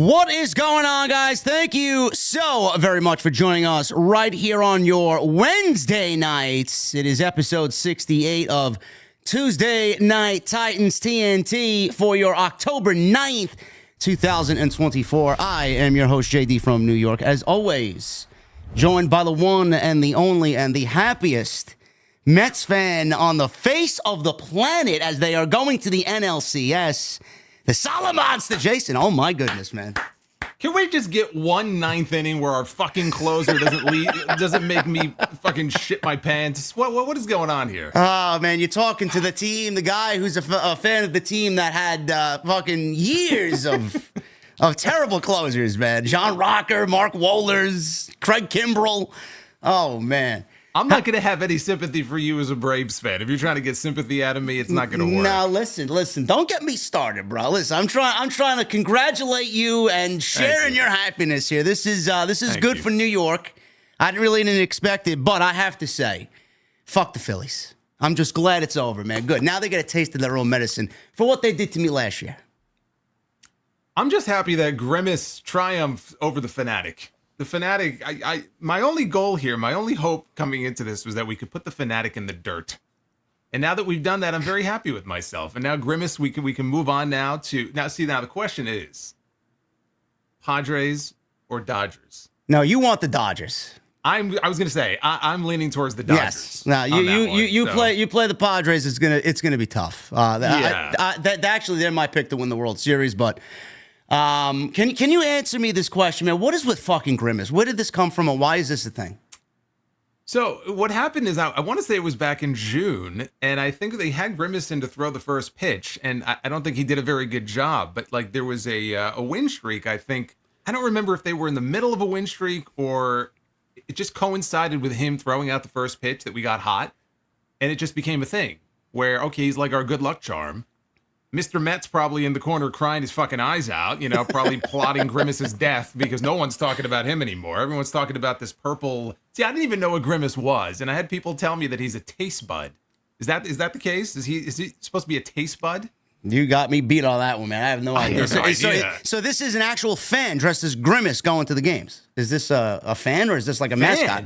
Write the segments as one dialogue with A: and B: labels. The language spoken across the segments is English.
A: What is going on, guys? Thank you so very much for joining us right here on your Wednesday nights. It is episode 68 of Tuesday Night Titans TNT for your October 9th, 2024. I am your host, JD from New York. As always, joined by the one and the only and the happiest Mets fan on the face of the planet as they are going to the NLCS. The Solomonster, Jason. Oh, my goodness, man.
B: Can we just get one ninth inning where our fucking closer doesn't make me fucking shit my pants? What is going on here?
A: Oh, man, you're talking to the team, the guy who's a fan of the team that had fucking years of terrible closers, man. John Rocker, Mark Wohlers, Craig Kimbrell. Oh, man.
B: I'm not going to have any sympathy for you as a Braves fan. If you're trying to get sympathy out of me, it's not going to work.
A: No, listen. Don't get me started, bro. Listen, I'm trying to congratulate you and sharing your happiness here. This is good for New York. I really didn't expect it, but I have to say, fuck the Phillies. I'm just glad it's over, man. Good. Now they get a taste of their own medicine for what they did to me last year.
B: I'm just happy that Grimace triumphed over the Fanatic. The Fanatic, my only goal here, my only hope coming into this was that we could put the Fanatic in the dirt. And now that we've done that, I'm very happy with myself. And now Grimace, we can move on now to, now the question is, Padres or Dodgers?
A: No, you want the Dodgers.
B: I was gonna say I'm leaning towards the Dodgers.
A: Yes. Now you play the Padres. It's gonna be tough. Actually, they're my pick to win the World Series, but. Can you answer me this question, man? What is with fucking Grimace? Where did this come from, and why is this a thing?
B: So what happened is I want to say it was back in June, and I think they had Grimace in to throw the first pitch, and I don't think he did a very good job. But like there was a win streak. I don't remember if they were in the middle of a win streak or it just coincided with him throwing out the first pitch that we got hot, and it just became a thing where okay, he's like our good luck charm. Mr. Met's probably in the corner crying his fucking eyes out, probably plotting Grimace's death because no one's talking about him anymore. Everyone's talking about this purple. See, I didn't even know what Grimace was, and I had people tell me that he's a taste bud. Is that the case? Is he supposed to be a taste bud?
A: You got me beat on that one, man. I have no idea. So this is an actual fan dressed as Grimace going to the games. Is this a fan or is this like a mascot?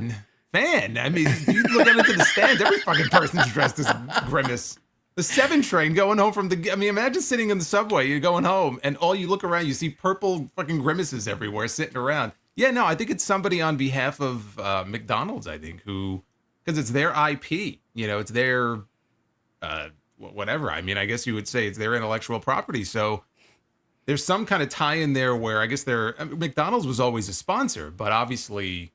B: Fan. I mean, you look out into the stands, every fucking person's dressed as Grimace. The 7 train going home from imagine sitting in the subway, you're going home, and all you look around, you see purple fucking Grimaces everywhere sitting around. Yeah, no, I think it's somebody on behalf of McDonald's, I think, because it's their IP, it's their, whatever. I mean, I guess you would say it's their intellectual property. So there's some kind of tie in there where I guess McDonald's was always a sponsor, but obviously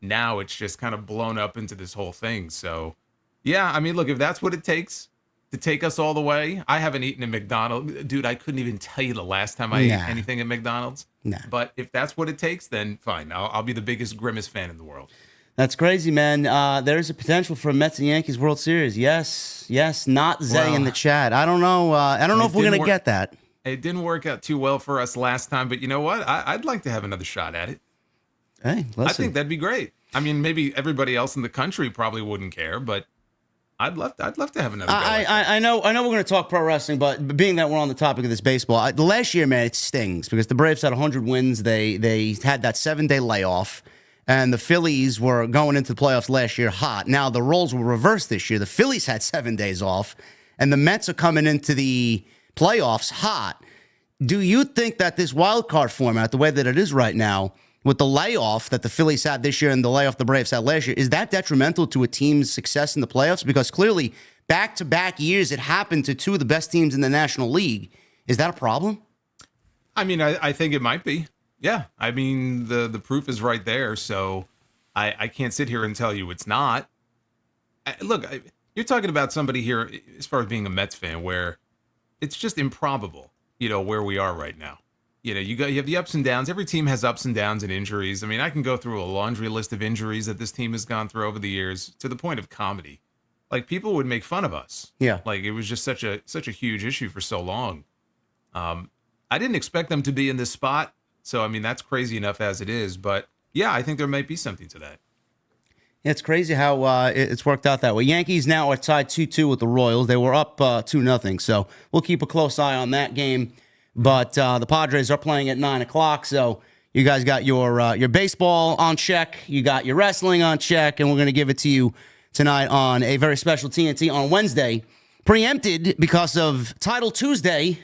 B: now it's just kind of blown up into this whole thing. So yeah, I mean, look, if that's what it takes to take us all the way. I haven't eaten at McDonald's. Dude, I couldn't even tell you the last time I ate anything at McDonald's. Nah. But if that's what it takes, then fine. I'll be the biggest Grimace fan in the world. That's
A: crazy, man. There's a potential for a Mets and Yankees World Series. Yes. Not Zay in the chat. I don't know. I don't know if we're going to get that.
B: It didn't work out too well for us last time, but you know what? I'd like to have another shot at it.
A: Hey, listen.
B: I think that'd be great. I mean, maybe everybody else in the country probably wouldn't care, but I'd love to have another go.
A: I know we're going to talk pro wrestling, but being that we're on the topic of this baseball, the last year, man, it stings because the Braves had 100 wins. They had that 7-day layoff, and the Phillies were going into the playoffs last year hot. Now the roles were reversed this year. The Phillies had 7 days off, and the Mets are coming into the playoffs hot. Do you think that this wild card format, the way that it is right now, with the layoff that the Phillies had this year and the layoff the Braves had last year, is that detrimental to a team's success in the playoffs? Because clearly, back-to-back years, it happened to two of the best teams in the National League. Is that a problem?
B: I mean, I think it might be. Yeah. I mean, the proof is right there, so I can't sit here and tell you it's not. Look, you're talking about somebody here, as far as being a Mets fan, where it's just improbable, where we are right now. You have the ups and downs. Every team has ups and downs and injuries. I mean, I can go through a laundry list of injuries that this team has gone through over the years to the point of comedy. Like people would make fun of us.
A: Yeah.
B: Like it was just such a huge issue for so long. I didn't expect them to be in this spot. So, I mean, that's crazy enough as it is. But yeah, I think there might be something to that.
A: It's crazy how it's worked out that way. Yankees now are tied 2-2 with the Royals. They were up 2-0. So we'll keep a close eye on that game. but the Padres are playing at 9 o'clock. So you guys got your baseball on check, you got your wrestling on check, and we're going to give it to you tonight on a very special TNT on Wednesday, preempted because of Title Tuesday,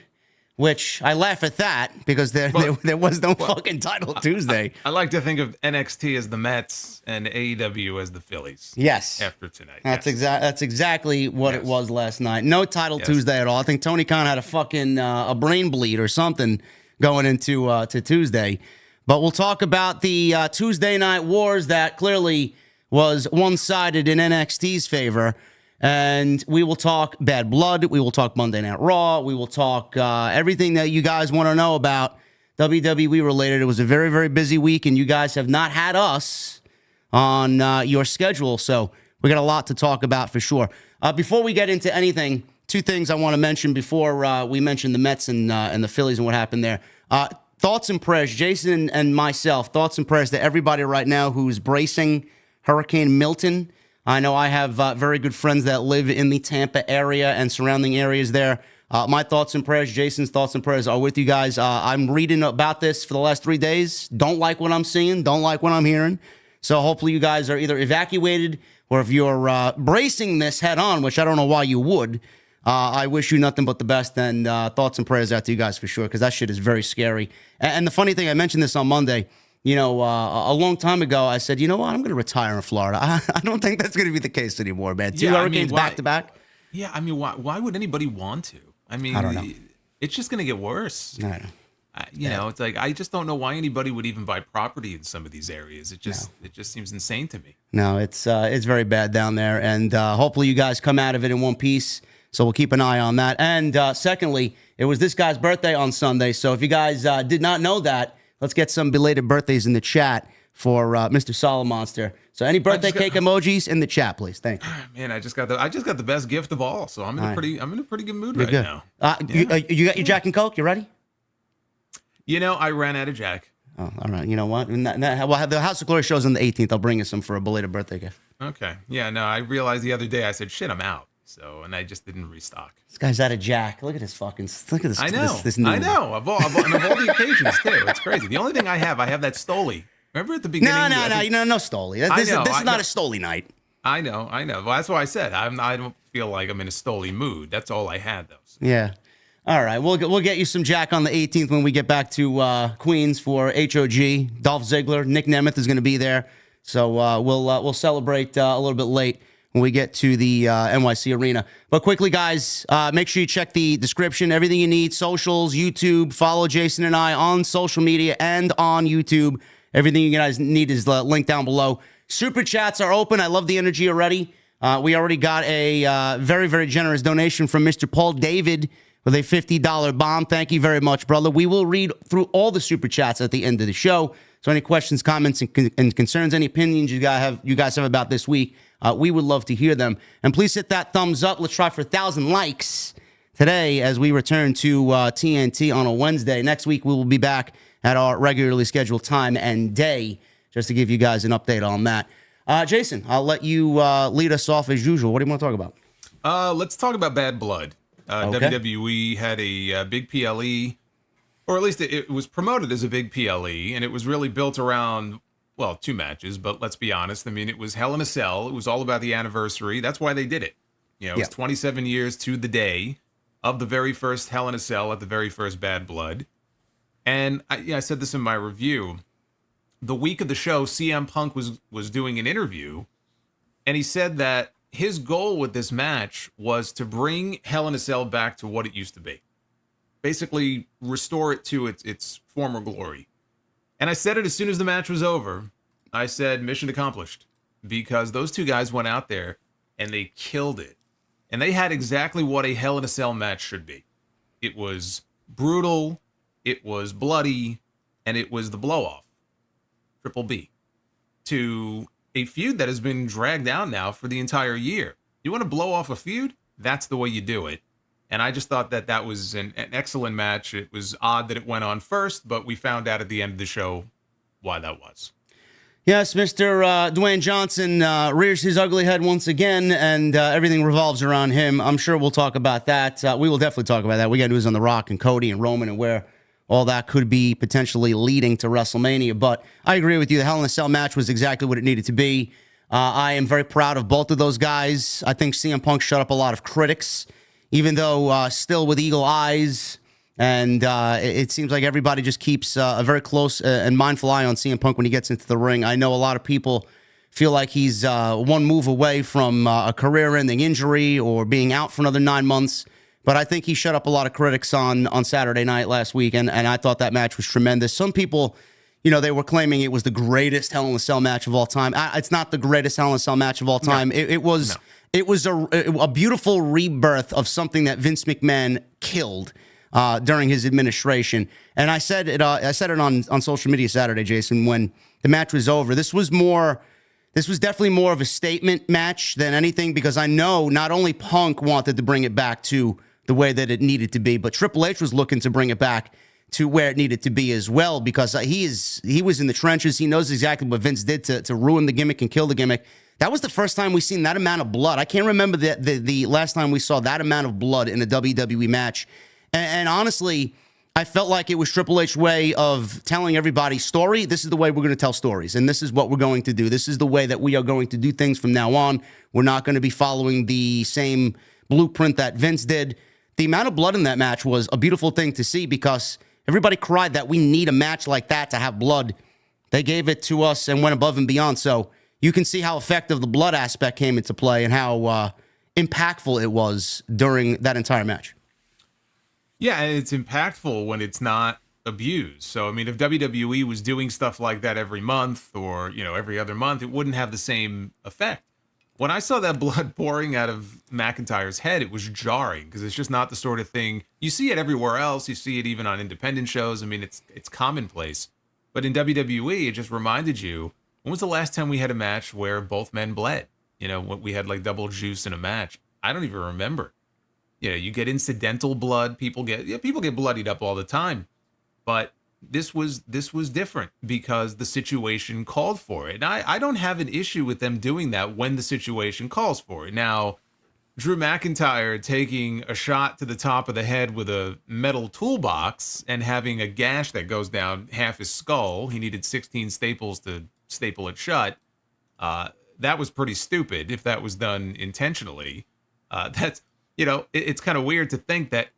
A: which I laugh at that because there was no fucking Title Tuesday.
B: I like to think of NXT as the Mets and AEW as the Phillies.
A: Yes.
B: After tonight.
A: That's exactly what it was last night. No Title Tuesday at all. I think Tony Khan had a fucking a brain bleed or something going into to Tuesday. But we'll talk about the Tuesday night wars that clearly was one-sided in NXT's favor. And we will talk Bad Blood. We will talk Monday Night Raw. We will talk everything that you guys want to know about WWE related. It was a very, very busy week, and you guys have not had us on your schedule. So we got a lot to talk about for sure. Before we get into anything, two things I want to mention before we mention the Mets and the Phillies and what happened there. Thoughts and prayers, Jason and myself, thoughts and prayers to everybody right now who's bracing Hurricane Milton. I know I have very good friends that live in the Tampa area and surrounding areas there. My thoughts and prayers, Jason's thoughts and prayers are with you guys. I'm reading about this for the last 3 days. Don't like what I'm seeing. Don't like what I'm hearing. So hopefully you guys are either evacuated or if you're bracing this head on, which I don't know why you would, I wish you nothing but the best, and thoughts and prayers out to you guys for sure, because that shit is very scary. And the funny thing, I mentioned this on Monday, a long time ago, I said, you know what, I'm going to retire in Florida. I don't think that's going to be the case anymore, man. Two hurricanes back to back.
B: Yeah, I mean, why would anybody want to? I mean,
A: I don't know.
B: It's just going to get worse.
A: I know.
B: It's like, I just don't know why anybody would even buy property in some of these areas. It just seems insane to me.
A: No, it's very bad down there, and hopefully you guys come out of it in one piece. So we'll keep an eye on that. And secondly, it was this guy's birthday on Sunday. So if you guys did not know that, let's get some belated birthdays in the chat for Mr. Solomonster. So any birthday cake emojis in the chat, please. Thank you.
B: Man, I just got the best gift of all. So I'm in a pretty good mood right now.
A: You got your Jack and Coke? You ready?
B: I ran out of Jack.
A: Oh, all right. You know what? Well, the House of Glory show's on the 18th. I'll bring you some for a belated birthday gift.
B: Okay. Yeah. No, I realized the other day. I said, "Shit, I'm out." So, and I just didn't restock.
A: This guy's out of Jack. Look at this Look at this.
B: I know.
A: This new
B: I know. Of all the occasions too. It's crazy. The only thing I have that Stoli. Remember at the beginning? No.
A: No Stoli. This is not a Stoli night.
B: I know. Well, that's why I said I don't feel like I'm in a Stoli mood. That's all I had, though. So.
A: Yeah. All right. We'll get you some Jack on the 18th when we get back to Queens for HOG. Dolph Ziggler, Nick Nemeth is going to be there. So we'll celebrate a little bit late when we get to the NYC Arena. But quickly, guys, make sure you check the description. Everything you need, socials, YouTube. Follow Jason and I on social media and on YouTube. Everything you guys need is linked down below. Super chats are open. I love the energy already. We already got a very, very generous donation from Mr. Paul David with a $50 bomb. Thank you very much, brother. We will read through all the super chats at the end of the show. So any questions, comments, and concerns, any opinions you guys have about this week, we would love to hear them. And please hit that thumbs up. Let's try for 1,000 likes today as we return to TNT on a Wednesday. Next week, we will be back at our regularly scheduled time and day, just to give you guys an update on that. Jason, I'll let you lead us off as usual. What do you want to talk about?
B: Let's talk about Bad Blood.
A: Okay.
B: WWE had a big PLE, or at least it was promoted as a big PLE, and it was really built around, well, 2 matches, but let's be honest. I mean, it was Hell in a Cell. It was all about the anniversary. That's why they did it. It was 27 years to the day of the very first Hell in a Cell at the very first Bad Blood. And I said this in my review. The week of the show, CM Punk was doing an interview, and he said that his goal with this match was to bring Hell in a Cell back to what it used to be. Basically, restore it to its former glory. And I said it as soon as the match was over. I said, mission accomplished. Because those 2 guys went out there, and they killed it. And they had exactly what a Hell in a Cell match should be. It was brutal, it was bloody, and it was the blow-off. Triple B. To a feud that has been dragged out now for the entire year. You want to blow off a feud? That's the way you do it. And I just thought that was an excellent match. It was odd that it went on first, but we found out at the end of the show why that was.
A: Yes, Mr. Dwayne Johnson rears his ugly head once again, and everything revolves around him. I'm sure we'll talk about that. We will definitely talk about that. We got news on The Rock and Cody and Roman and where all that could be potentially leading to WrestleMania. But I agree with you. The Hell in a Cell match was exactly what it needed to be. I am very proud of both of those guys. I think CM Punk shut up a lot of critics, even though still with eagle eyes. And it seems like everybody just keeps a very close and mindful eye on CM Punk when he gets into the ring. I know a lot of people feel like he's one move away from a career-ending injury or being out for another 9 months. But I think he shut up a lot of critics on Saturday night last week, and I thought that match was tremendous. Some people, they were claiming it was the greatest Hell in a Cell match of all time. It's not the greatest Hell in a Cell match of all time. No. It was a beautiful rebirth of something that Vince McMahon killed during his administration. And I said it on social media Saturday, Jason, when the match was over. This was definitely more of a statement match than anything, because I know not only Punk wanted to bring it back to the way that it needed to be, but Triple H was looking to bring it back to where it needed to be as well, because he was in the trenches. He knows exactly what Vince did to ruin the gimmick and kill the gimmick. That was the first time we've seen that amount of blood. I can't remember the last time we saw that amount of blood in a WWE match. And honestly, I felt like it was Triple H's way of telling everybody, story, this is the way we're going to tell stories, and this is what we're going to do. This is the way that we are going to do things from now on. We're not going to be following the same blueprint that Vince did. The amount of blood in that match was a beautiful thing to see, because everybody cried that we need a match like that to have blood. They gave it to us and went above and beyond. So you can see how effective the blood aspect came into play and how impactful it was during that entire match.
B: Yeah, and it's impactful when it's not abused. So, I mean, if WWE was doing stuff like that every month or, every other month, it wouldn't have the same effect. When I saw that blood pouring out of McIntyre's head, it was jarring, because it's just not the sort of thing you see it everywhere else. You see it even on independent shows. I mean, it's commonplace. But in WWE, it just reminded you, when was the last time we had a match where both men bled? When we had like double juice in a match. I don't even remember. You get incidental blood. People get bloodied up all the time, but this was different because the situation called for it. And I don't have an issue with them doing that when the situation calls for it. Now, Drew McIntyre taking a shot to the top of the head with a metal toolbox and having a gash that goes down half his skull. He needed 16 staples to staple it shut. That was pretty stupid if that was done intentionally. It's kind of weird to think that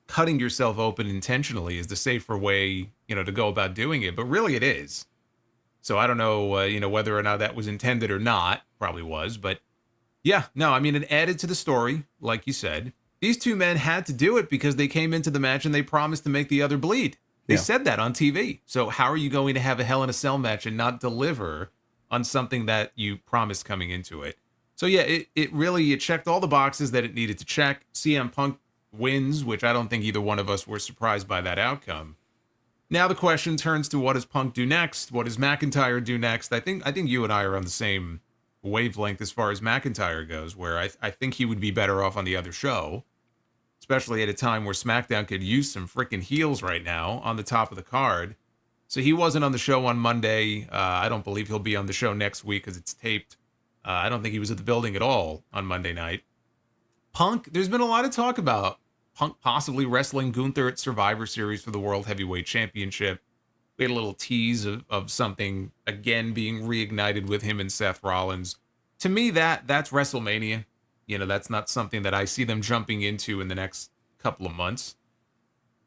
B: cutting yourself open intentionally is the safer way, to go about doing it. But really it is. So I don't know, whether or not that was intended or not. Probably was. But yeah, no, I mean, it added to the story, like you said. These two men had to do it because they came into the match and they promised to make the other bleed. They said that on TV. So how are you going to have a Hell in a Cell match and not deliver on something that you promised coming into it? So yeah, it really checked all the boxes that it needed to check. CM Punk wins, which I don't think either one of us were surprised by that outcome. Now the question turns to, what does Punk do next? What does McIntyre do next? I think you and I are on the same wavelength as far as McIntyre goes, where I think he would be better off on the other show, especially at a time where SmackDown could use some freaking heels right now on the top of the card. So he wasn't on the show on Monday. I don't believe he'll be on the show next week because it's taped. I don't think he was at the building at all on Monday night. Punk, there's been a lot of talk about Punk possibly wrestling Gunther at Survivor Series for the World Heavyweight Championship. We had a little tease of something, again, being reignited with him and Seth Rollins. To me, that's WrestleMania. That's not something that I see them jumping into in the next couple of months.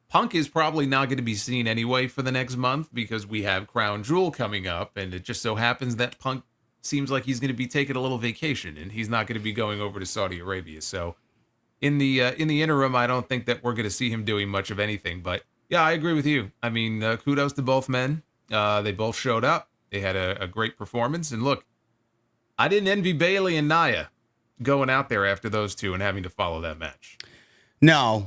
B: Punk is probably not going to be seen anyway for the next month because we have Crown Jewel coming up, and it just so happens that Punk seems like he's going to be taking a little vacation and he's not going to be going over to Saudi Arabia. So in the interim, I don't think that we're going to see him doing much of anything. But yeah, I agree with you. I mean, kudos to both men. They both showed up. They had a great performance. And look, I didn't envy Bayley and Nia going out there after those two and having to follow that match.
A: No,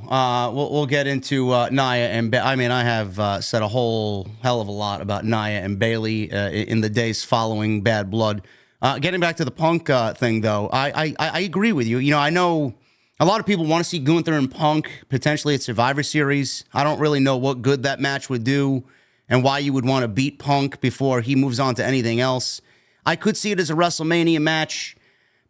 A: we'll get into Nia and I mean, I have said a whole hell of a lot about Nia and Bayley in the days following Bad Blood. Getting back to the Punk thing, though, I agree with you. I know a lot of people want to see Gunther and Punk potentially at Survivor Series. I don't really know what good that match would do and why you would want to beat Punk before he moves on to anything else. I could see it as a WrestleMania match,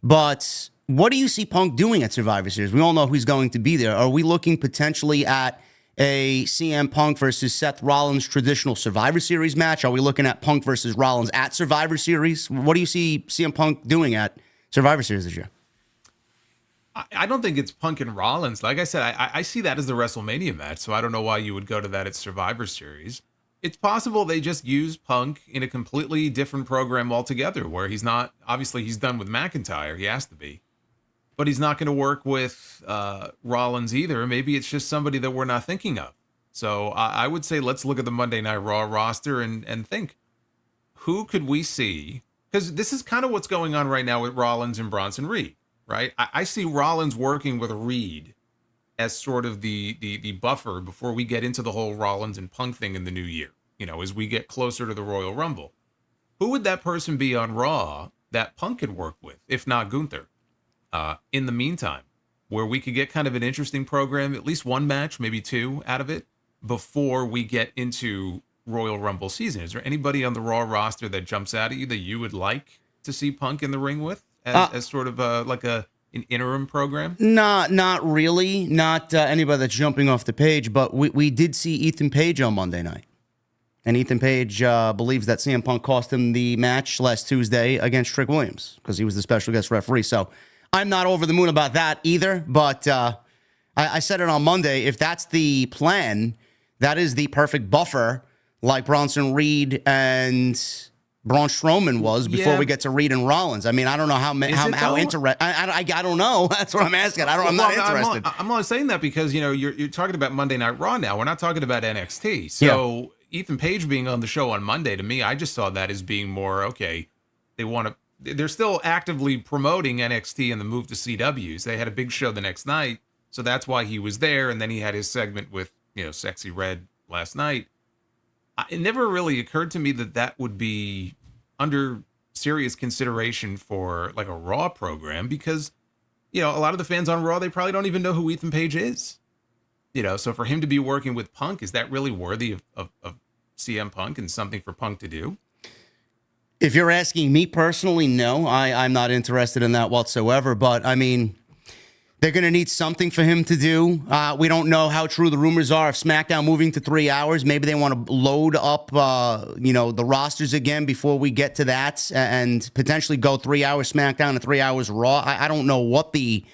A: but what do you see Punk doing at Survivor Series? We all know who's going to be there. Are we looking potentially at a CM Punk versus Seth Rollins traditional Survivor Series match? Are we looking at Punk versus Rollins at Survivor Series? What do you see CM Punk doing at Survivor Series this year?
B: I don't think it's Punk and Rollins. Like I said, I see that as the WrestleMania match, so I don't know why you would go to that at Survivor Series. It's possible they just use Punk in a completely different program altogether, where he's not, obviously he's done with McIntyre, he has to be, but he's not going to work with Rollins either. Maybe it's just somebody that we're not thinking of. So I would say let's look at the Monday Night Raw roster and think, who could we see? Because this is kind of what's going on right now with Rollins and Bronson Reed, right? I see Rollins working with Reed as sort of the buffer before we get into the whole Rollins and Punk thing in the new year, as we get closer to the Royal Rumble. Who would that person be on Raw that Punk could work with, if not Gunther? In the meantime, where we could get kind of an interesting program, at least one match, maybe two out of it, before we get into Royal Rumble season. Is there anybody on the Raw roster that jumps out at you that you would like to see Punk in the ring with as sort of like an interim program?
A: Not really. Not anybody that's jumping off the page, but we did see Ethan Page on Monday night. And Ethan Page believes that CM Punk cost him the match last Tuesday against Trick Williams because he was the special guest referee. So I'm not over the moon about that either, but I said it on Monday. If that's the plan, that is the perfect buffer, like Bronson Reed and Braun Strowman was before we get to Reed and Rollins. I mean, I don't know how interested. I don't know. That's what I'm asking. I'm not interested.
B: I'm only saying that because you're talking about Monday Night Raw now. We're not talking about NXT. So Ethan Page being on the show on Monday, to me, I just saw that as being more okay. They're still actively promoting NXT and the move to CWs. They had a big show the next night, so that's why he was there. And then he had his segment with Sexy Red last night. It never really occurred to me that would be under serious consideration for like a Raw program because, a lot of the fans on Raw, they probably don't even know who Ethan Page is. So for him to be working with Punk, is that really worthy of CM Punk and something for Punk to do?
A: If you're asking me personally, no, I'm not interested in that whatsoever. But I mean, they're going to need something for him to do. We don't know how true the rumors are of SmackDown moving to 3 hours. Maybe they want to load up, the rosters again before we get to that and potentially go 3 hours SmackDown and 3 hours Raw. I don't know what the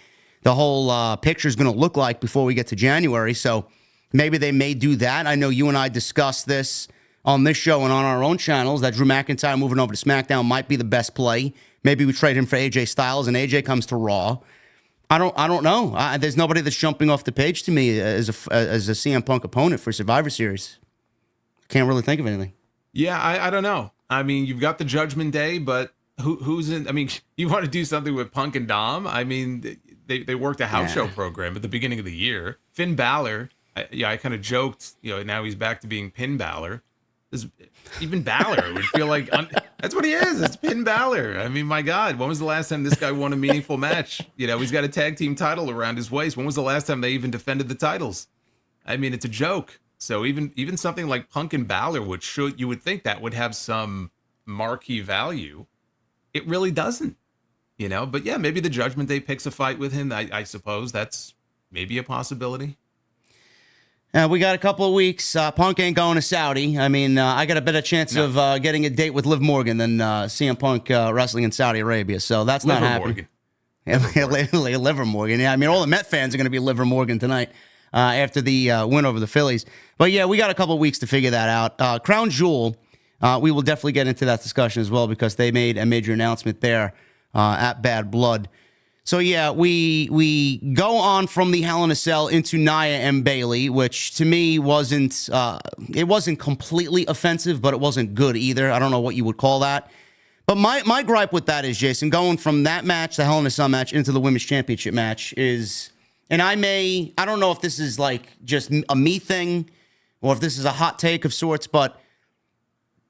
A: whole picture is going to look like before we get to January. So maybe they may do that. I know you and I discussed this on this show and on our own channels that Drew McIntyre moving over to SmackDown might be the best play. Maybe we trade him for AJ Styles and AJ comes to Raw. I don't know. There's nobody that's jumping off the page to me as a CM Punk opponent for Survivor Series. Can't really think of anything.
B: Yeah, I don't know. I mean, you've got the Judgment Day, but who's in? I mean, you want to do something with Punk and Dom? I mean, they worked a house show program at the beginning of the year. Finn Balor. I kind of joked. Now he's back to being Pin Balor. Even Balor would feel like that's what he is. It's Pin Balor. I mean, my God, when was the last time this guy won a meaningful match? He's got a tag team title around his waist. When was the last time they even defended the titles? I mean, it's a joke. So even something like Punk and Balor, which you would think that would have some marquee value, it really doesn't. But yeah, maybe the Judgment Day picks a fight with him. I suppose that's maybe a possibility.
A: We got a couple of weeks. Punk ain't going to Saudi. I mean, I got a better chance of getting a date with Liv Morgan than CM Punk wrestling in Saudi Arabia. So that's not happening. Liver Morgan. Yeah, I mean, all the Met fans are going to be Liver Morgan tonight after the win over the Phillies. But yeah, we got a couple of weeks to figure that out. Crown Jewel, we will definitely get into that discussion as well because they made a major announcement there at Bad Blood. So yeah, we go on from the Hell in a Cell into Nia and Bayley, which to me wasn't completely offensive, but it wasn't good either. I don't know what you would call that. But my gripe with that is, Jason, going from that match, the Hell in a Cell match, into the Women's Championship match is, and I don't know if this is like just a me thing or if this is a hot take of sorts, but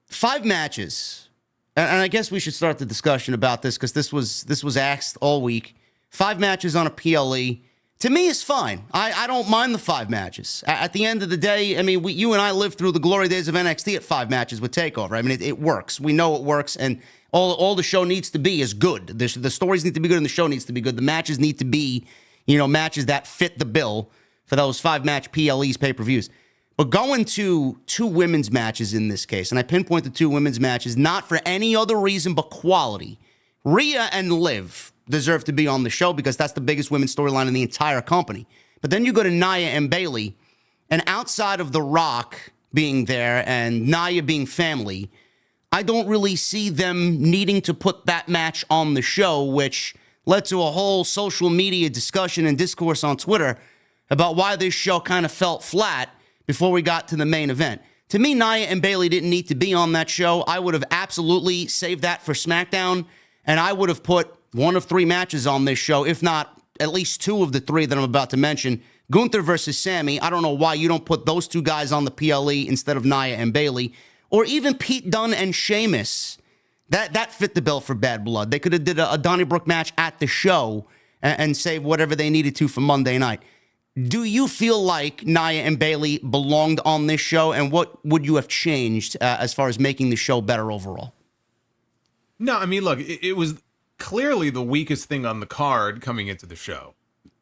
A: 5 matches, and I guess we should start the discussion about this because this was asked all week. 5 matches on a PLE, To me, it's fine. I don't mind the 5 matches. At the end of the day, I mean, you and I lived through the glory days of NXT at 5 matches with TakeOver. I mean, it works. We know it works, and all the show needs to be is good. The stories need to be good, and the show needs to be good. The matches need to be, matches that fit the bill for those 5-match PLEs, pay-per-views. But going to 2 women's matches in this case, and I pinpoint the 2 women's matches not for any other reason but quality. Rhea and Liv deserve to be on the show because that's the biggest women's storyline in the entire company. But then you go to Nia and Bayley, and outside of The Rock being there and Nia being family, I don't really see them needing to put that match on the show, which led to a whole social media discussion and discourse on Twitter about why this show kind of felt flat before we got to the main event. To me, Nia and Bayley didn't need to be on that show. I would have absolutely saved that for SmackDown, and I would have put 1 of 3 matches on this show, if not at least 2 of the 3 that I'm about to mention. Gunther versus Sammy. I don't know why you don't put those 2 guys on the PLE instead of Nia and Bayley. Or even Pete Dunne and Sheamus. That fit the bill for Bad Blood. They could have did a Donnybrook match at the show and saved whatever they needed to for Monday night. Do you feel like Nia and Bayley belonged on this show? And what would you have changed as far as making the show better overall?
B: No, I mean, look, it was clearly the weakest thing on the card coming into the show.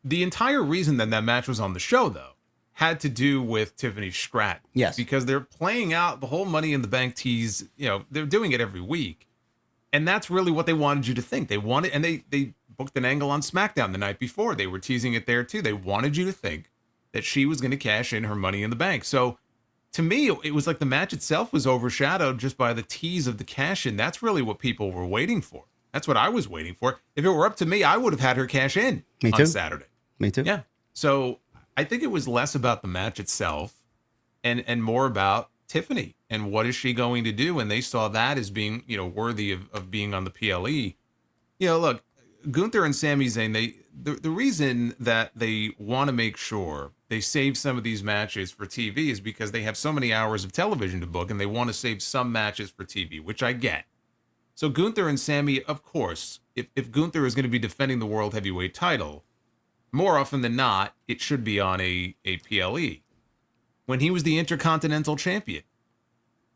B: The entire reason that match was on the show, though, had to do with Tiffany Stratton.
A: Yes.
B: Because they're playing out the whole Money in the Bank tease. They're doing it every week. And that's really what they wanted you to think. They wanted, and they booked an angle on SmackDown the night before. They were teasing it there, too. They wanted you to think that she was going to cash in her Money in the Bank. So, to me, it was like the match itself was overshadowed just by the tease of the cash-in. That's really what people were waiting for. That's what I was waiting for. If it were up to me, I would have had her cash in on Saturday.
A: Me too.
B: Yeah. So I think it was less about the match itself and more about Tiffany and what is she going to do. And they saw that as being, worthy of being on the PLE. Look, Gunther and Sami Zayn, the reason that they want to make sure they save some of these matches for TV is because they have so many hours of television to book and they want to save some matches for TV, which I get. So Gunther and Sammy, of course, if Gunther is going to be defending the World Heavyweight title, more often than not, it should be on a PLE. When he was the Intercontinental Champion,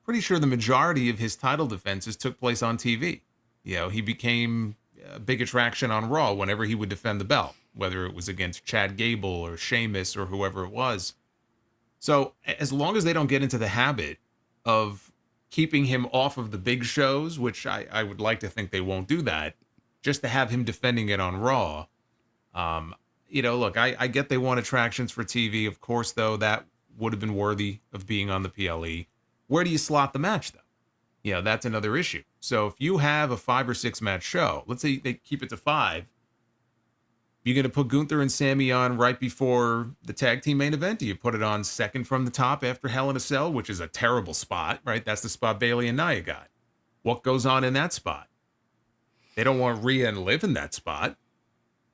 B: pretty sure the majority of his title defenses took place on TV. He became a big attraction on Raw whenever he would defend the belt, whether it was against Chad Gable or Sheamus or whoever it was. So as long as they don't get into the habit of keeping him off of the big shows, which I would like to think they won't do that, just to have him defending it on Raw. Look, I get they want attractions for TV. Of course, though, that would have been worthy of being on the PLE. Where do you slot the match, though? That's another issue. So if you have a 5 or 6 match show, let's say they keep it to 5, you're going to put Gunther and Sammy on right before the tag team main event? Do you put it on second from the top after Hell in a Cell, which is a terrible spot, right? That's the spot Bayley and Nia got. What goes on in that spot? They don't want Rhea and Liv in that spot.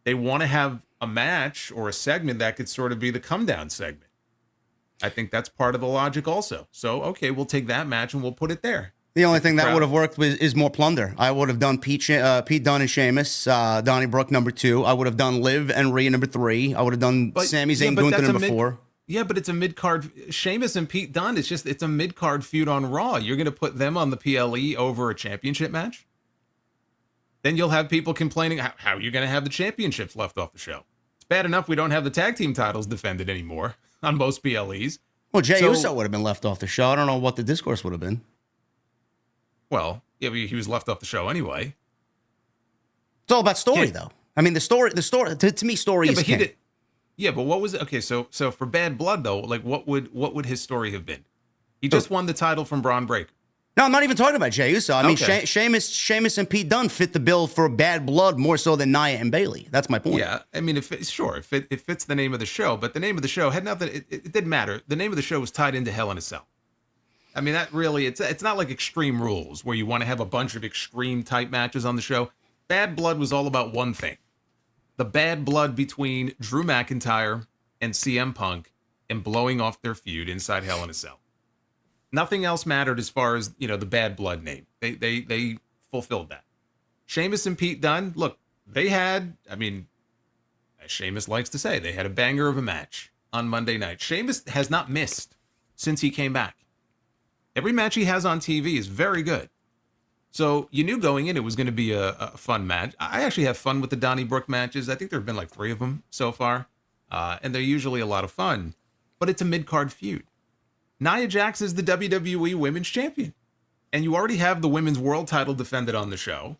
B: They want to have a match or a segment that could sort of be the come down segment. I think that's part of the logic also. So, okay, we'll take that match and we'll put it there.
A: The only thing that would have worked is more plunder. I would have done Pete Dunne and Sheamus, Donnybrook number 2. I would have done Liv and Rhea number 3. I would have done Sami Zayn, Gunther number 4.
B: Yeah, but it's a mid-card. Sheamus and Pete Dunne, it's a mid-card feud on Raw. You're going to put them on the PLE over a championship match? Then you'll have people complaining, how are you going to have the championships left off the show? It's bad enough we don't have the tag team titles defended anymore on most PLEs.
A: Well, Jey Uso would have been left off the show. I don't know what the discourse would have been.
B: Well, yeah, he was left off the show anyway.
A: It's all about story, though. I mean, the story. To me, story is king.
B: Yeah, but what was it? Okay, so for Bad Blood though, like what would his story have been? He just won the title from Braun Breaker.
A: No, I'm not even talking about Jey Uso. I mean, Sheamus and Pete Dunne fit the bill for Bad Blood more so than Nia and Bayley. That's my point.
B: Yeah, I mean, it fits the name of the show, but the name of the show had nothing. It didn't matter. The name of the show was tied into Hell in a Cell. I mean, that really, it's not like Extreme Rules where you want to have a bunch of extreme type matches on the show. Bad Blood was all about one thing. The bad blood between Drew McIntyre and CM Punk and blowing off their feud inside Hell in a Cell. Nothing else mattered as far as, the Bad Blood name. They fulfilled that. Sheamus and Pete Dunne, look, they had, as Sheamus likes to say, they had a banger of a match on Monday night. Sheamus has not missed since he came back. Every match he has on TV is very good. So you knew going in it was going to be a fun match. I actually have fun with the Donnybrook matches. I think there have been like 3 of them so far. And they're usually a lot of fun. But it's a mid-card feud. Nia Jax is the WWE Women's Champion. And you already have the women's world title defended on the show.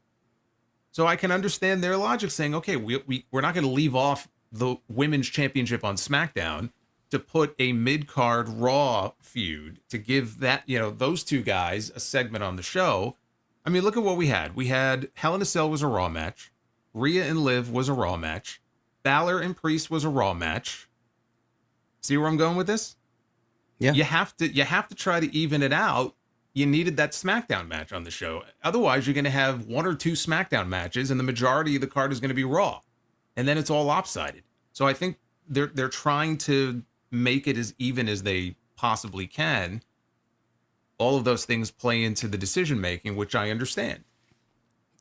B: So I can understand their logic saying, okay, we're not going to leave off the Women's Championship on SmackDown to put a mid-card Raw feud to give that, those two guys a segment on the show. I mean, look at what we had. We had Hell in a Cell was a Raw match. Rhea and Liv was a Raw match. Balor and Priest was a Raw match. See where I'm going with this?
A: Yeah.
B: You have to try to even it out. You needed that SmackDown match on the show. Otherwise, you're going to have 1 or 2 SmackDown matches, and the majority of the card is going to be Raw. And then it's all lopsided. So I think they're trying to make it as even as they possibly can. All of those things play into the decision making, which I understand.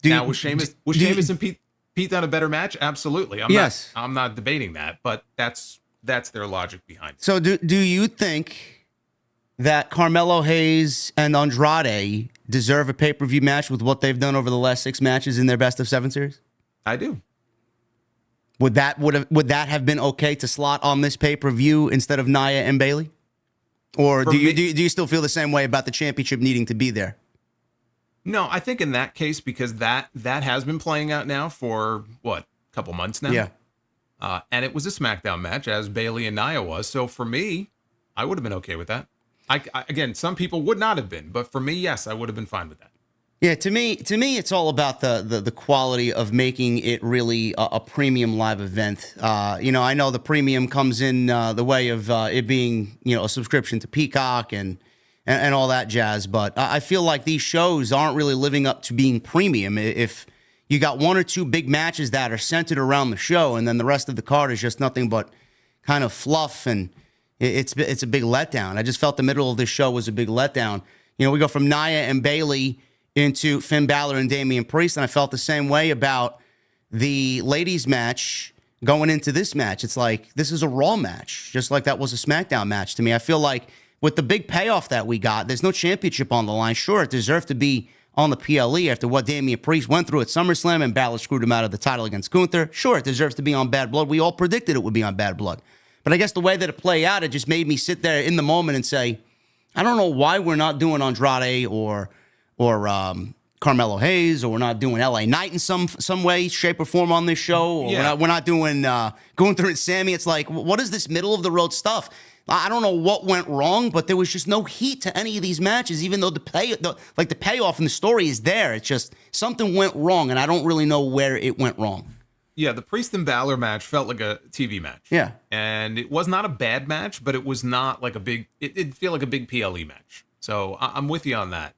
B: Was Sheamus and Pete done a better match? Absolutely. I'm not debating that, but that's their logic behind it.
A: So do you think that Carmelo Hayes and Andrade deserve a pay-per-view match with what they've done over the last 6 matches in their best of 7 series?
B: I do.
A: Would that have been okay to slot on this pay-per-view instead of Nia and Bayley? Or do you still feel the same way about the championship needing to be there?
B: No, I think in that case, because that has been playing out now for a couple months now.
A: Yeah.
B: And it was a SmackDown match, as Bayley and Nia was. So for me, I would have been okay with that. Again, some people would not have been, but for me, yes, I would have been fine with that.
A: Yeah, to me, it's all about the quality of making it really a premium live event. I know the premium comes in the way of it being a subscription to Peacock and all that jazz, but I feel like these shows aren't really living up to being premium. If you got 1 or 2 big matches that are centered around the show, and then the rest of the card is just nothing but kind of fluff, and it's a big letdown. I just felt the middle of this show was a big letdown. We go from Nia and Bayley into Finn Balor and Damian Priest, and I felt the same way about the ladies match going into this match. It's like, this is a Raw match, just like that was a SmackDown match to me. I feel like with the big payoff that we got, there's no championship on the line. Sure, it deserved to be on the PLE after what Damian Priest went through at SummerSlam and Balor screwed him out of the title against Gunther. Sure, it deserves to be on Bad Blood. We all predicted it would be on Bad Blood. But I guess the way that it played out, it just made me sit there in the moment and say, I don't know why we're not doing Andrade or Carmelo Hayes, or we're not doing LA Knight in some way, shape, or form on this show. Or we're not doing Gunther and Sammy. It's like, what is this middle of the road stuff? I don't know what went wrong, but there was just no heat to any of these matches, even though the payoff in the story is there. It's just something went wrong, and I don't really know where it went wrong.
B: Yeah, the Priest and Balor match felt like a TV match.
A: Yeah.
B: And it was not a bad match, but it was not like it didn't feel like a big PLE match. So I'm with you on that.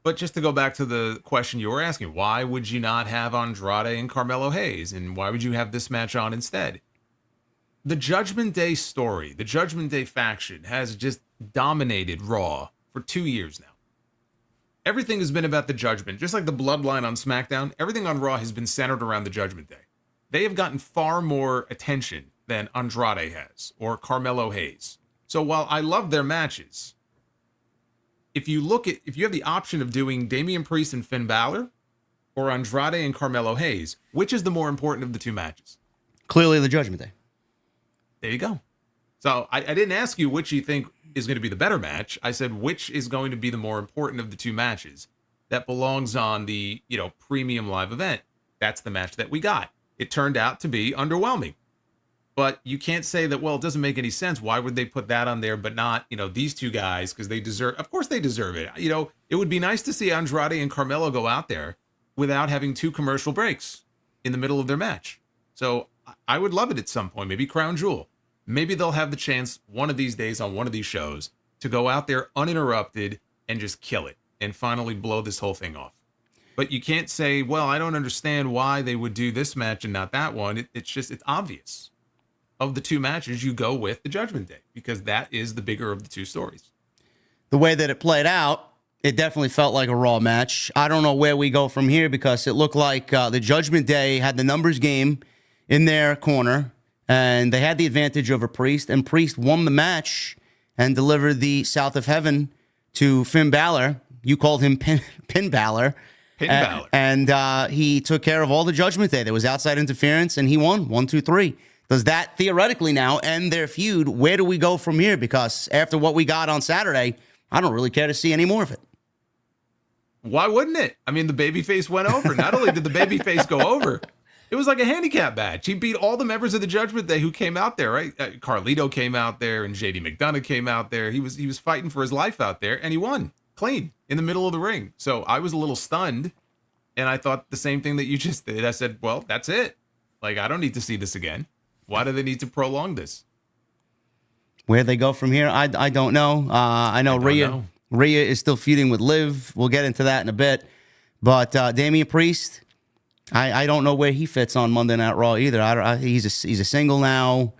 B: But just to go back to the question you were asking, why would you not have Andrade and Carmelo Hayes? And why would you have this match on instead? The Judgment Day story, the Judgment Day faction has just dominated Raw for 2 years now. Everything has been about the Judgment. Just like the Bloodline on SmackDown, everything on Raw has been centered around the Judgment Day. They have gotten far more attention than Andrade has or Carmelo Hayes. So while I love their matches, if you have the option of doing Damian Priest and Finn Balor or Andrade and Carmelo Hayes, which is the more important of the 2 matches?
A: Clearly the Judgment Day.
B: There you go. So I didn't ask you which you think is going to be the better match. I said which is going to be the more important of the 2 matches that belongs on the premium live event. That's the match that we got. It turned out to be underwhelming. But you can't say that, well, it doesn't make any sense. Why would they put that on there but not, these 2 guys? Because they deserve, of course they deserve it. It would be nice to see Andrade and Carmelo go out there without having 2 commercial breaks in the middle of their match. So I would love it at some point, maybe Crown Jewel. Maybe they'll have the chance one of these days on one of these shows to go out there uninterrupted and just kill it and finally blow this whole thing off. But you can't say, well, I don't understand why they would do this match and not that one. It's obvious. Of the 2 matches, you go with the Judgment Day because that is the bigger of the 2 stories.
A: The way that it played out, it definitely felt like a Raw match. I don't know where we go from here because it looked like the Judgment Day had the numbers game in their corner, and they had the advantage over Priest, and Priest won the match and delivered the South of Heaven to Finn Balor. You called him Pin Balor.
B: Pin Balor.
A: And he took care of all the Judgment Day. There was outside interference, and he won 1, 2, 3. Does that theoretically now end their feud? Where do we go from here? Because after what we got on Saturday, I don't really care to see any more of it.
B: Why wouldn't it? I mean, the babyface went over. Not only did the babyface go over, it was like a handicap match. He beat all the members of the Judgment Day who came out there, right? Carlito came out there, and JD McDonough came out there. He was fighting for his life out there, and he won clean in the middle of the ring. So I was a little stunned, and I thought the same thing that you just did. I said, well, that's it. Like, I don't need to see this again. Why do they need to prolong this?
A: Where they go from here, I don't know. I know Rhea is still feuding with Liv. We'll get into that in a bit. But Damian Priest, I don't know where he fits on Monday Night Raw either. He's a single now.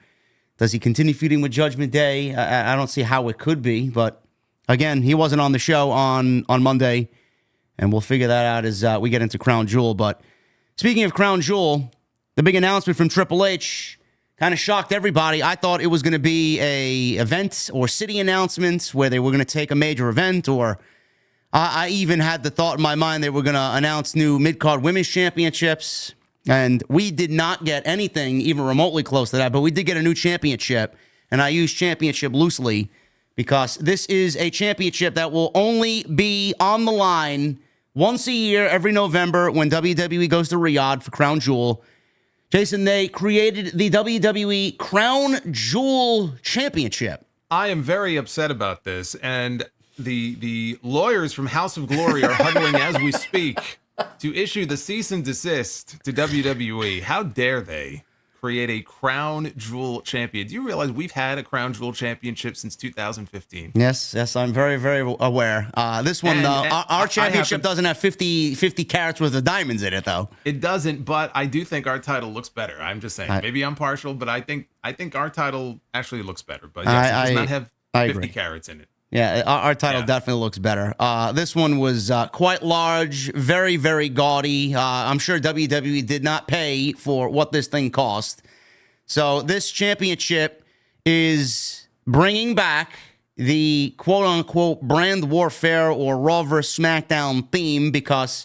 A: Does he continue feuding with Judgment Day? I don't see how it could be. But again, he wasn't on the show on Monday, and we'll figure that out as we get into Crown Jewel. But speaking of Crown Jewel, the big announcement from Triple H kind of shocked everybody. I thought it was going to be a event or city announcements where they were going to take a major event, or I even had the thought in my mind they were going to announce new mid-card women's championships, and we did not get anything even remotely close to that, but we did get a new championship, and I use championship loosely because this is a championship that will only be on the line once a year every November when WWE goes to Riyadh for Crown Jewel. Jason, they created the WWE Crown Jewel Championship.
B: I am very upset about this, and the lawyers from House of Glory are huddling as we speak to issue the cease and desist to WWE. How dare they create a Crown Jewel champion? Do you realize we've had a Crown Jewel championship since 2015?
A: Yes, I'm very, very aware. This one, our championship doesn't have 50 carats worth of diamonds in it, though.
B: It doesn't, but I do think our title looks better. I'm just saying. Maybe I'm partial, but I think our title actually looks better. But yes, it does not have 50 carats in it.
A: Yeah, our title definitely looks better. This one was quite large, very, very gaudy. I'm sure WWE did not pay for what this thing cost. So this championship is bringing back the quote-unquote brand warfare or Raw vs. SmackDown theme, because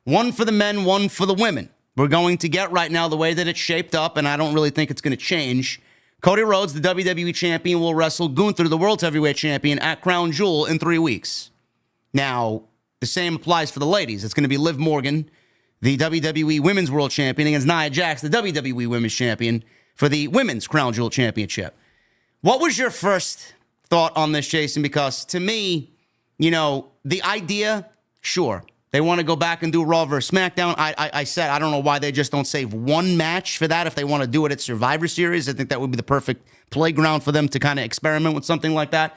A: one for the men, one for the women. We're going to get right now the way that it's shaped up, and I don't really think it's going to change. Cody Rhodes, the WWE champion, will wrestle Gunther, the World Heavyweight champion, at Crown Jewel in 3 weeks. Now, the same applies for the ladies. It's going to be Liv Morgan, the WWE Women's World Champion, against Nia Jax, the WWE Women's Champion, for the Women's Crown Jewel Championship. What was your first thought on this, Jason? Because to me, the idea, sure, they want to go back and do Raw vs. SmackDown. I said I don't know why they just don't save one match for that if they want to do it at Survivor Series. I think that would be the perfect playground for them to kind of experiment with something like that.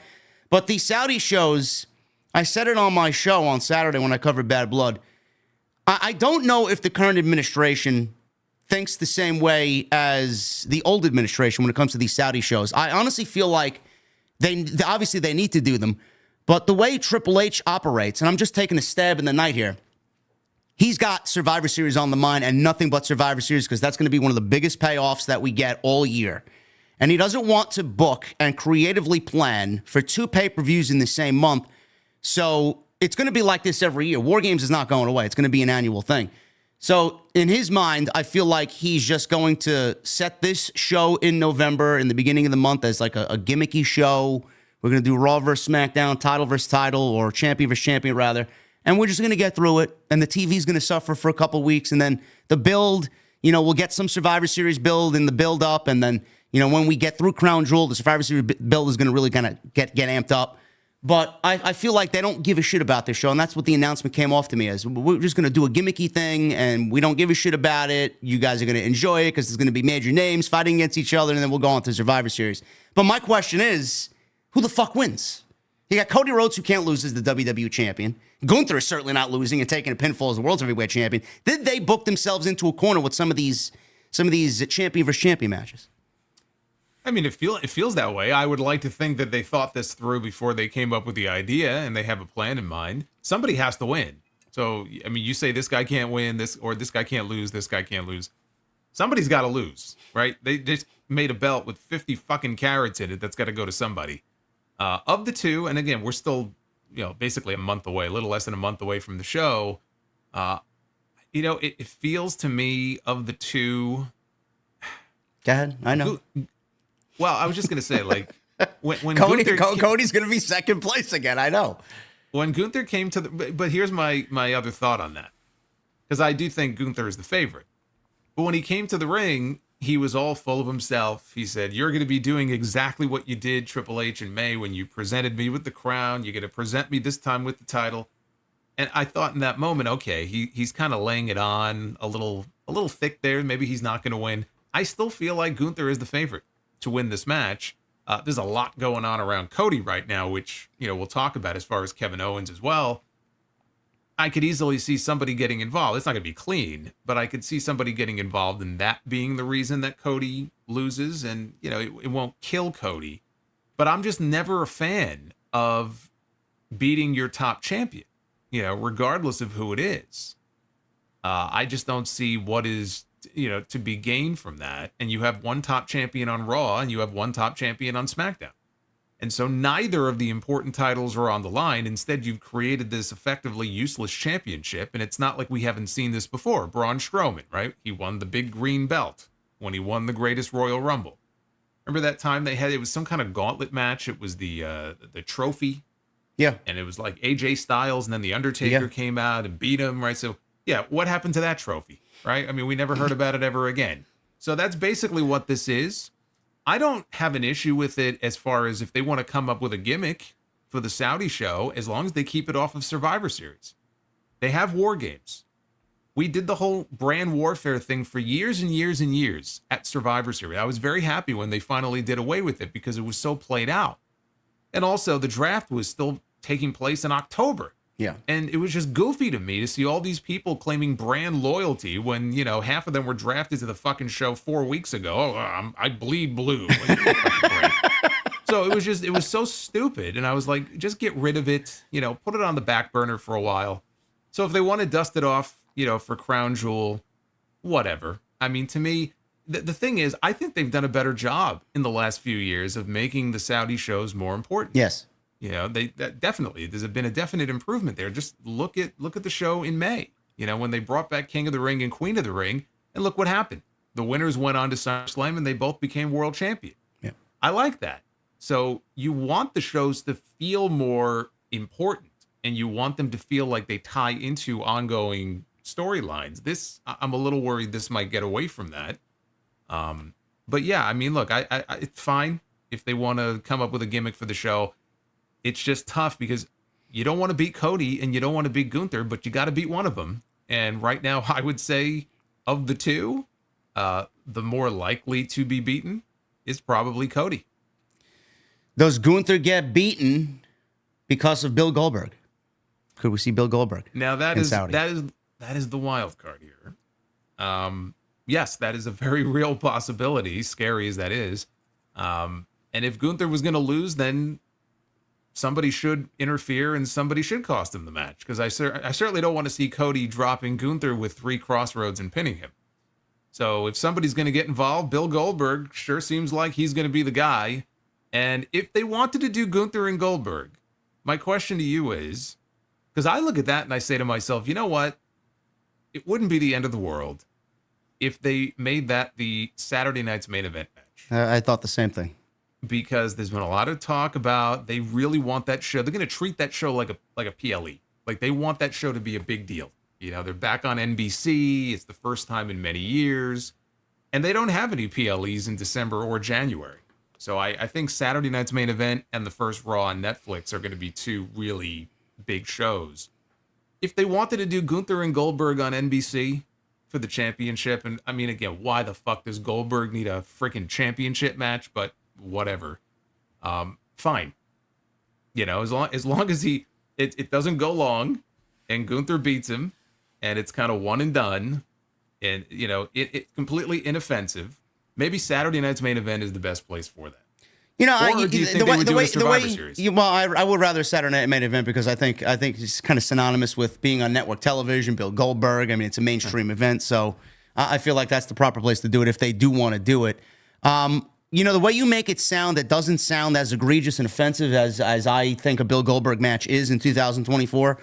A: But the Saudi shows, I said it on my show on Saturday when I covered Bad Blood. I don't know if the current administration thinks the same way as the old administration when it comes to these Saudi shows. I honestly feel like they obviously they need to do them. But the way Triple H operates, and I'm just taking a stab in the night here, he's got Survivor Series on the mind and nothing but Survivor Series, because that's going to be one of the biggest payoffs that we get all year. And he doesn't want to book and creatively plan for 2 pay-per-views in the same month. So it's going to be like this every year. War Games is not going away. It's going to be an annual thing. So in his mind, I feel like he's just going to set this show in November in the beginning of the month as like a gimmicky show. We're going to do Raw vs. SmackDown, title versus title, or champion versus champion, rather. And we're just going to get through it. And the TV's going to suffer for a couple weeks. And then the build, we'll get some Survivor Series build in the build up. And then, when we get through Crown Jewel, the Survivor Series build is going to really kind of get amped up. But I feel like they don't give a shit about this show. And that's what the announcement came off to me as. We're just going to do a gimmicky thing, and we don't give a shit about it. You guys are going to enjoy it because there's going to be major names fighting against each other, and then we'll go on to Survivor Series. But my question is, who the fuck wins? You got Cody Rhodes, who can't lose as the WWE champion. Gunther is certainly not losing and taking a pinfall as the World Heavyweight champion. Did they book themselves into a corner with some of these champion versus champion matches?
B: I mean, it feels that way. I would like to think that they thought this through before they came up with the idea, and they have a plan in mind. Somebody has to win. So, I mean, you say this guy can't win, this guy can't lose, this guy can't lose. Somebody's got to lose, right? They just made a belt with 50 fucking carats in it that's got to go to somebody. Of the two, and again, we're still, basically a month away, a little less than a month away from the show. It feels to me of the two.
A: Go ahead. I know.
B: Well, I was just going to say, like, when
A: Cody's going to be second place again. I know.
B: When Gunther came to but here's my other thought on that. Because I do think Gunther is the favorite. But when he came to the ring, he was all full of himself. He said, you're going to be doing exactly what you did, Triple H, in May when you presented me with the crown. You're going to present me this time with the title. And I thought in that moment, okay, he's kind of laying it on a little thick there. Maybe he's not going to win. I still feel like Gunther is the favorite to win this match. There's a lot going on around Cody right now, which, we'll talk about as far as Kevin Owens as well. I could easily see somebody getting involved. It's not going to be clean, but I could see somebody getting involved in that being the reason that Cody loses. And, it won't kill Cody. But I'm just never a fan of beating your top champion, regardless of who it is. I just don't see what is, to be gained from that. And you have one top champion on Raw and you have one top champion on SmackDown. And so neither of the important titles are on the line. Instead, you've created this effectively useless championship. And it's not like we haven't seen this before. Braun Strowman, right? He won the big green belt when he won the greatest Royal Rumble. Remember that time it was some kind of gauntlet match. It was the trophy.
A: Yeah.
B: And it was like AJ Styles and then The Undertaker came out and beat him, right? So, yeah, what happened to that trophy, right? I mean, we never heard about it ever again. So that's basically what this is. I don't have an issue with it as far as if they want to come up with a gimmick for the Saudi show, as long as they keep it off of Survivor Series. They have War Games. We did the whole brand warfare thing for years and years and years at Survivor Series. I was very happy when they finally did away with it because it was so played out. And also the draft was still taking place in October.
A: Yeah.
B: And it was just goofy to me to see all these people claiming brand loyalty when, half of them were drafted to the fucking show 4 weeks ago. Oh, I bleed blue. So it was so stupid. And I was like, just get rid of it, put it on the back burner for a while. So if they want to dust it off, for Crown Jewel, whatever. I mean, to me, the thing is, I think they've done a better job in the last few years of making the Saudi shows more important.
A: Yes.
B: Definitely, there's been a definite improvement there. Just look at the show in May, when they brought back King of the Ring and Queen of the Ring, and look what happened. The winners went on to SummerSlam and they both became world champion.
A: Yeah.
B: I like that. So you want the shows to feel more important and you want them to feel like they tie into ongoing storylines. I'm a little worried this might get away from that. But yeah, I mean, look, I it's fine if they want to come up with a gimmick for the show. It's just tough because you don't want to beat Cody and you don't want to beat Gunther, but you got to beat one of them. And right now, I would say of the two, the more likely to be beaten is probably Cody.
A: Does Gunther get beaten because of Bill Goldberg? Could we see Bill Goldberg?
B: Now that is the wild card here. Yes, that is a very real possibility, scary as that is. And if Gunther was going to lose, then somebody should interfere and somebody should cost him the match. Because I certainly don't want to see Cody dropping Gunther with 3 crossroads and pinning him. So if somebody's going to get involved, Bill Goldberg sure seems like he's going to be the guy. And if they wanted to do Gunther and Goldberg, my question to you is, because I look at that and I say to myself, you know what? It wouldn't be the end of the world if they made that the Saturday night's main event match.
A: I thought the same thing.
B: Because there's been a lot of talk about they really want that show. They're going to treat that show like a PLE. Like they want that show to be a big deal. They're back on NBC. It's the first time in many years. And they don't have any PLEs in December or January. So I think Saturday night's main event and the first Raw on Netflix are going to be 2 really big shows. If they wanted to do Gunther and Goldberg on NBC for the championship, and I mean, again, why the fuck does Goldberg need a freaking championship match? But whatever. Fine. As long as it doesn't go long and Gunther beats him and it's kind of one and done and, it's completely inoffensive. Maybe Saturday night's main event is the best place for that.
A: I would rather Saturday Night main event because I think it's kind of synonymous with being on network television. Bill Goldberg. I mean, it's a mainstream event, so I feel like that's the proper place to do it if they do want to do it. The way you make it sound, that doesn't sound as egregious and offensive as I think a Bill Goldberg match is in 2024.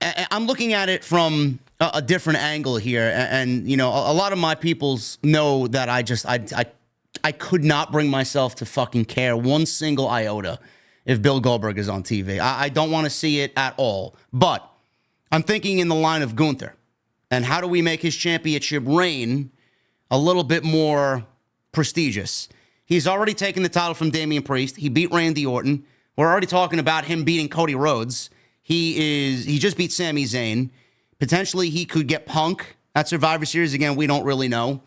A: I'm looking at it from a different angle here. And a lot of my peoples know that I could not bring myself to fucking care one single iota if Bill Goldberg is on TV. I don't want to see it at all. But I'm thinking in the line of Gunther. And how do we make his championship reign a little bit more prestigious? He's already taken the title from Damian Priest. He beat Randy Orton. We're already talking about him beating Cody Rhodes. He just beat Sami Zayn. Potentially he could get Punk at Survivor Series. Again, we don't really know.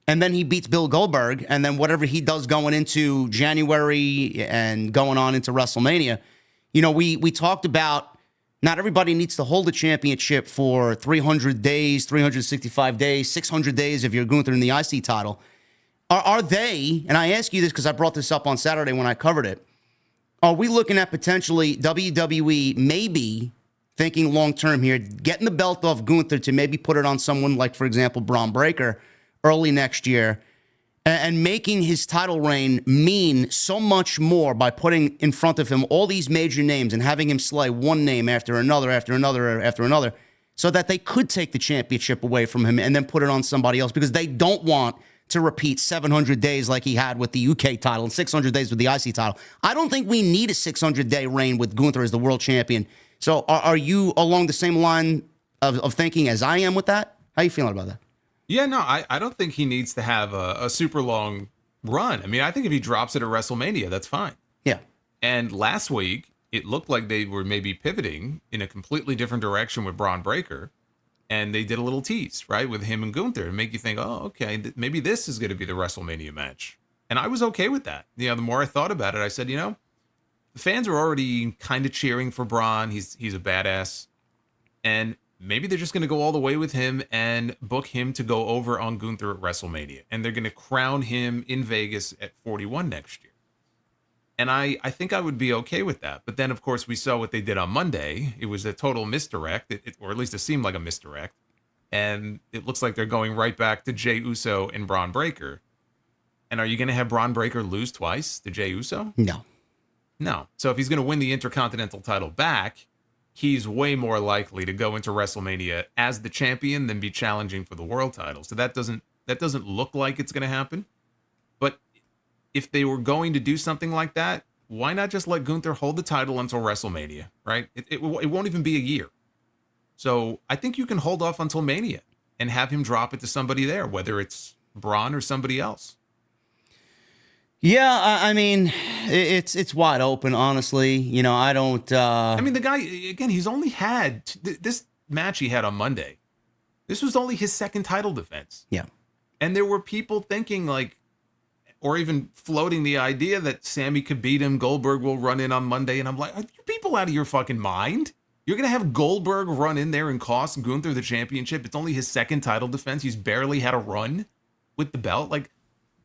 A: And then he beats Bill Goldberg. And then whatever he does going into January and going on into WrestleMania, we talked about not everybody needs to hold a championship for 300 days, 365 days, 600 days if you're Gunther in the IC title. Are they, and I ask you this because I brought this up on Saturday when I covered it, are we looking at potentially WWE maybe thinking long-term here, getting the belt off Gunther to maybe put it on someone like, for example, Braun Breaker early next year, and making his title reign mean so much more by putting in front of him all these major names and having him slay one name after another, so that they could take the championship away from him and then put it on somebody else because they don't want to repeat 700 days like he had with the UK title and 600 days with the IC title. I don't think we need a 600-day reign with Gunther as the world champion. So are you along the same line of thinking as I am with that? How are you feeling about that?
B: Yeah, no, I don't think he needs to have a super long run. I mean, I think if he drops it at WrestleMania, that's fine.
A: Yeah.
B: And last week, it looked like they were maybe pivoting in a completely different direction with Braun Breaker. And they did a little tease, right, with him and Gunther and make you think, oh, okay, maybe this is going to be the WrestleMania match. And I was okay with that. The more I thought about it, I said, the fans are already kind of cheering for Braun. He's a badass. And maybe they're just going to go all the way with him and book him to go over on Gunther at WrestleMania. And they're going to crown him in Vegas at 41 next year. And I think I would be okay with that. But then, of course, we saw what they did on Monday. It was a total misdirect, or at least it seemed like a misdirect. And it looks like they're going right back to Jey Uso and Braun Breaker. And are you going to have Braun Breaker lose twice to Jey Uso? No. So if he's going to win the Intercontinental title back, he's way more likely to go into WrestleMania as the champion than be challenging for the world title. So that doesn't look like it's going to happen. But if they were going to do something like that, why not just let Gunther hold the title until WrestleMania, right? It won't even be a year. So I think you can hold off until Mania and have him drop it to somebody there, whether it's Braun or somebody else.
A: Yeah, I mean, it's wide open, honestly. I don't...
B: I mean, the guy, again, he's only had... this match he had on Monday, this was only his second title defense.
A: Yeah.
B: And there were people thinking, or even floating the idea that Sammy could beat him, Goldberg will run in on Monday. And I'm like, are you people out of your fucking mind? You're going to have Goldberg run in there and cost Gunther the championship. It's only his second title defense. He's barely had a run with the belt.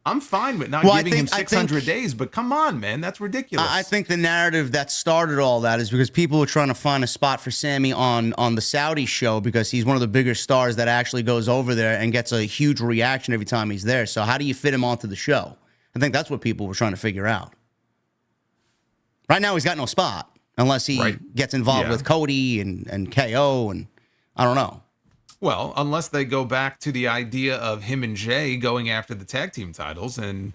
B: I'm fine with not giving him 600 days, but come on, man. That's ridiculous.
A: I think the narrative that started all that is because people were trying to find a spot for Sammy on the Saudi show because he's one of the bigger stars that actually goes over there and gets a huge reaction every time he's there. So how do you fit him onto the show? I think that's what people were trying to figure out. Right now, he's got no spot unless he gets involved with Cody and KO, and I don't know.
B: Well, unless they go back to the idea of him and Jay going after the tag team titles and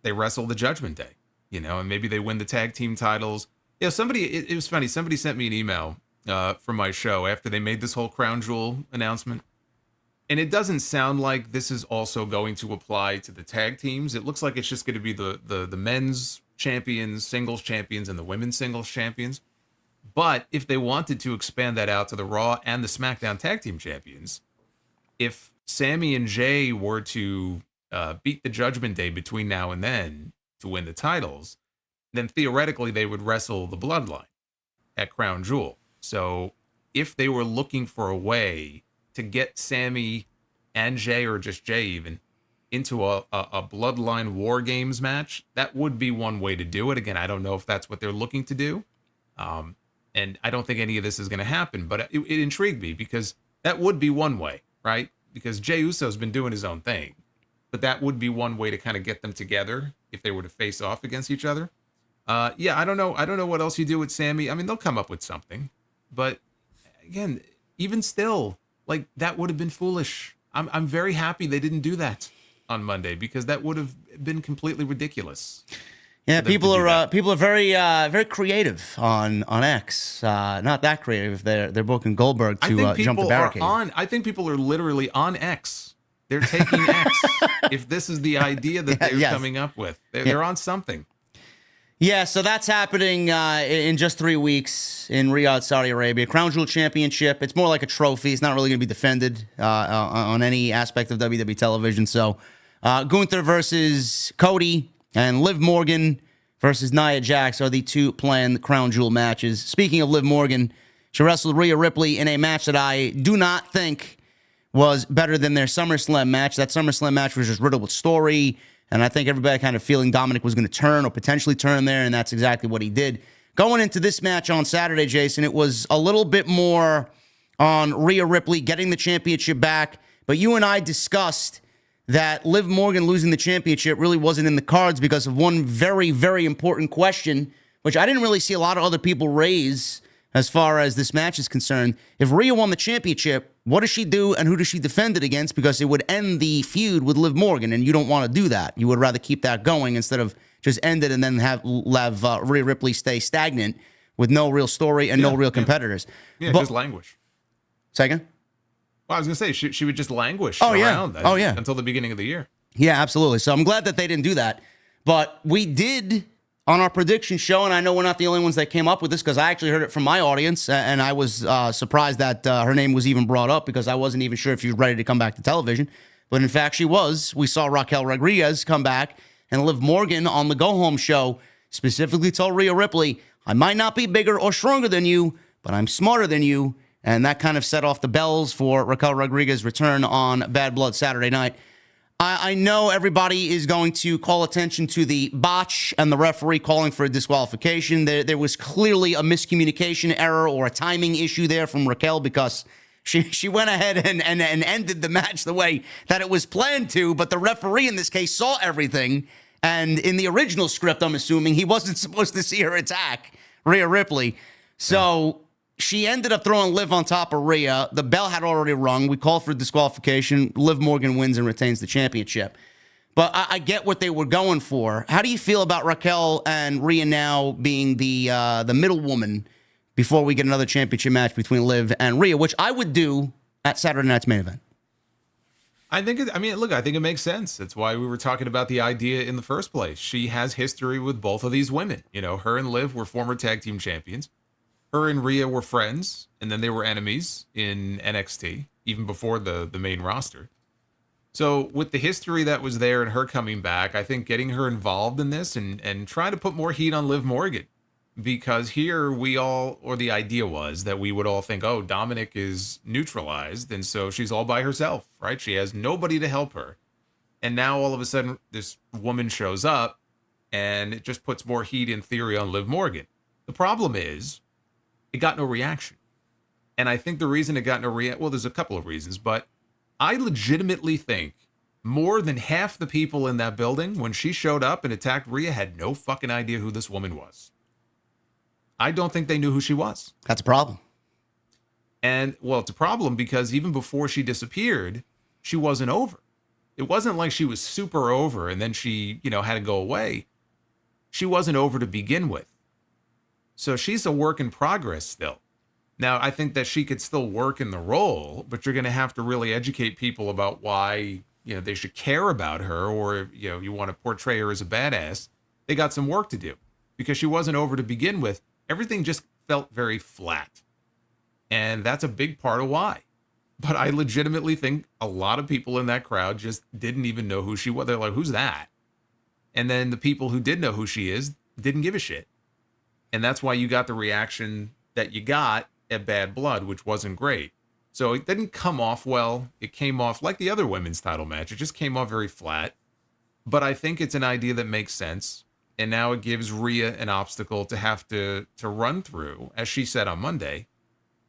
B: they wrestle the Judgment Day, and maybe they win the tag team titles. It was funny. Somebody sent me an email from my show after they made this whole Crown Jewel announcement. And it doesn't sound like this is also going to apply to the tag teams. It looks like it's just going to be the men's champions, singles champions, and the women's singles champions. But if they wanted to expand that out to the Raw and the SmackDown tag team champions, if Sammy and Jay were to beat the Judgment Day between now and then to win the titles, then theoretically they would wrestle the Bloodline at Crown Jewel. So if they were looking for a way to get Sammy and Jay, or just Jay even, into a Bloodline War Games match, that would be one way to do it. Again, I don't know if that's what they're looking to do. And I don't think any of this is going to happen, but it intrigued me because that would be one way, right? because Jey Uso's been doing his own thing, but that would be one way to kind of get them together if they were to face off against each other. Yeah, I don't know. I don't know what else you do with Sammy. I mean, they'll come up with something, but again, even still, like, that would have been foolish. I'm very happy they didn't do that on Monday, because that would have been completely ridiculous.
A: Yeah, people are very very creative on X. Not that creative. They're booking Goldberg to jump the barricade.
B: I think people are literally on X. They're taking X. If this is the idea that they're coming up with, they're on something.
A: Yeah, so that's happening in just 3 weeks in Riyadh, Saudi Arabia. Crown Jewel Championship. It's more like a trophy. It's not really going to be defended on any aspect of WWE television. So Gunther versus Cody and Liv Morgan versus Nia Jax are the two planned Crown Jewel matches. Speaking of Liv Morgan, she wrestled Rhea Ripley in a match that I do not think was better than their SummerSlam match. That SummerSlam match was just riddled with story. And I think everybody kind of feeling Dominic was going to turn or potentially turn there, and that's exactly what he did. Going into this match on Saturday, Jason, it was a little bit more on Rhea Ripley getting the championship back, but you and I discussed that Liv Morgan losing the championship really wasn't in the cards because of one very, very important question, which I didn't really see a lot of other people raise as far as this match is concerned. If Rhea won the championship, what does she do and who does she defend it against? Because it would end the feud with Liv Morgan, and you don't want to do that. You would rather keep that going instead of just end it and then have Rhea Ripley stay stagnant with no real story and no real competitors.
B: Yeah, just languish.
A: Second?
B: Well, I was going to say, she would just languish
A: around
B: until the beginning of the year.
A: Yeah, absolutely. So I'm glad that they didn't do that. But we did on our prediction show, and I know we're not the only ones that came up with this because I actually heard it from my audience, and I was surprised that her name was even brought up because I wasn't even sure if she was ready to come back to television. But in fact, she was. We saw Raquel Rodriguez come back, and Liv Morgan on the Go Home show specifically told Rhea Ripley, I might not be bigger or stronger than you, but I'm smarter than you. And that kind of set off the bells for Raquel Rodriguez's return on Bad Blood Saturday night. I know everybody is going to call attention to the botch and the referee calling for a disqualification. There was clearly a miscommunication error or a timing issue there from Raquel because she went ahead and ended the match the way that it was planned to, but the referee in this case saw everything. And in the original script, I'm assuming, he wasn't supposed to see her attack Rhea Ripley. So she ended up throwing Liv on top of Rhea. The bell had already rung. We called for disqualification. Liv Morgan wins and retains the championship. But I get what they were going for. How do you feel about Raquel and Rhea now being the middle woman before we get another championship match between Liv and Rhea, which I would do at Saturday night's main event?
B: I think it makes sense. That's why we were talking about the idea in the first place. She has history with both of these women. You know, her and Liv were former tag team champions. Her and Rhea were friends, and then they were enemies in NXT, even before the main roster. So with the history that was there and her coming back, I think getting her involved in this and trying to put more heat on Liv Morgan. Because here the idea was that we would all think, oh, Dominic is neutralized, and so she's all by herself, right? She has nobody to help her. And now all of a sudden, this woman shows up, and it just puts more heat in theory on Liv Morgan. The problem is, it got no reaction. And I think the reason it got no reaction, well, there's a couple of reasons, but I legitimately think more than half the people in that building, when she showed up and attacked Rhea, had no fucking idea who this woman was. I don't think they knew who she was.
A: That's a problem.
B: And, well, it's a problem because even before she disappeared, she wasn't over. It wasn't like she was super over and then she, had to go away. She wasn't over to begin with. So she's a work in progress still. Now, I think that she could still work in the role, but you're going to have to really educate people about why, they should care about her, or, you want to portray her as a badass. They got some work to do because she wasn't over to begin with. Everything just felt very flat. And that's a big part of why. But I legitimately think a lot of people in that crowd just didn't even know who she was. They're like, who's that? And then the people who did know who she is didn't give a shit. And that's why you got the reaction that you got at Bad Blood, which wasn't great. So it didn't come off well. It came off like the other women's title match. It just came off very flat. But I think it's an idea that makes sense. And now it gives Rhea an obstacle to have to run through, as she said on Monday.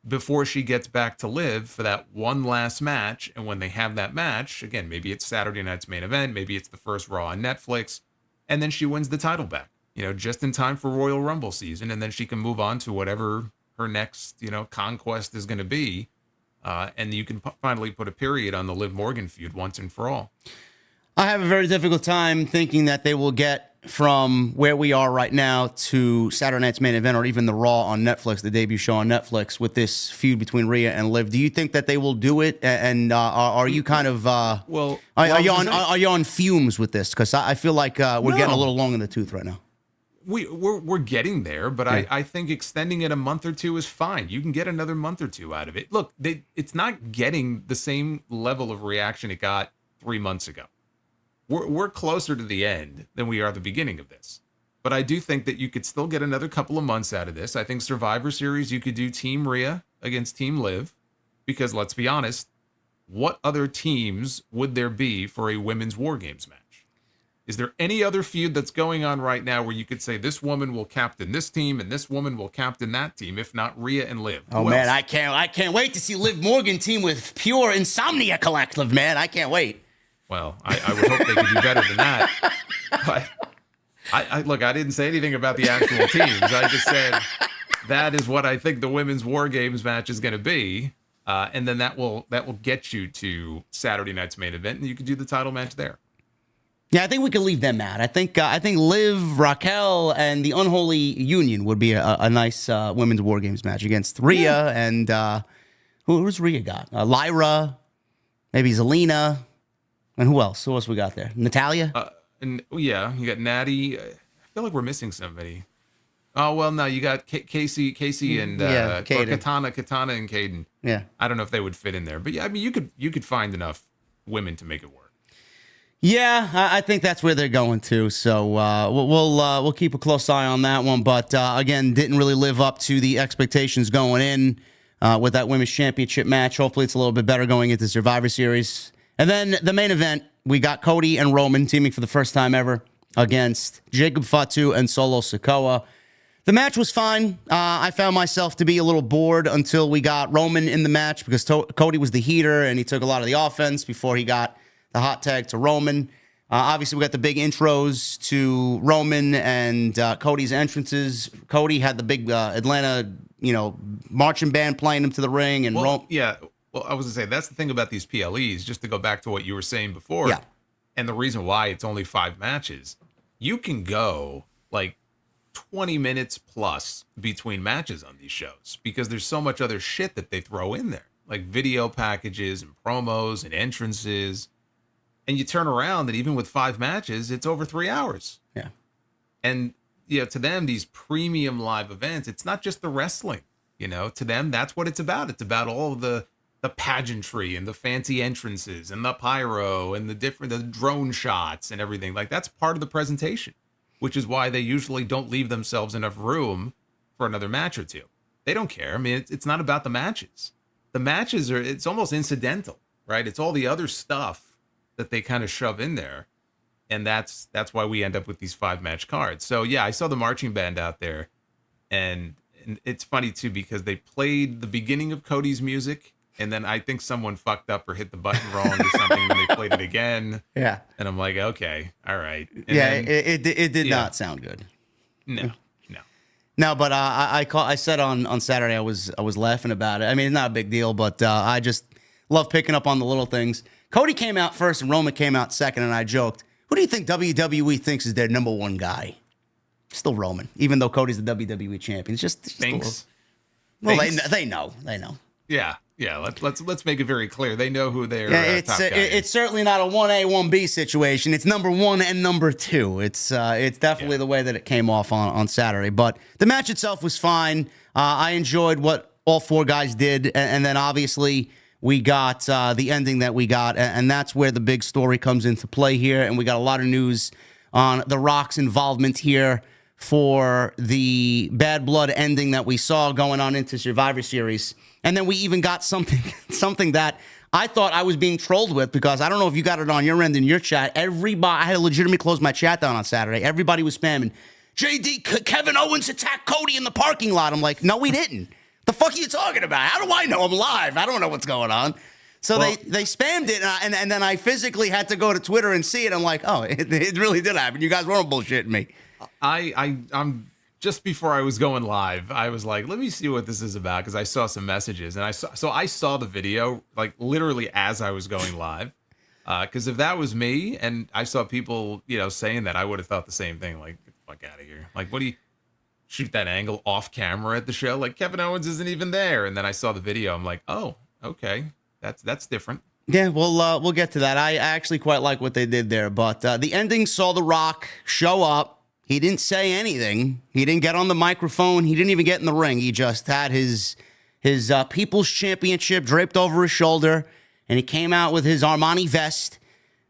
B: before she gets back to Liv for that one last match. And when they have that match, again, maybe it's Saturday night's main event, maybe it's the first Raw on Netflix, and then she wins the title back, just in time for Royal Rumble season. And then she can move on to whatever her next, conquest is going to be. And you can finally put a period on the Liv Morgan feud once and for all.
A: I have a very difficult time thinking that they will get from where we are right now to Saturday night's main event or even the Raw on Netflix, the debut show on Netflix, with this feud between Rhea and Liv. Do you think that they will do it? And are you kind of are you on fumes with this? Because I feel like we're getting a little long in the tooth right now.
B: We're getting there, but
A: yeah.
B: I think extending it a month or two is fine. You can get another month or two out of it. Look, it's not getting the same level of reaction it got 3 months ago. We're closer to the end than we are the beginning of this. But I do think that you could still get another couple of months out of this. I think Survivor Series, you could do Team Rhea against Team Liv, because let's be honest, what other teams would there be for a women's War Games match? Is there any other feud that's going on right now where you could say this woman will captain this team and this woman will captain that team, if not Rhea and Liv?
A: Oh, man, I can't wait to see Liv Morgan team with Pure Insomnia Collective, man. I can't wait.
B: Well, I would hope they could do better than that. But I didn't say anything about the actual teams. I just said that is what I think the women's War Games match is going to be. And then that will get you to Saturday night's main event, and you can do the title match there.
A: Yeah, I think we can leave them out. I think Liv, Raquel, and the Unholy Union would be a nice women's War Games match against Rhea and who's Rhea got? Lyra, maybe Zelina. And who else? Who else we got there? Natalia?
B: You got Natty. I feel like we're missing somebody. Oh, well, no, you got Casey and Katana and Caden.
A: Yeah.
B: I don't know if they would fit in there. But yeah, I mean, you could find enough women to make it work.
A: Yeah, I think that's where they're going to. So we'll keep a close eye on that one. But again, didn't really live up to the expectations going in with that women's championship match. Hopefully it's a little bit better going into Survivor Series. And then the main event, we got Cody and Roman teaming for the first time ever against Jacob Fatu and Solo Sikoa. The match was fine. I found myself to be a little bored until we got Roman in the match because Cody was the heater and he took a lot of the offense before he got the hot tag to Roman. Obviously, we got the big intros to Roman and Cody's entrances. Cody had the big Atlanta, marching band playing him to the ring. And
B: yeah. Well, I was going to say, that's the thing about these PLEs, just to go back to what you were saying before.
A: Yeah.
B: And the reason why it's only 5 matches, you can go like 20 minutes plus between matches on these shows because there's so much other shit that they throw in there, like video packages and promos and entrances. And you turn around and even with 5 matches, it's over 3 hours.
A: Yeah.
B: And, to them, these premium live events, it's not just the wrestling, to them, that's what it's about. It's about all of the pageantry and the fancy entrances and the pyro and the drone shots and everything. Like, that's part of the presentation, which is why they usually don't leave themselves enough room for another match or two. They don't care. I mean, it's not about the matches. The matches it's almost incidental, right? It's all the other stuff that they kind of shove in there. And that's why we end up with these 5-match cards. So yeah, I saw the marching band out there and it's funny too, because they played the beginning of Cody's music. And then I think someone fucked up or hit the button wrong or something, and they played it again. Yeah. And I'm like, okay, all right. And
A: then, it did not sound good. No, but I said on Saturday I was laughing about it. I mean, it's not a big deal, but I just love picking up on the little things. Cody came out first and Roman came out second, and I joked, who do you think WWE thinks is their number one guy? Still Roman, even though Cody's the WWE champion. It's just
B: thinks.
A: Well, they know.
B: Yeah. Yeah, let's make it very clear. They know who their top guy is.
A: It's certainly not a 1A, 1B situation. It's number 1 and number 2. It's definitely the way that it came off on Saturday. But the match itself was fine. I enjoyed what all 4 guys did. And then obviously we got the ending that we got. And that's where the big story comes into play here. And we got a lot of news on The Rock's involvement here for the Bad Blood ending that we saw going on into Survivor Series. And then we even got something that I thought I was being trolled with, because I don't know if you got it on your end in your chat. Everybody, I had to legitimately close my chat down on Saturday. Everybody was spamming, JD, Kevin Owens attacked Cody in the parking lot. I'm like, no, we didn't. The fuck are you talking about? How do I know I'm live? I don't know what's going on. So they spammed it, and then I physically had to go to Twitter and see it. I'm like, oh, it really did happen. You guys weren't bullshitting me.
B: I'm just before I was going live, I was like, let me see what this is about, because I saw some messages, and I saw the video like literally as I was going live. Because if that was me and I saw people, saying that, I would have thought the same thing. Like, get the fuck out of here. Like, what do you shoot that angle off camera at the show? Like, Kevin Owens isn't even there. And then I saw the video. I'm like, oh, okay, that's different.
A: Yeah, we'll get to that. I actually quite like what they did there, but the ending saw The Rock show up. He didn't say anything. He didn't get on the microphone. He didn't even get in the ring. He just had his People's Championship draped over his shoulder, and he came out with his Armani vest,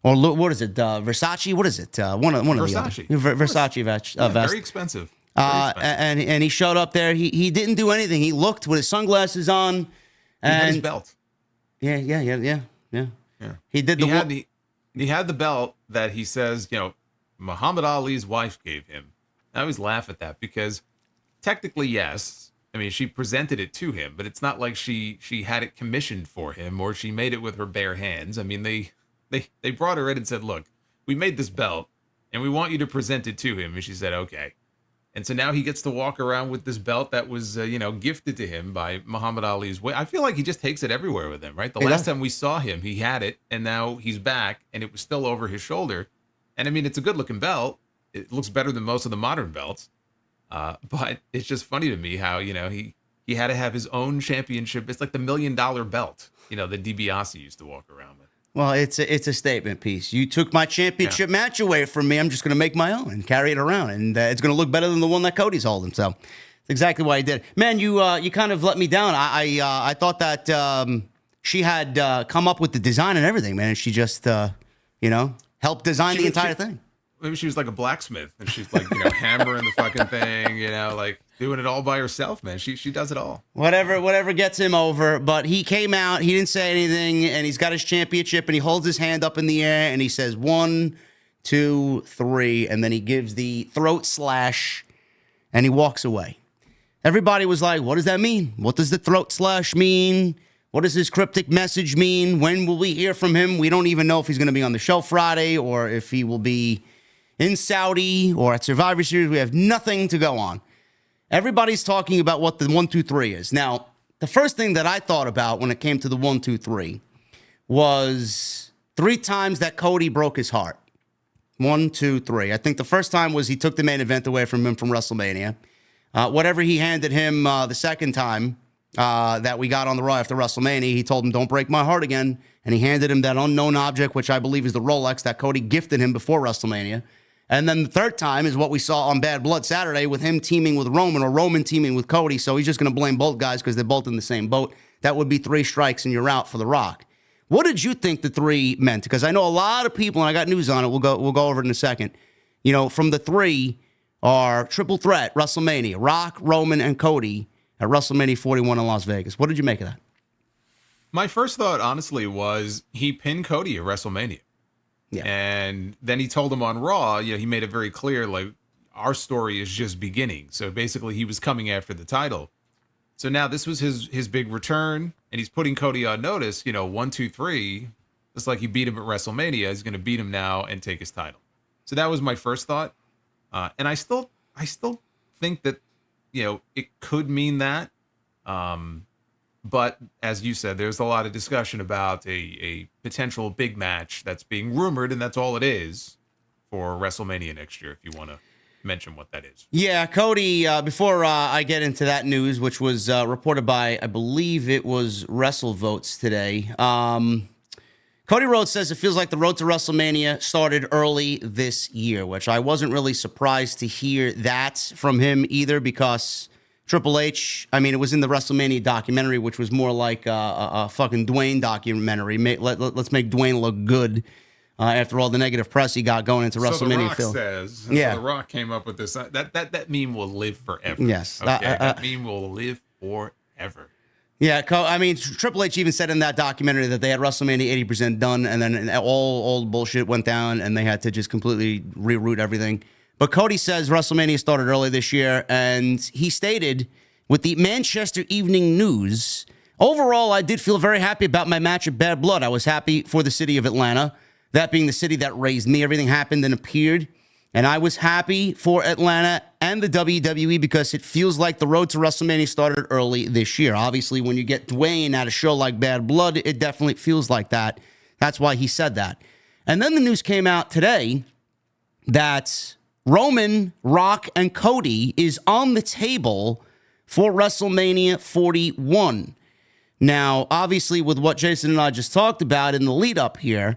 A: or what is it? Versace? What is it? One of the other. Versace vest.
B: Very expensive.
A: And he showed up there. He didn't do anything. He looked with his sunglasses on.
B: And he had his belt.
A: Yeah. He did
B: he had the belt that he says, Muhammad Ali's wife gave him. I always laugh at that because technically, yes. I mean, she presented it to him, but it's not like she had it commissioned for him or she made it with her bare hands. I mean, they brought her in and said, look, we made this belt and we want you to present it to him. And she said, okay. And so now he gets to walk around with this belt that was, gifted to him by Muhammad Ali's way. I feel like he just takes it everywhere with him, right? The last time we saw him, he had it, and now he's back, and it was still over his shoulder. And I mean, it's a good-looking belt. It looks better than most of the modern belts. But it's just funny to me how, he had to have his own championship. It's like the $1 million belt, that DiBiase used to walk around with.
A: Well, it's a statement piece. You took my championship match away from me. I'm just going to make my own and carry it around, and it's going to look better than the one that Cody's holding. So, that's exactly why he did. Man, you kind of let me down. I thought that she had come up with the design and everything, man, and she just helped design the entire thing.
B: Maybe she was like a blacksmith, and she's like hammering the fucking thing, like doing it all by herself, man. She does it all.
A: Whatever gets him over. But he came out, he didn't say anything, and he's got his championship, and he holds his hand up in the air, and he says 1, 2, 3, and then he gives the throat slash, and he walks away. Everybody was like, what does that mean? What does the throat slash mean? What does this cryptic message mean? When will we hear from him? We don't even know if he's going to be on the show Friday or if he will be in Saudi or at Survivor Series. We have nothing to go on. Everybody's talking about what the 1, 2, 3 is. Now, the first thing that I thought about when it came to the 1, 2, 3 was 3 times that Cody broke his heart. 1, 2, 3. I think the first time was he took the main event away from him from WrestleMania. Whatever he handed him the second time that we got on the Raw after WrestleMania, he told him, don't break my heart again. And he handed him that unknown object, which I believe is the Rolex that Cody gifted him before WrestleMania. And then the third time is what we saw on Bad Blood Saturday with him teaming with Roman or Roman teaming with Cody. So he's just going to blame both guys because they're both in the same boat. That would be 3 strikes and you're out for The Rock. What did you think the 3 meant? Because I know a lot of people, and I got news on it. We'll go over it in a second. From the 3 are triple threat, WrestleMania, Rock, Roman, and Cody at WrestleMania 41 in Las Vegas. What did you make of that?
B: My first thought, honestly, was he pinned Cody at WrestleMania. Yeah. And then he told him on Raw, he made it very clear, like, our story is just beginning. So basically he was coming after the title. So now this was his big return, and he's putting Cody on notice, 1, 2, 3. Just like he beat him at WrestleMania, he's going to beat him now and take his title. So that was my first thought. And I still think that, it could mean that. But as you said, there's a lot of discussion about a potential big match that's being rumored, and that's all it is for WrestleMania next year, if you want to mention what that is.
A: Yeah, Cody, before I get into that news, which was reported by, I believe it was WrestleVotes today, Cody Rhodes says it feels like the road to WrestleMania started early this year, which I wasn't really surprised to hear that from him either, because Triple H, it was in the WrestleMania documentary, which was more like a fucking Dwayne documentary. Let's make Dwayne look good after all the negative press he got going into WrestleMania.
B: So The Rock came up with this. That meme will live forever.
A: Yes.
B: Okay? That meme will live forever.
A: Yeah, Triple H even said in that documentary that they had WrestleMania 80% done, and then all bullshit went down, and they had to just completely reroute everything. But Cody says WrestleMania started early this year, and he stated with the Manchester Evening News. Overall, I did feel very happy about my match at Bad Blood. I was happy for the city of Atlanta, that being the city that raised me. Everything happened and appeared. And I was happy for Atlanta and the WWE because it feels like the road to WrestleMania started early this year. Obviously, when you get Dwayne at a show like Bad Blood, it definitely feels like that. That's why he said that. And then the news came out today that Roman, Rock, and Cody is on the table for WrestleMania 41. Now, obviously, with what Jason and I just talked about in the lead up here,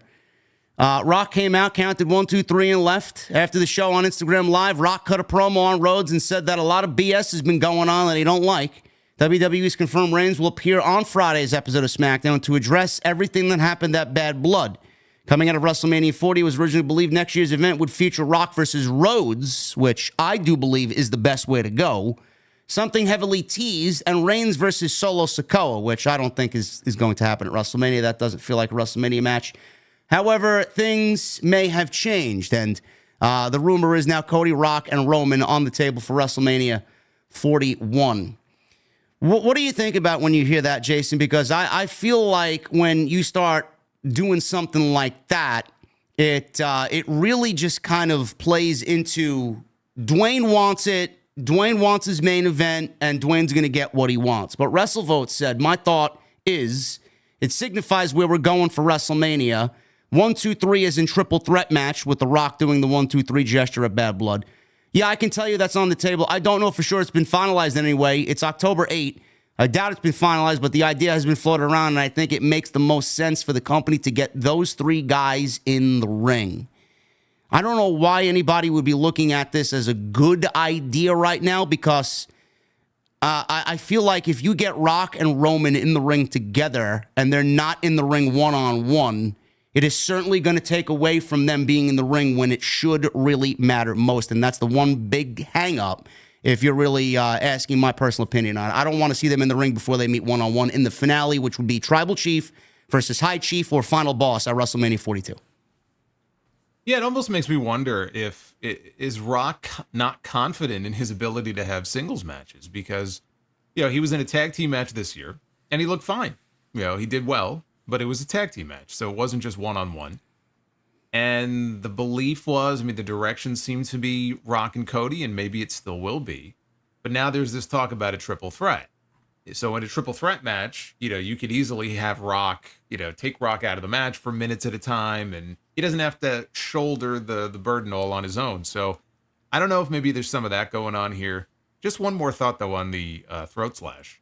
A: Rock came out, counted 1, 2, 3, and left. After the show on Instagram Live, Rock cut a promo on Rhodes and said that a lot of BS has been going on that he don't like. WWE's confirmed Reigns will appear on Friday's episode of SmackDown to address everything that happened at Bad Blood. Coming out of WrestleMania 40, it was originally believed next year's event would feature Rock versus Rhodes, which I do believe is the best way to go. Something heavily teased, and Reigns versus Solo Sikoa, which I don't think is going to happen at WrestleMania. That doesn't feel like a WrestleMania match. However, things may have changed, and the rumor is now Cody, Rock, and Roman on the table for WrestleMania 41. What do you think about when you hear that, Jason? Because I feel like when you start doing something like that, it really just kind of plays into Dwayne wants it, Dwayne wants his main event, and Dwayne's going to get what he wants. But WrestleVote said, my thought is it signifies where we're going for WrestleMania. 1, 2, 3 is in triple threat match with The Rock doing the 1, 2, 3 gesture at Bad Blood. Yeah, I can tell you that's on the table. I don't know for sure it's been finalized anyway. It's October 8th. I doubt it's been finalized, but the idea has been floated around, and I think it makes the most sense for the company to get those 3 guys in the ring. I don't know why anybody would be looking at this as a good idea right now because I feel like if you get Rock and Roman in the ring together and they're not in the ring one-on-one, it is certainly going to take away from them being in the ring when it should really matter most. And that's the one big hang-up if you're really asking my personal opinion on it. I don't want to see them in the ring before they meet one-on-one in the finale, which would be Tribal Chief versus High Chief or Final Boss at WrestleMania 42.
B: Yeah, it almost makes me wonder if is Rock not confident in his ability to have singles matches because, he was in a tag team match this year and he looked fine. He did well, but it was a tag team match, so it wasn't just one-on-one. And the belief was, the direction seemed to be Rock and Cody, and maybe it still will be. But now there's this talk about a triple threat. So in a triple threat match, you could easily have Rock, take Rock out of the match for minutes at a time, and he doesn't have to shoulder the burden all on his own. So I don't know if maybe there's some of that going on here. Just one more thought, though, on the throat slash.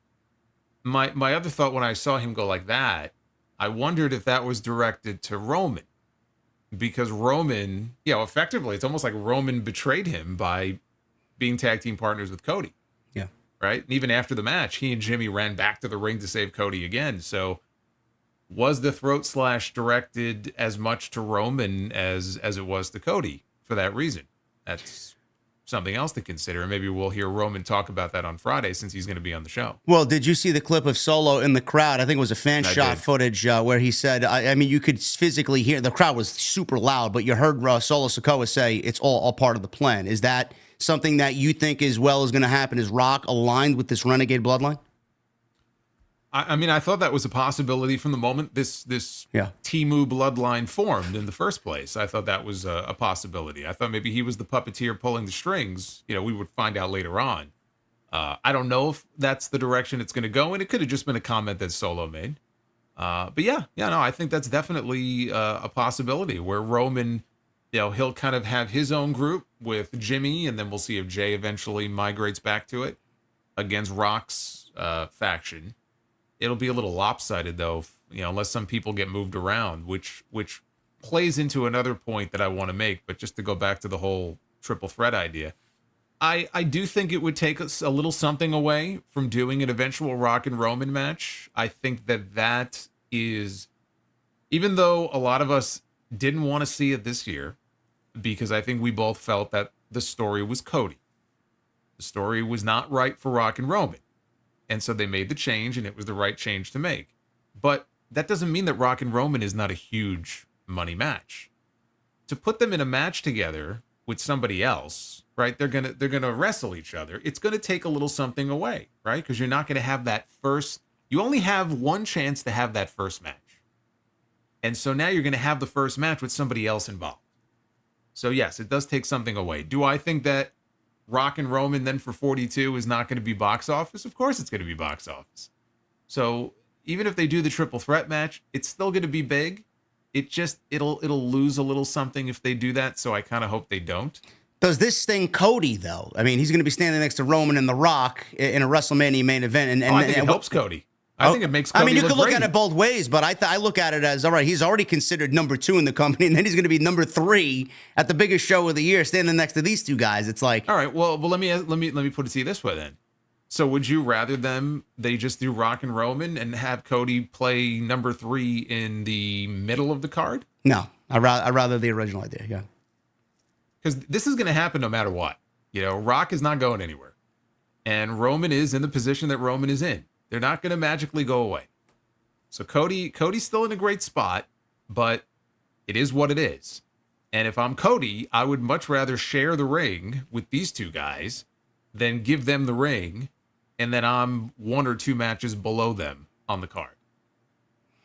B: My other thought when I saw him go like that, I wondered if that was directed to Roman. Because Roman, effectively, it's almost like Roman betrayed him by being tag team partners with Cody.
A: Yeah.
B: Right? And even after the match, he and Jimmy ran back to the ring to save Cody again. So was the throat slash directed as much to Roman as it was to Cody for that reason? That's something else to consider. And maybe we'll hear Roman talk about that on Friday since he's going to be on the show. Well,
A: did you see the clip of Solo in the crowd? I think it was a fan shot footage where he said, you could physically hear, the crowd was super loud, but you heard Solo Sikoa say it's all part of the plan. Is that something that you think as well is going to happen? Is Rock aligned with this Renegade bloodline?
B: I thought that was a possibility from the moment this Temu bloodline formed in the first place. I thought that was a possibility. I thought maybe he was the puppeteer pulling the strings. We would find out later on. I don't know if that's the direction it's going to go, and it could have just been a comment that Solo made. But I think that's definitely a possibility where Roman, he'll kind of have his own group with Jimmy, and then we'll see if Jay eventually migrates back to it against Rock's faction. It'll be a little lopsided, though, unless some people get moved around, which plays into another point that I want to make. But just to go back to the whole triple threat idea, I do think it would take us a little something away from doing an eventual Rock and Roman match. I think that is, even though a lot of us didn't want to see it this year, because I think we both felt that the story was Cody. The story was not right for Rock and Roman. And so they made the change, and it was the right change to make. But that doesn't mean that Rock and Roman is not a huge money match. To put them in a match together with somebody else, right? They're gonna wrestle each other. It's gonna take a little something away, right? Because you're not gonna have that first. You only have one chance to have that first match, and so now you're gonna have the first match with somebody else involved. So yes, it does take something away. Do I think that Rock and Roman then for 42 is not going to be box office? Of course it's going to be box office. So even if they do the triple threat match, it's still going to be big. It'll lose a little something if they do that. So I kind of hope they don't.
A: Does this sting Cody though? I mean, he's going to be standing next to Roman and The Rock in a WrestleMania main event, and
B: I think it helps Cody. I think it makes Cody
A: I mean, you
B: look
A: could look
B: great.
A: at it both ways, but I look at it as, all right, he's already considered number 2 in the company, and then he's going to be number 3 at the biggest show of the year, standing next to these two guys. It's like,
B: all right, well, let me put it to you this way then. So would you rather they just do Rock and Roman and have Cody play number 3 in the middle of the card?
A: no, I'd rather the original idea, yeah.
B: Because this is going to happen no matter what. You know, Rock is not going anywhere, and Roman is in the position that Roman is in. They're not going to magically go away. So Cody's still in a great spot, but it is what it is. And if I'm Cody, I would much rather share the ring with these two guys than give them the ring, and then I'm 1 or 2 matches below them on the card.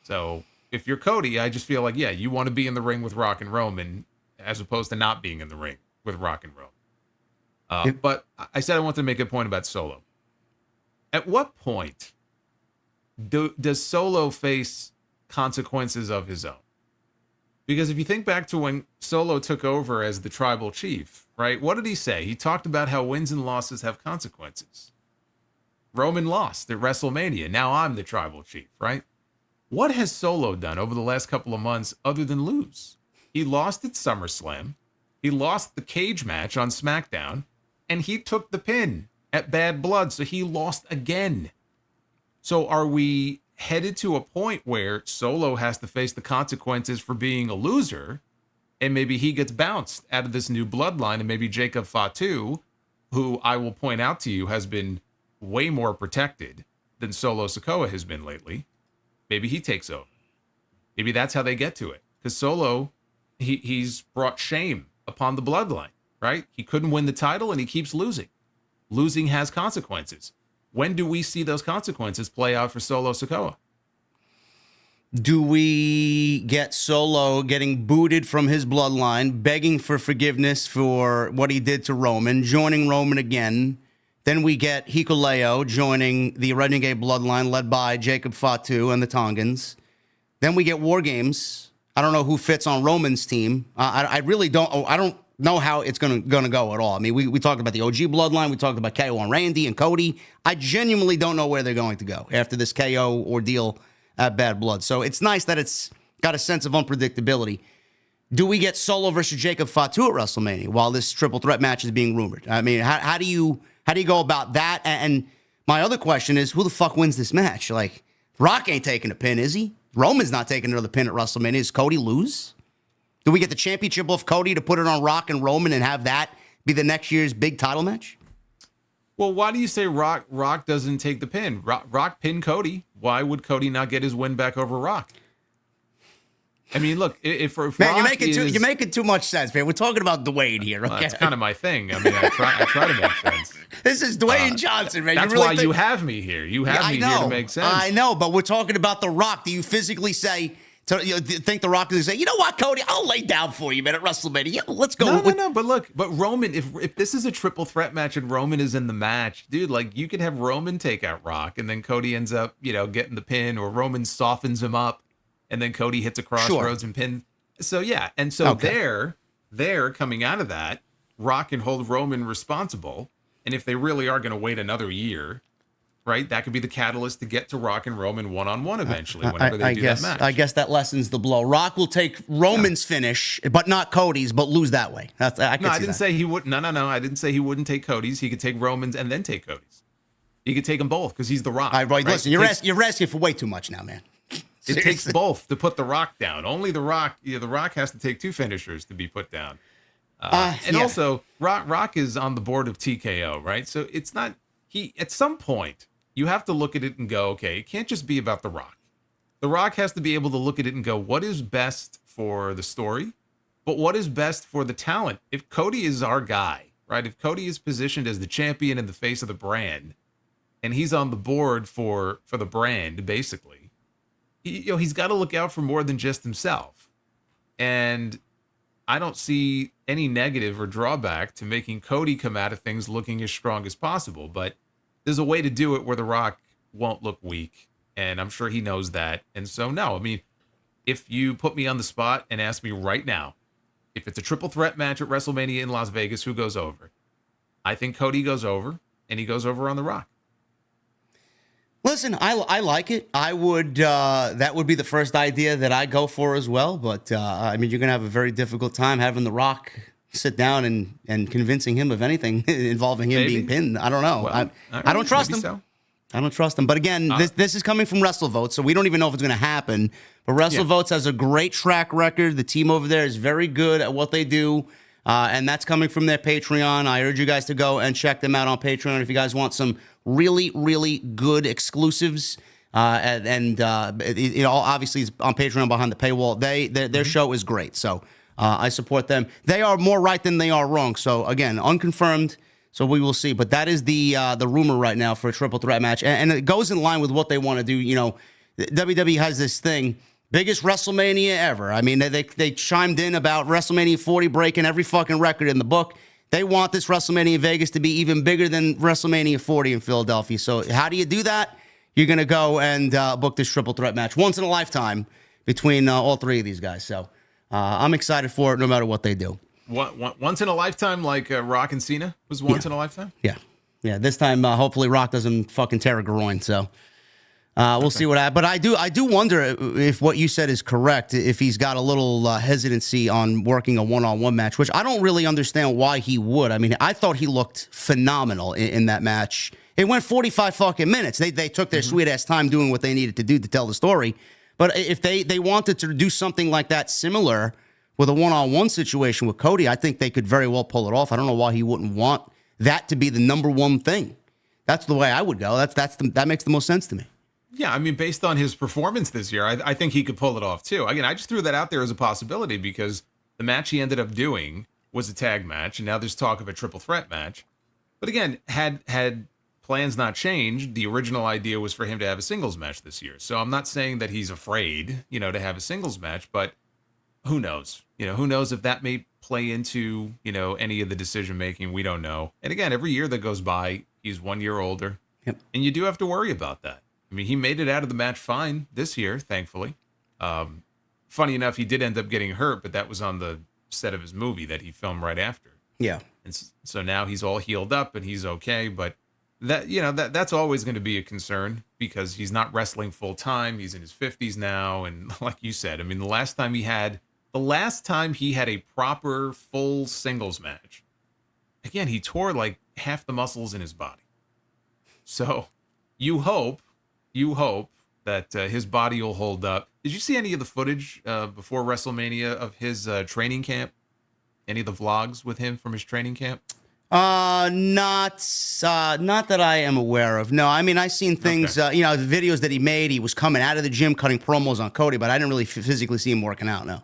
B: So if you're Cody, I just feel like, yeah, you want to be in the ring with Rock and Roman as opposed to not being in the ring with Rock and Roman. But I said I wanted to make a point about Solo. At what point does Solo face consequences of his own? Because if you think back to when Solo took over as the tribal chief, right? What did he say? He talked about how wins and losses have consequences. Roman lost at WrestleMania. Now I'm the tribal chief, right? What has Solo done over the last couple of months other than lose? He lost at SummerSlam. He lost the cage match on SmackDown, and he took the pin at Bad Blood, so he lost again. So are we headed to a point where Solo has to face the consequences for being a loser, and maybe he gets bounced out of this new bloodline, and maybe Jacob Fatu, who I will point out to you has been way more protected than Solo Sikoa has been lately, maybe he takes over. Maybe that's how they get to it. Because Solo, he's brought shame upon the bloodline, right? He couldn't win the title, and he keeps losing. Losing has consequences. When do we see those consequences play out for Solo Sikoa?
A: Do we get Solo getting booted from his bloodline, begging for forgiveness for what he did to Roman, joining Roman again? Then we get Hikuleo joining the Renegade bloodline led by Jacob Fatu and the Tongans. Then we get War Games. I don't know who fits on Roman's team. I really don't. I don't know how it's gonna go at all. I mean, we talked about the OG bloodline. We talked about KO and Randy and Cody. I genuinely don't know where they're going to go after this KO ordeal at Bad Blood. So it's nice that it's got a sense of unpredictability. Do we get Solo versus Jacob Fatu at WrestleMania while this triple threat match is being rumored? I mean, how do you go about that? And my other question is, who the fuck wins this match? Like, Rock ain't taking a pin, is he? Roman's not taking another pin at WrestleMania. Does Cody lose? Do we get the championship of Cody to put it on Rock and Roman and have that be the next year's big title match?
B: Well, why do you say Rock doesn't take the pin? Rock pinned Cody. Why would Cody not get his win back over Rock? I mean, look, if man,
A: Rock you're making too much sense, man. We're talking about Dwayne here, okay?
B: Well, that's kind of my thing. I mean, I try to make sense.
A: This is Dwayne Johnson, man.
B: That's
A: really
B: why you have me here. You have me here to make sense.
A: I know, but we're talking about The Rock. Do you physically say... think The Rock is going to say, you know what, Cody, I'll lay down for you, man, at WrestleMania. Yeah, let's go.
B: No. But Roman, if this is a triple threat match and Roman is in the match, dude, like you could have Roman take out Rock and then Cody ends up, getting the pin, or Roman softens him up and then Cody hits a crossroads and pin. So yeah, and so they're coming out of that, Rock can hold Roman responsible, and if they really are going to wait another year. Right, that could be the catalyst to get to Rock and Roman one-on-one eventually. Whenever they do that match,
A: I guess that lessens the blow. Rock will take Roman's finish, but not Cody's, but lose that way. I didn't
B: say he would. No. I didn't say he wouldn't take Cody's. He could take Roman's and then take Cody's. He could take them both because he's the Rock.
A: Right? Listen, you're asking for way too much now, man.
B: It takes both to put the Rock down. Only the Rock. The Rock has to take 2 finishers to be put down. Also, Rock is on the board of TKO, right? So it's not at some point. You have to look at it and go, okay, it can't just be about The Rock. The Rock has to be able to look at it and go, what is best for the story, but what is best for the talent? If Cody is our guy, right? If Cody is positioned as the champion and the face of the brand, and he's on the board for the brand, basically, he's got to look out for more than just himself. And I don't see any negative or drawback to making Cody come out of things looking as strong as possible. But there's a way to do it where The Rock won't look weak. And I'm sure he knows that. And so, no, I mean, if you put me on the spot and ask me right now, if it's a triple threat match at WrestleMania in Las Vegas, who goes over? I think Cody goes over, and he goes over on The Rock.
A: Listen, I like it. I would that would be the first idea that I go for as well. But I mean, you're gonna have a very difficult time having The Rock sit down and convincing him of anything involving him being pinned. I don't know.
B: Well,
A: I don't trust him.
B: So.
A: I don't trust him. But again, this is coming from WrestleVotes, so we don't even know if it's going to happen. But WrestleVotes has a great track record. The team over there is very good at what they do, and that's coming from their Patreon. I urge you guys to go and check them out on Patreon if you guys want some really, really good exclusives. And obviously it's on Patreon behind the paywall. Their show is great, so I support them. They are more right than they are wrong. So again, unconfirmed. So we will see, but that is the rumor right now for a triple threat match, and it goes in line with what they want to do. You know, WWE has this thing, biggest WrestleMania ever. I mean, they chimed in about WrestleMania 40 breaking every fucking record in the book. They want this WrestleMania in Vegas to be even bigger than WrestleMania 40 in Philadelphia. So how do you do that? You're gonna go and book this triple threat match once in a lifetime between all three of these guys. So I'm excited for it, no matter what they do.
B: Once in a lifetime, like Rock and Cena was once in a lifetime?
A: Yeah. This time, hopefully Rock doesn't fucking tear a groin. So we'll see what happens. But I do wonder if what you said is correct, if he's got a little hesitancy on working a one-on-one match, which I don't really understand why he would. I mean, I thought he looked phenomenal in that match. It went 45 fucking minutes. They took their sweet-ass time doing what they needed to do to tell the story. But if they wanted to do something like that similar with a one-on-one situation with Cody, I think they could very well pull it off. I don't know why he wouldn't want that to be the number one thing. That's the way I would go. That makes the most sense to me.
B: Yeah, I mean, based on his performance this year, I think he could pull it off too. Again, I just threw that out there as a possibility because the match he ended up doing was a tag match, and now there's talk of a triple threat match. But again, had plans not changed, the original idea was for him to have a singles match this year. So I'm not saying that he's afraid, to have a singles match, but who knows? Who knows if that may play into, any of the decision making? We don't know. And again, every year that goes by, he's 1 year older.
A: Yep.
B: And you do have to worry about that. I mean, he made it out of the match fine this year, thankfully. Funny enough, he did end up getting hurt, but that was on the set of his movie that he filmed right after.
A: Yeah.
B: And so now he's all healed up and he's okay. But that's always going to be a concern because he's not wrestling full time. He's in his 50s now. And like you said, I mean, the last time he had a proper full singles match, again, he tore like half the muscles in his body. So you hope that his body will hold up. Did you see any of the footage before WrestleMania of his training camp? Any of the vlogs with him from his training camp?
A: Not that I am aware of. No, I mean, I seen things, the videos that he made. He was coming out of the gym, cutting promos on Cody, but I didn't really physically see him working out, no.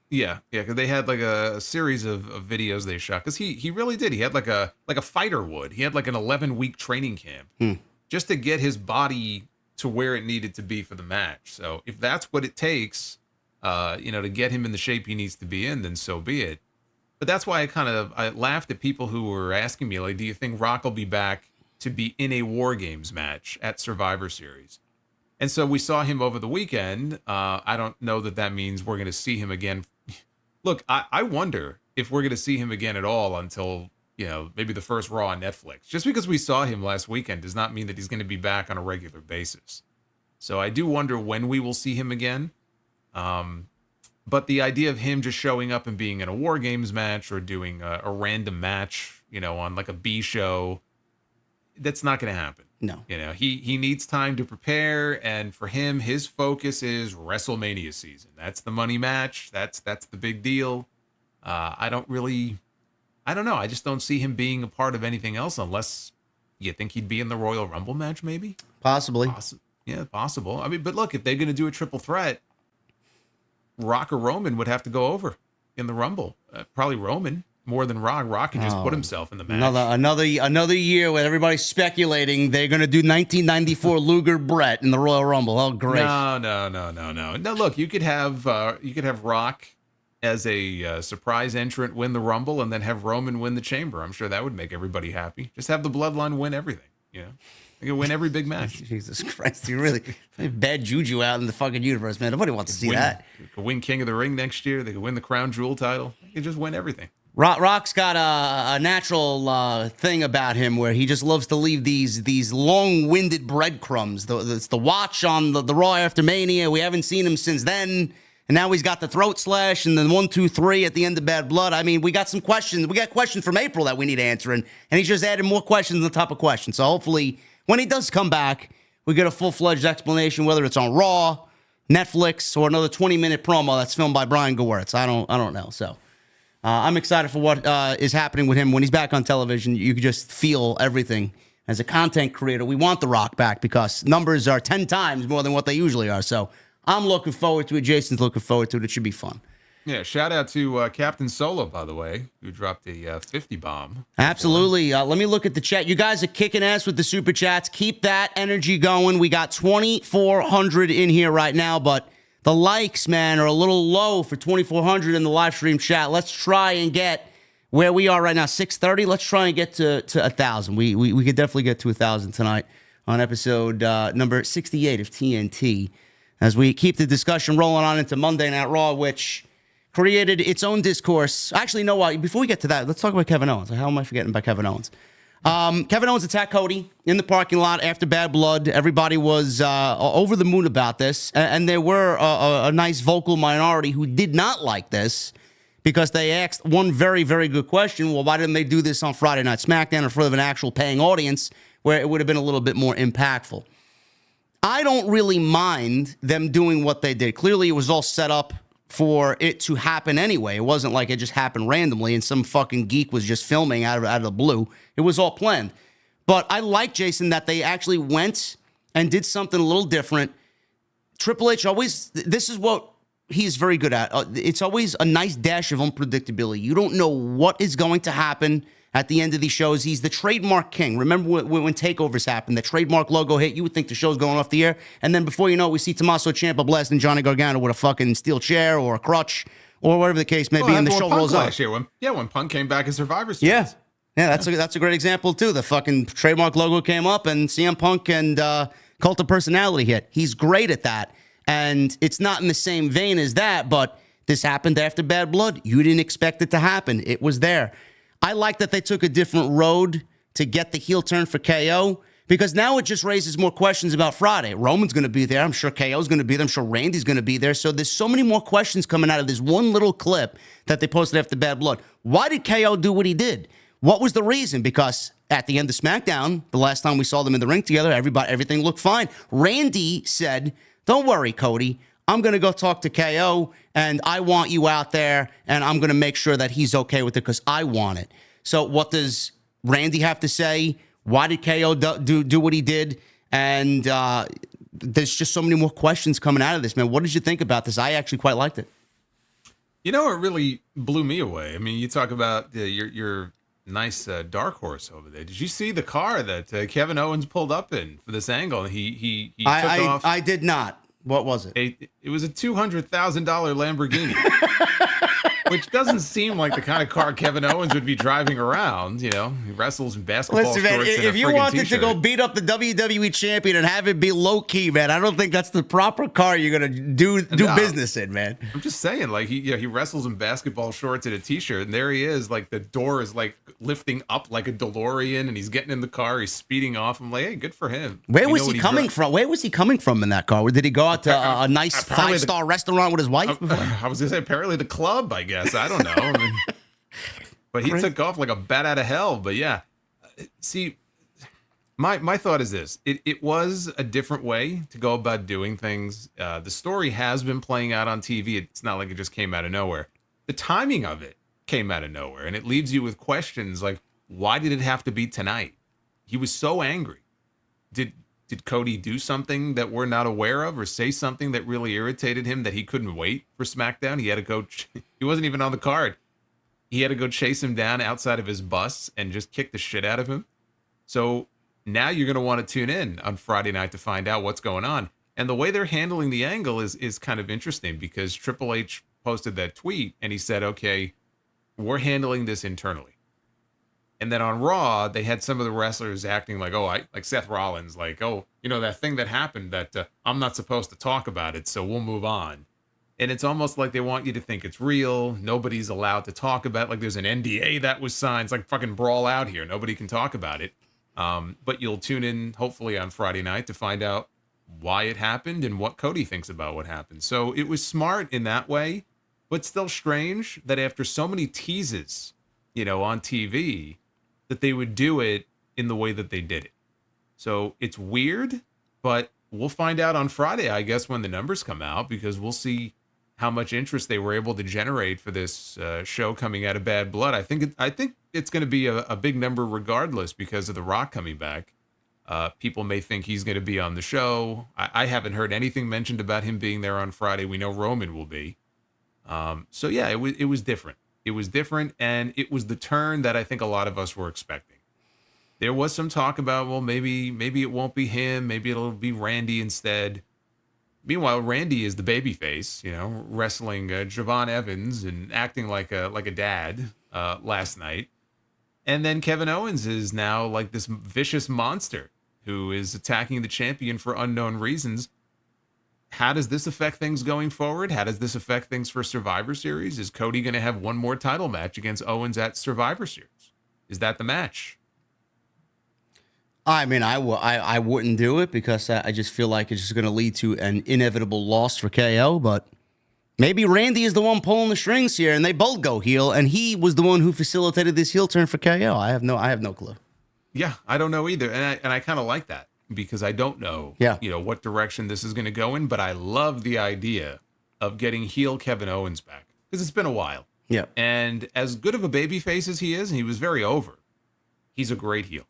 B: Yeah, because they had like a series of videos they shot. Because he really did. He had like a fighter would. He had like an 11-week training camp just to get his body to where it needed to be for the match. So if that's what it takes, to get him in the shape he needs to be in, then so be it. But that's why I laughed at people who were asking me, like, do you think Rock will be back to be in a War Games match at Survivor Series? And so we saw him over the weekend. I don't know that means we're going to see him again. Look, I wonder if we're going to see him again at all until, maybe the first Raw on Netflix. Just because we saw him last weekend does not mean that he's going to be back on a regular basis. So I do wonder when we will see him again. But the idea of him just showing up and being in a War Games match or doing a random match, on like a B show, that's not going to happen.
A: No.
B: He needs time to prepare, and for him, his focus is WrestleMania season. That's the money match. That's the big deal. I don't know. I just don't see him being a part of anything else unless you think he'd be in the Royal Rumble match, maybe?
A: Possibly.
B: Yeah, possible. I mean, but look, if they're going to do a triple threat, Rock or Roman would have to go over in the Rumble. Probably Roman. more than Rock. Rock can just put himself in the match.
A: Another year where everybody's speculating they're going to do 1994 Luger Brett in the Royal Rumble. Oh, great!
B: No. Look, you could have Rock as a surprise entrant win the Rumble, and then have Roman win the Chamber. I'm sure that would make everybody happy. Just have the Bloodline win everything. You know, they can win every big match.
A: Jesus Christ, you really bad juju out in the fucking universe, man. Nobody wants to see that.
B: They could win King of the Ring next year. They could win the Crown Jewel title. They could just win everything.
A: Rock's got a natural thing about him where he just loves to leave these long-winded breadcrumbs. It's the watch on the Raw after Mania. We haven't seen him since then. And now he's got the throat slash and then 1, 2, 3 at the end of Bad Blood. I mean, we got some questions. We got questions from April that we need answering. And he's just adding more questions on top of questions. So hopefully, when he does come back, we get a full-fledged explanation, whether it's on Raw, Netflix, or another 20-minute promo that's filmed by Brian Gewirtz. I don't know. So I'm excited for what is happening with him. When he's back on television, you can just feel everything. As a content creator, we want The Rock back because numbers are 10 times more than what they usually are. So I'm looking forward to it. Jason's looking forward to it. It should be fun.
B: Yeah, shout out to Captain Solo, by the way, who dropped a 50 bomb.
A: Absolutely. Let me look at the chat. You guys are kicking ass with the super chats. Keep that energy going. We got 2,400 in here right now, but the likes, man, are a little low for 2,400 in the live stream chat. Let's try and get where we are right now, 630. Let's try and get to 1,000. We could definitely get to 1,000 tonight on episode number 68 of TNT. As we keep the discussion rolling on into Monday Night Raw, which created its own discourse. Actually, you know what? Before we get to that, let's talk about Kevin Owens. How am I forgetting about Kevin Owens? Kevin Owens attacked Cody in the parking lot after Bad Blood. Everybody was over the moon about this. And there were a nice vocal minority who did not like this because they asked one very, very good question. Well, why didn't they do this on Friday Night SmackDown in front of an actual paying audience where it would have been a little bit more impactful? I don't really mind them doing what they did. Clearly, it was all set up for it to happen anyway. It wasn't like it just happened randomly and some fucking geek was just filming out of the blue. It was all planned. But I like, Jason, that they actually went and did something a little different. Triple H always, this is what he's very good at. It's always a nice dash of unpredictability. You don't know what is going to happen at the end of these shows. He's the trademark king. Remember when takeovers happened, the trademark logo hit, you would think the show's going off the air. And then before you know it, we see Tommaso Ciampa blasting Johnny Gargano with a fucking steel chair or a crutch or whatever the case may be, and the show rolls out.
B: When Punk came back as Survivor Series.
A: Yeah, that's a great example, too. The fucking trademark logo came up, and CM Punk and Cult of Personality hit. He's great at that. And it's not in the same vein as that, but this happened after Bad Blood. You didn't expect it to happen. It was there. I like that they took a different road to get the heel turn for KO because now it just raises more questions about Friday. Roman's going to be there. I'm sure KO's going to be there. I'm sure Randy's going to be there. So there's so many more questions coming out of this one little clip that they posted after Bad Blood. Why did KO do what he did? What was the reason? Because at the end of SmackDown, the last time we saw them in the ring together, everything looked fine. Randy said, "Don't worry, Cody. I'm going to go talk to KO, and I want you out there, and I'm going to make sure that he's okay with it because I want it." So what does Randy have to say? Why did KO do what he did? And there's just so many more questions coming out of this, man. What did you think about this? I actually quite liked it.
B: You know, it really blew me away. I mean, you talk about your nice dark horse over there. Did you see the car that Kevin Owens pulled up in for this angle? He took off.
A: I did not. What was it?
B: It was a $200,000 Lamborghini, which doesn't seem like the kind of car Kevin Owens would be driving around. You know, he wrestles in basketball shorts. Man,
A: if you wanted to go beat up the WWE champion and have it be low key, man, I don't think that's the proper car you're gonna do business in, man.
B: I'm just saying, like he wrestles in basketball shorts and a t-shirt, and there he is, like the door is like lifting up like a DeLorean, and he's getting in the car, he's speeding off. I'm like, hey, good for him.
A: Where was he coming from? Where was he coming from in that car? Did he go out to a nice 5-star restaurant with his wife?
B: I was gonna say apparently the club, I guess. I don't know. I mean, but he took off like a bat out of hell. But yeah, see, my thought is this: it was a different way to go about doing things. The story has been playing out on TV. It's not like it just came out of nowhere. The timing of it came out of nowhere, and it leaves you with questions like, why did it have to be tonight? He was so angry. Did Cody do something that we're not aware of or say something that really irritated him that he couldn't wait for SmackDown? He had to go. He wasn't even on the card. he had to go chase him down outside of his bus and just kick the shit out of him. So now you're going to want to tune in on Friday night to find out what's going on. And the way they're handling the angle is kind of interesting because Triple H posted that tweet and he said, okay, we're handling this internally. And then on Raw, they had some of the wrestlers acting like, like Seth Rollins, like, that thing that happened that I'm not supposed to talk about it, so we'll move on. And it's almost like they want you to think it's real. Nobody's allowed to talk about it. Like there's an NDA that was signed. It's like fucking Brawl out here. Nobody can talk about it. But you'll tune in hopefully on Friday night to find out why it happened and what Cody thinks about what happened. So it was smart in that way, but still strange that after so many teases, on TV, that they would do it in the way that they did it. So it's weird, but we'll find out on Friday, I guess, when the numbers come out, because we'll see how much interest they were able to generate for this show coming out of Bad Blood. I think it's going to be a big number regardless because of The Rock coming back. People may think he's going to be on the show. I haven't heard anything mentioned about him being there on Friday. We know Roman will be. So yeah, it was different. It was different, and it was the turn that I think a lot of us were expecting. There was some talk about, well, maybe it won't be him. Maybe it'll be Randy instead. Meanwhile, Randy is the babyface, wrestling Javon Evans and acting like a dad last night. And then Kevin Owens is now like this vicious monster who is attacking the champion for unknown reasons. How does this affect things going forward? How does this affect things for Survivor Series? Is Cody going to have one more title match against Owens at Survivor Series? Is that the match?
A: I mean, I wouldn't do it because I just feel like it's just going to lead to an inevitable loss for KO. But maybe Randy is the one pulling the strings here, and they both go heel, and he was the one who facilitated this heel turn for KO. I have no clue.
B: Yeah, I don't know either, and I kind of like that. Because I don't know, what direction this is going to go in, but I love the idea of getting heel Kevin Owens back because it's been a while.
A: Yeah.
B: And as good of a babyface as he is, and he was very over, he's a great heel.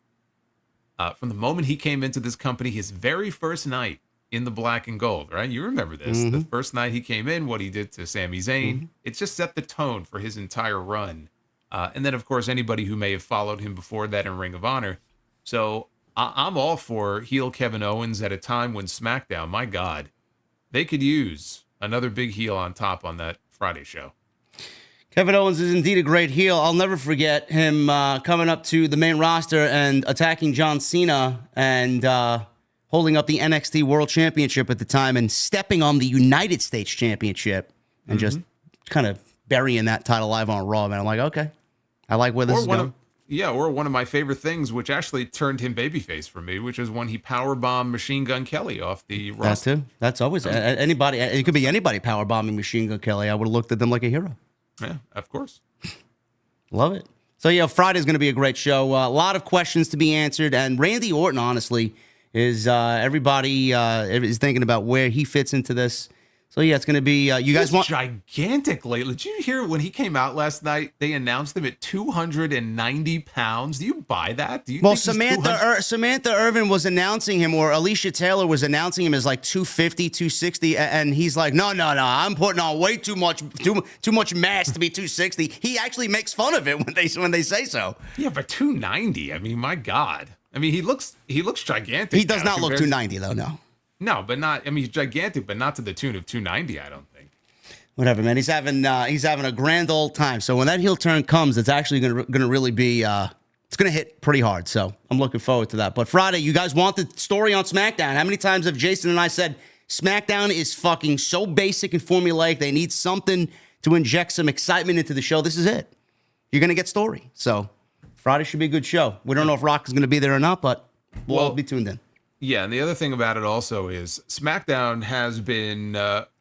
B: From the moment he came into this company, his very first night in the black and gold, right? You remember this. Mm-hmm. The first night he came in, what he did to Sami Zayn, mm-hmm. It just set the tone for his entire run. And then, of course, anybody who may have followed him before that in Ring of Honor. So I'm all for heel Kevin Owens at a time when SmackDown, my God, they could use another big heel on top on that Friday show.
A: Kevin Owens is indeed a great heel. I'll never forget him coming up to the main roster and attacking John Cena and holding up the NXT World Championship at the time and stepping on the United States Championship and mm-hmm. just kind of burying that title live on Raw. Man, I'm like, okay, I like where this is going.
B: Or one of my favorite things, which actually turned him babyface for me, which is when he powerbombed Machine Gun Kelly off the roster.
A: That too. That's always anybody. It could be anybody powerbombing Machine Gun Kelly. I would have looked at them like a hero.
B: Yeah, of course.
A: Love it. So yeah, Friday's going to be a great show. A lot of questions to be answered, and Randy Orton, honestly, is everybody is thinking about where he fits into this. So yeah, it's going to be. You guys want
B: gigantic lately? Did you hear when he came out last night? They announced him at 290 pounds. Do you buy that? Do you?
A: Well, Samantha Irvin was announcing him, or Alicia Taylor was announcing him as like 250, 260, and he's like, no, I'm putting on way too much mass to be 260. He actually makes fun of it when they say so.
B: Yeah, but 290. I mean, my God. I mean, he looks gigantic.
A: He does not look 290 though. No.
B: No, but not. I mean, he's gigantic, but not to the tune of 290. I don't think.
A: Whatever, man. He's having a grand old time. So when that heel turn comes, it's actually gonna really be. It's gonna hit pretty hard. So I'm looking forward to that. But Friday, you guys want the story on SmackDown? How many times have Jason and I said SmackDown is fucking so basic and formulaic? They need something to inject some excitement into the show. This is it. You're gonna get story. So Friday should be a good show. We don't know if Rock is gonna be there or not, but we'll be tuned in.
B: Yeah, and the other thing about it also is SmackDown has been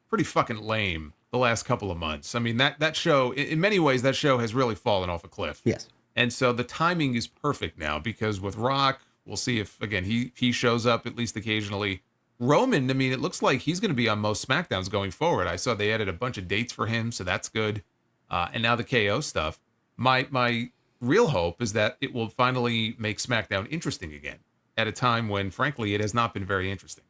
B: pretty fucking lame the last couple of months. I mean, that show, in many ways, that show has really fallen off a cliff.
A: Yes.
B: And so the timing is perfect now because with Rock, we'll see if, again, he shows up at least occasionally. Roman, I mean, it looks like he's going to be on most SmackDowns going forward. I saw they added a bunch of dates for him, so that's good. And now the KO stuff. My real hope is that it will finally make SmackDown interesting again, at a time when, frankly, it has not been very interesting.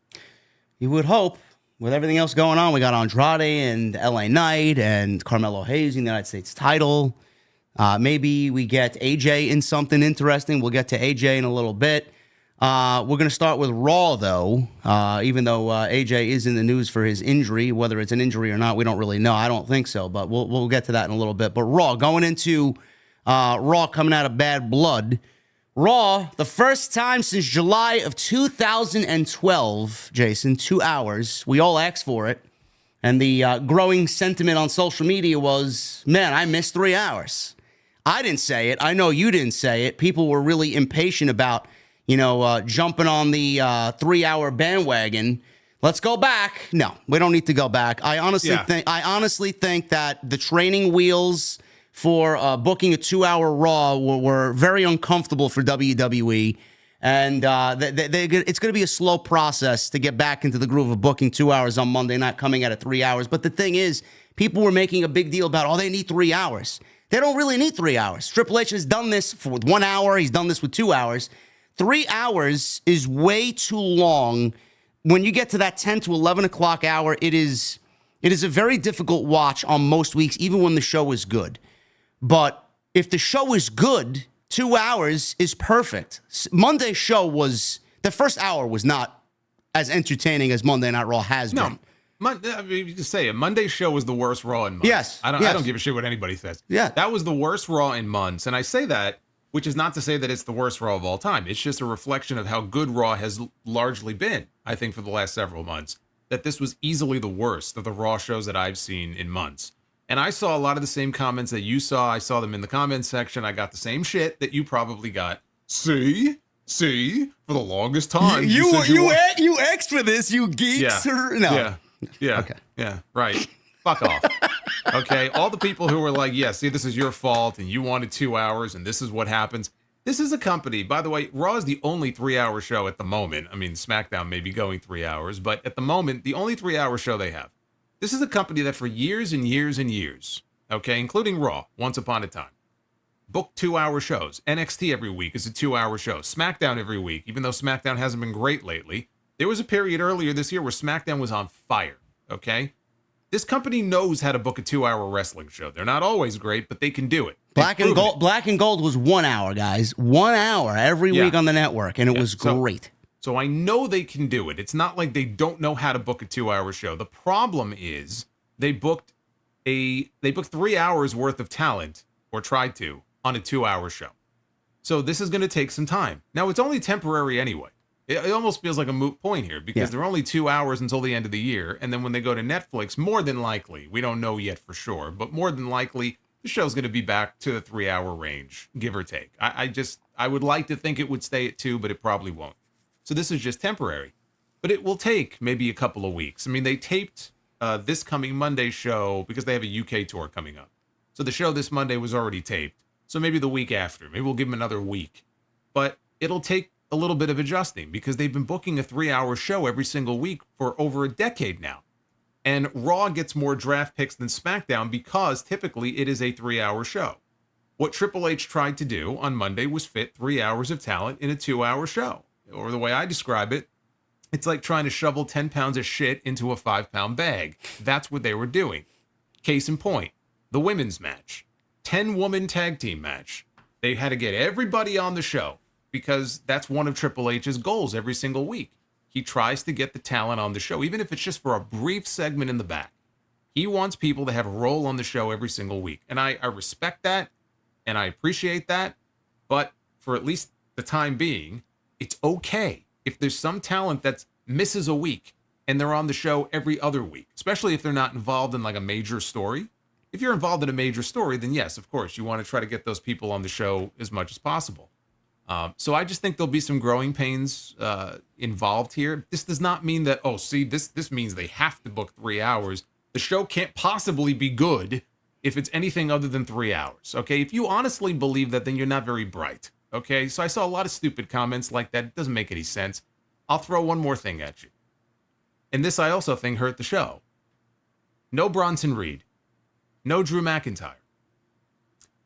A: You would hope. With everything else going on, we got Andrade and LA Knight and Carmelo Hayes in the United States title. Maybe we get AJ in something interesting. We'll get to AJ in a little bit. We're going to start with Raw, though, even though AJ is in the news for his injury. Whether it's an injury or not, we don't really know. I don't think so, but we'll get to that in a little bit. But Raw, going into Raw coming out of Bad Blood. Raw, the first time since July of 2012, Jason, 2 hours. We all asked for it. And the growing sentiment on social media was, man, I missed 3 hours. I didn't say it. I know you didn't say it. People were really impatient about, jumping on the 3 hour bandwagon. Let's go back. No, we don't need to go back. I honestly think that the training wheels for booking a 2 hour Raw were very uncomfortable for WWE. And it's going to be a slow process to get back into the groove of booking 2 hours on Monday night, coming out of 3 hours. But the thing is, people were making a big deal about, they need 3 hours. They don't really need 3 hours. Triple H has done this with 1 hour. He's done this with 2 hours. 3 hours is way too long. When you get to that 10 to 11 o'clock hour, it is a very difficult watch on most weeks, even when the show is good. But if the show is good, 2 hours is perfect. Monday's show the first hour was not as entertaining as Monday Night Raw has been.
B: You just say it. Monday's show was the worst Raw in months.
A: Yes.
B: I don't give a shit what anybody says.
A: Yeah.
B: That was the worst Raw in months. And I say that, which is not to say that it's the worst Raw of all time. It's just a reflection of how good Raw has largely been, I think, for the last several months. That this was easily the worst of the Raw shows that I've seen in months. And I saw a lot of the same comments that you saw. I saw them in the comments section. I got the same shit that you probably got. See, for the longest time.
A: You asked for this, you geeks.
B: Yeah. Okay. Yeah, right. Fuck off. Okay, all the people who were like, this is your fault, and you wanted 2 hours, and this is what happens. This is a company, by the way, Raw is the only 3 hour show at the moment. I mean, SmackDown may be going 3 hours, but at the moment, the only 3 hour show they have. This is a company that for years and years and years, okay, including Raw, once upon a time, booked 2 hour shows. NXT every week is a 2 hour show. SmackDown every week, even though SmackDown hasn't been great lately. There was a period earlier this year where SmackDown was on fire, okay? This company knows how to book a 2 hour wrestling show. They're not always great, but they can do it.
A: Black and Gold was 1 hour, guys. 1 hour every week on the network, and it was great.
B: So I know they can do it. It's not like they don't know how to book a 2 hour show. The problem is they booked 3 hours worth of talent, or tried to, on a 2 hour show. So this is going to take some time. Now, it's only temporary anyway. It almost feels like a moot point here because they're only 2 hours until the end of the year. And then when they go to Netflix, more than likely, we don't know yet for sure, but more than likely, the show's going to be back to the 3 hour range, give or take. I would like to think it would stay at 2, but it probably won't. So this is just temporary, but it will take maybe a couple of weeks. I mean, they taped this coming Monday show because they have a UK tour coming up. So the show this Monday was already taped. So maybe the week after, maybe we'll give them another week, but it'll take a little bit of adjusting because they've been booking a 3 hour show every single week for over a decade now. And Raw gets more draft picks than SmackDown because typically it is a 3 hour show. What Triple H tried to do on Monday was fit 3 hours of talent in a 2 hour show. Or the way I describe it, it's like trying to shovel 10 pounds of shit into a 5-pound bag. That's what they were doing. Case in point, the women's match, 10-woman tag team match. They had to get everybody on the show because that's one of Triple H's goals every single week. He tries to get the talent on the show, even if it's just for a brief segment in the back. He wants people to have a role on the show every single week. And I respect that, and I appreciate that. But for at least the time being, it's okay if there's some talent that misses a week and they're on the show every other week, especially if they're not involved in like a major story. If you're involved in a major story, then yes, of course, you want to try to get those people on the show as much as possible. So I just think there'll be some growing pains involved here. This does not mean that, this means they have to book 3 hours. The show can't possibly be good if it's anything other than 3 hours, okay? If you honestly believe that, then you're not very bright, okay? So I saw a lot of stupid comments like that. It doesn't make any sense. I'll throw one more thing at you. And this I also think hurt the show. No Bronson Reed. No Drew McIntyre.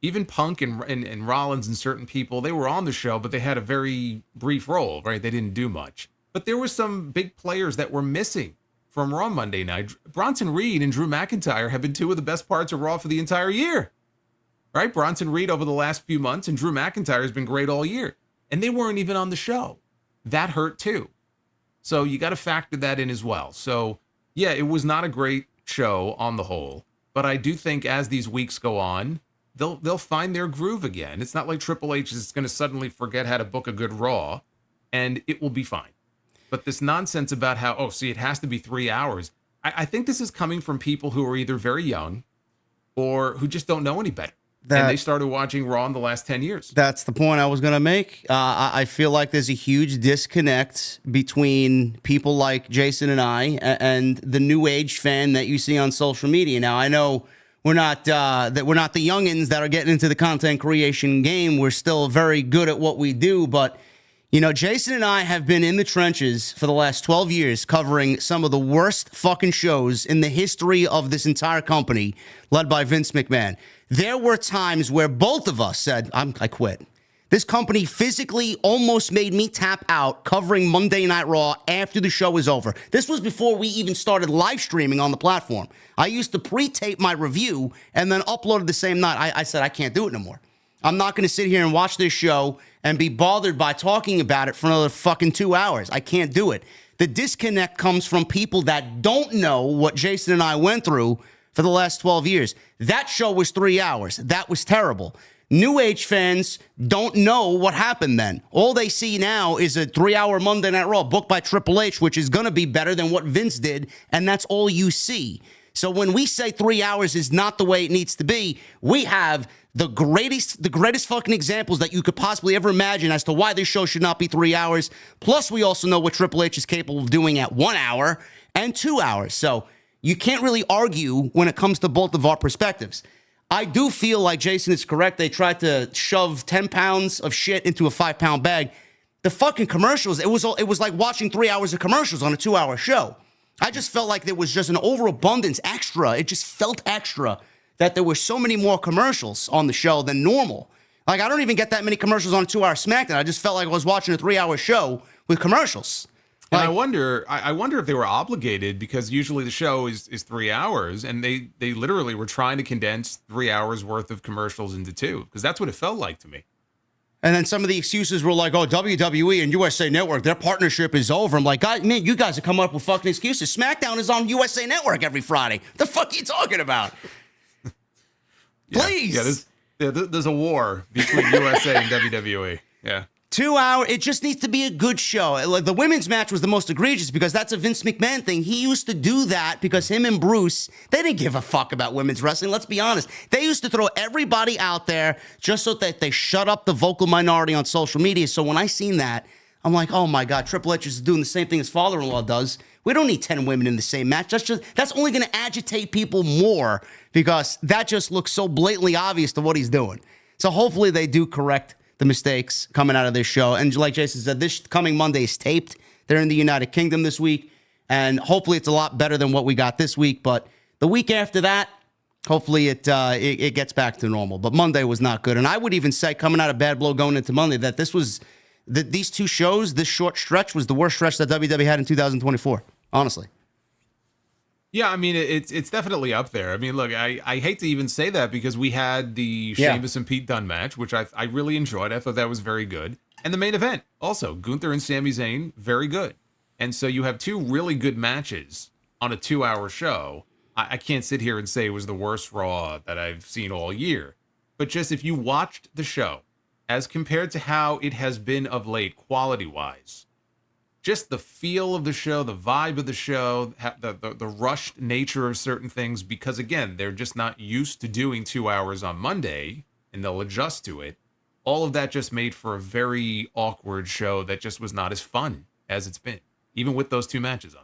B: Even Punk and Rollins and certain people, they were on the show, but they had a very brief role, right? They didn't do much. But there were some big players that were missing from Raw Monday night. Bronson Reed and Drew McIntyre have been two of the best parts of Raw for the entire year. right? Bronson Reed over the last few months, and Drew McIntyre has been great all year. And they weren't even on the show. That hurt too. So you got to factor that in as well. So yeah, it was not a great show on the whole, but I do think as these weeks go on, they'll find their groove again. It's not like Triple H is going to suddenly forget how to book a good Raw, and it will be fine. But this nonsense about how, it has to be 3 hours. I think this is coming from people who are either very young or who just don't know any better. And they started watching Raw in the last 10 years.
A: That's the point I was going to make. I feel like there's a huge disconnect between people like Jason and I and the new age fan that you see on social media. Now, I know we're not the youngins that are getting into the content creation game. We're still very good at what we do. But, Jason and I have been in the trenches for the last 12 years covering some of the worst fucking shows in the history of this entire company led by Vince McMahon. There were times where both of us said, I quit. This company physically almost made me tap out covering Monday Night Raw after the show was over. This was before we even started live streaming on the platform. I used to pre-tape my review and then upload it the same night. I said, I can't do it no more. I'm not going to sit here and watch this show and be bothered by talking about it for another fucking 2 hours. I can't do it. The disconnect comes from people that don't know what Jason and I went through for the last 12 years. That show was 3 hours. That was terrible. New age fans don't know what happened then. All they see now is a 3-hour Monday Night Raw booked by Triple H, which is going to be better than what Vince did, and that's all you see. So when we say 3 hours is not the way it needs to be, we have the greatest fucking examples that you could possibly ever imagine as to why this show should not be 3 hours. Plus, we also know what Triple H is capable of doing at 1 hour and 2 hours. So you can't really argue when it comes to both of our perspectives. I do feel like Jason is correct. They tried to shove 10 pounds of shit into a 5-pound bag. The fucking commercials, it was like watching 3 hours of commercials on a 2-hour show. I just felt like there was just an overabundance extra. It just felt extra that there were so many more commercials on the show than normal. Like, I don't even get that many commercials on a 2-hour SmackDown. I just felt like I was watching a 3-hour show with commercials.
B: And I wonder if they were obligated, because usually the show is 3 hours, and they literally were trying to condense 3 hours worth of commercials into 2, because that's what it felt like to me.
A: And then some of the excuses were like, WWE and USA Network, their partnership is over. I'm like, God, man, you guys are coming up with fucking excuses. SmackDown is on USA Network every Friday. What the fuck are you talking about? Please.
B: Yeah, there's a war between USA and WWE. Yeah.
A: 2 hour, it just needs to be a good show. Like, the women's match was the most egregious because that's a Vince McMahon thing. He used to do that because him and Bruce, they didn't give a fuck about women's wrestling. Let's be honest. They used to throw everybody out there just so that they shut up the vocal minority on social media. So when I seen that, I'm like, oh my God, Triple H is doing the same thing his father-in-law does. We don't need 10 women in the same match. That's only going to agitate people more because that just looks so blatantly obvious to what he's doing. So hopefully they do correct the mistakes coming out of this show. And like Jason said, this coming Monday is taped. They're in the United Kingdom this week. And hopefully it's a lot better than what we got this week. But the week after that, hopefully it gets back to normal. But Monday was not good. And I would even say, coming out of Bad Blood going into Monday, that these two shows, this short stretch was the worst stretch that WWE had in 2024, honestly.
B: Yeah, I mean, it's definitely up there. I mean, look, I hate to even say that because we had the Sheamus and Pete Dunne match, which I really enjoyed. I thought that was very good. And the main event, also, Gunther and Sami Zayn, very good. And so you have two really good matches on a 2-hour show. I can't sit here and say it was the worst Raw that I've seen all year. But just if you watched the show, as compared to how it has been of late, quality-wise, just the feel of the show, the vibe of the show, the rushed nature of certain things, because, again, they're just not used to doing 2 hours on Monday, and they'll adjust to it. All of that just made for a very awkward show that just was not as fun as it's been, even with those two matches on.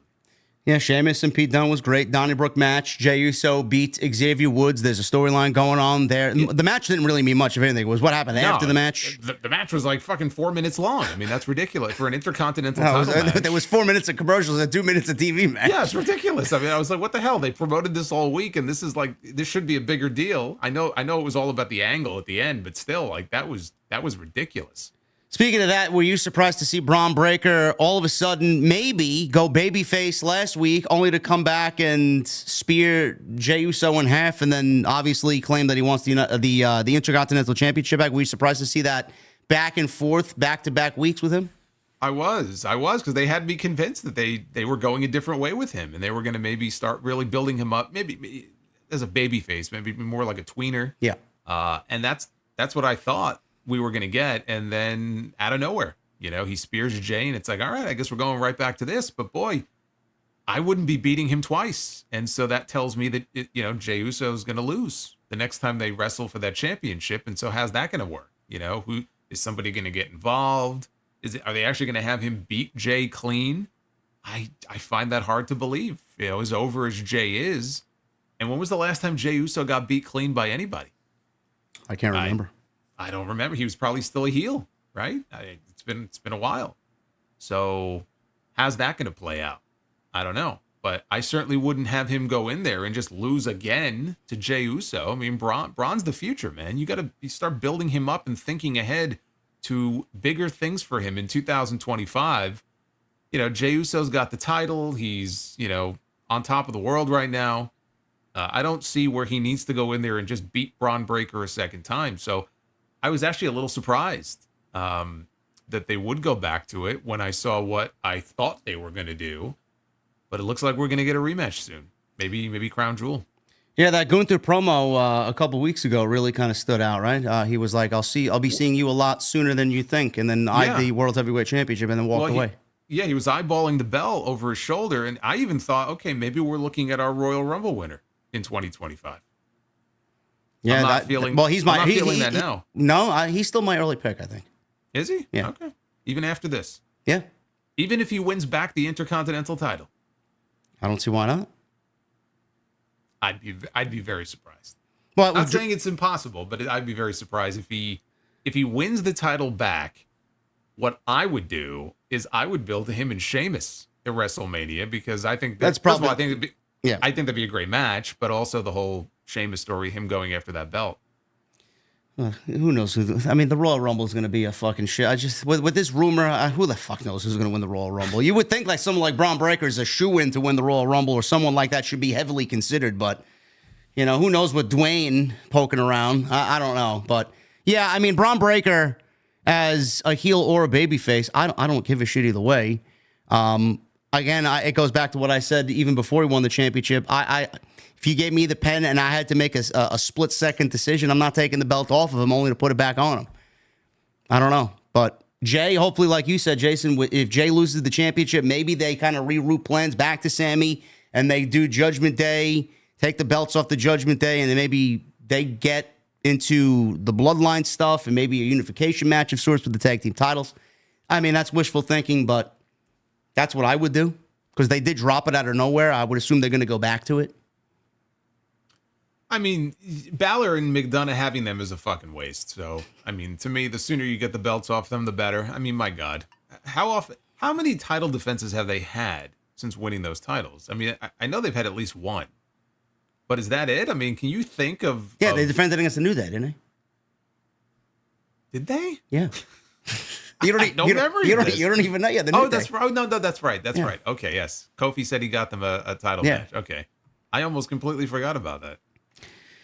A: Yeah, Sheamus and Pete Dunne was great. Donnybrook match. Jey Uso beat Xavier Woods. There's a storyline going on there. The match didn't really mean much of anything. It was what happened after the match.
B: The match was like fucking 4 minutes long. I mean, that's ridiculous for an Intercontinental title match.
A: There was 4 minutes of commercials and 2 minutes of TV match.
B: Yeah, it's ridiculous. I mean, I was like, what the hell? They promoted this all week, and this should be a bigger deal. I know it was all about the angle at the end, but still, like, that was ridiculous.
A: Speaking of that, were you surprised to see Braun Breaker all of a sudden maybe go babyface last week, only to come back and spear Jey Uso in half, and then obviously claim that he wants the Intercontinental Championship back? Were you surprised to see that back and forth, back-to-back weeks with him?
B: I was, because they had me convinced that they were going a different way with him, and they were going to maybe start really building him up, maybe as a babyface, maybe more like a tweener.
A: Yeah.
B: And that's what I thought we were going to get, and then out of nowhere, he spears Jey, and it's like, all right, I guess we're going right back to this. But boy, I wouldn't be beating him twice, and so that tells me that Jey Uso is going to lose the next time they wrestle for that championship. And so how's that going to work? Who is somebody going to get involved? Are they actually going to have him beat Jey clean? I find that hard to believe. As over as Jey is, and when was the last time Jey Uso got beat clean by anybody?
A: I can't remember.
B: I don't remember. He was probably still a heel, right? It's been a while. So how's that going to play out? I don't know. But I certainly wouldn't have him go in there and just lose again to Jey Uso. I mean, Braun's the future, man. You got to start building him up and thinking ahead to bigger things for him in 2025. Jey Uso's got the title. He's, on top of the world right now. I don't see where he needs to go in there and just beat Braun Breaker a second time. So I was actually a little surprised that they would go back to it when I saw what I thought they were going to do. But it looks like we're going to get a rematch soon. Maybe Crown Jewel.
A: Yeah, that Gunther promo a couple weeks ago really kind of stood out, right? He was like, I'll be seeing you a lot sooner than you think, and then eyed the World Heavyweight Championship and then walked away.
B: He was eyeballing the belt over his shoulder, and I even thought, okay, maybe we're looking at our Royal Rumble winner in 2025.
A: Yeah,
B: I'm not feeling that now.
A: No, he's still my early pick, I think.
B: Is he?
A: Yeah.
B: Okay. Even after this.
A: Yeah.
B: Even if he wins back the Intercontinental title.
A: I don't see why not.
B: I'd be very surprised.
A: Well,
B: I'm not saying it's impossible, but I'd be very surprised if he wins the title back. What I would do is I would build him and Sheamus at WrestleMania, because I think
A: that's probably.
B: I think that'd be a great match, but also the whole Sheamus story, him going after that belt.
A: Who knows? I mean, the Royal Rumble is going to be a fucking shit. I just with this rumor, who the fuck knows who's going to win the Royal Rumble? You would think like someone like Braun Breaker is a shoe-in to win the Royal Rumble, or someone like that should be heavily considered. But who knows with Dwayne poking around? I don't know. But yeah, I mean, Braun Breaker as a heel or a babyface, I don't give a shit either way. Again, it goes back to what I said even before he won the championship. If you gave me the pen and I had to make a split-second decision, I'm not taking the belt off of him only to put it back on him. I don't know. But Jey, hopefully, like you said, Jason, if Jey loses the championship, maybe they kind of reroute plans back to Sammy and they do Judgment Day, take the belts off the Judgment Day, and then maybe they get into the Bloodline stuff and maybe a unification match of sorts with the tag team titles. I mean, that's wishful thinking, but that's what I would do, because they did drop it out of nowhere. I would assume they're going to go back to it.
B: I mean, Balor and McDonough having them is a fucking waste. So, I mean, to me, the sooner you get the belts off them, the better. I mean, my God, how many title defenses have they had since winning those titles? I mean, I know they've had at least one, but is that it? I mean, can you think of?
A: Yeah, they defended against the New Day, didn't they?
B: Did they?
A: Yeah. You don't even know. Yeah, the New Day.
B: That's right. No, that's right. That's right. Okay, yes. Kofi said he got them a title match. Okay, I almost completely forgot about that.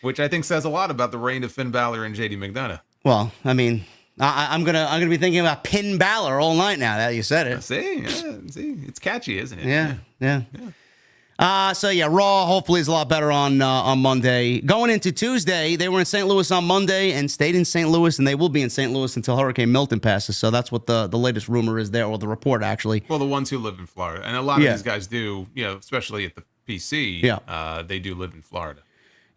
B: Which I think says a lot about the reign of Finn Balor and JD McDonough.
A: Well, I mean, I'm gonna be thinking about Pin Balor all night now that you said it.
B: See, it's catchy, isn't it?
A: Yeah. So yeah, Raw hopefully is a lot better on Monday. Going into Tuesday, they were in St. Louis on Monday and stayed in St. Louis, and they will be in St. Louis until Hurricane Milton passes. So that's what the latest rumor is there, or the report actually.
B: Well, the ones who live in Florida, and a lot of these guys do, especially at the PC. They do live in Florida.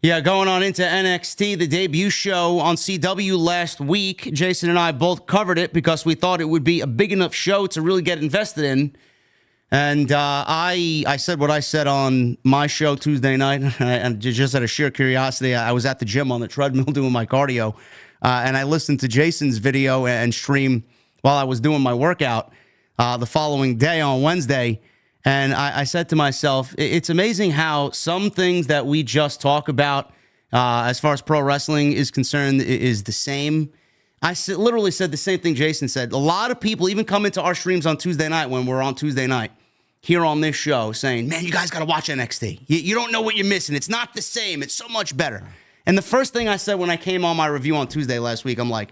A: Yeah, going on into NXT, the debut show on CW last week. Jason and I both covered it because we thought it would be a big enough show to really get invested in. And I said what I said on my show Tuesday night, and just out of sheer curiosity, I was at the gym on the treadmill doing my cardio, and I listened to Jason's video and stream while I was doing my workout the following day on Wednesday. And I said to myself, it's amazing how some things that we just talk about as far as pro wrestling is concerned is the same literally said the same thing Jason said. A lot of people even come into our streams on Tuesday night when we're on Tuesday night here on this show saying, man, you guys got to watch NXT. You don't know what you're missing. It's not the same. It's so much better. And the first thing I said when I came on my review on Tuesday last week, I'm like,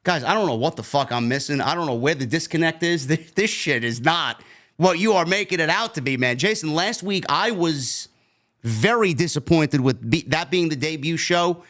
A: guys, I don't know what the fuck I'm missing. I don't know where the disconnect is. This shit is not what you are making it out to be, man. Jason, last week I was very disappointed with that being the debut show.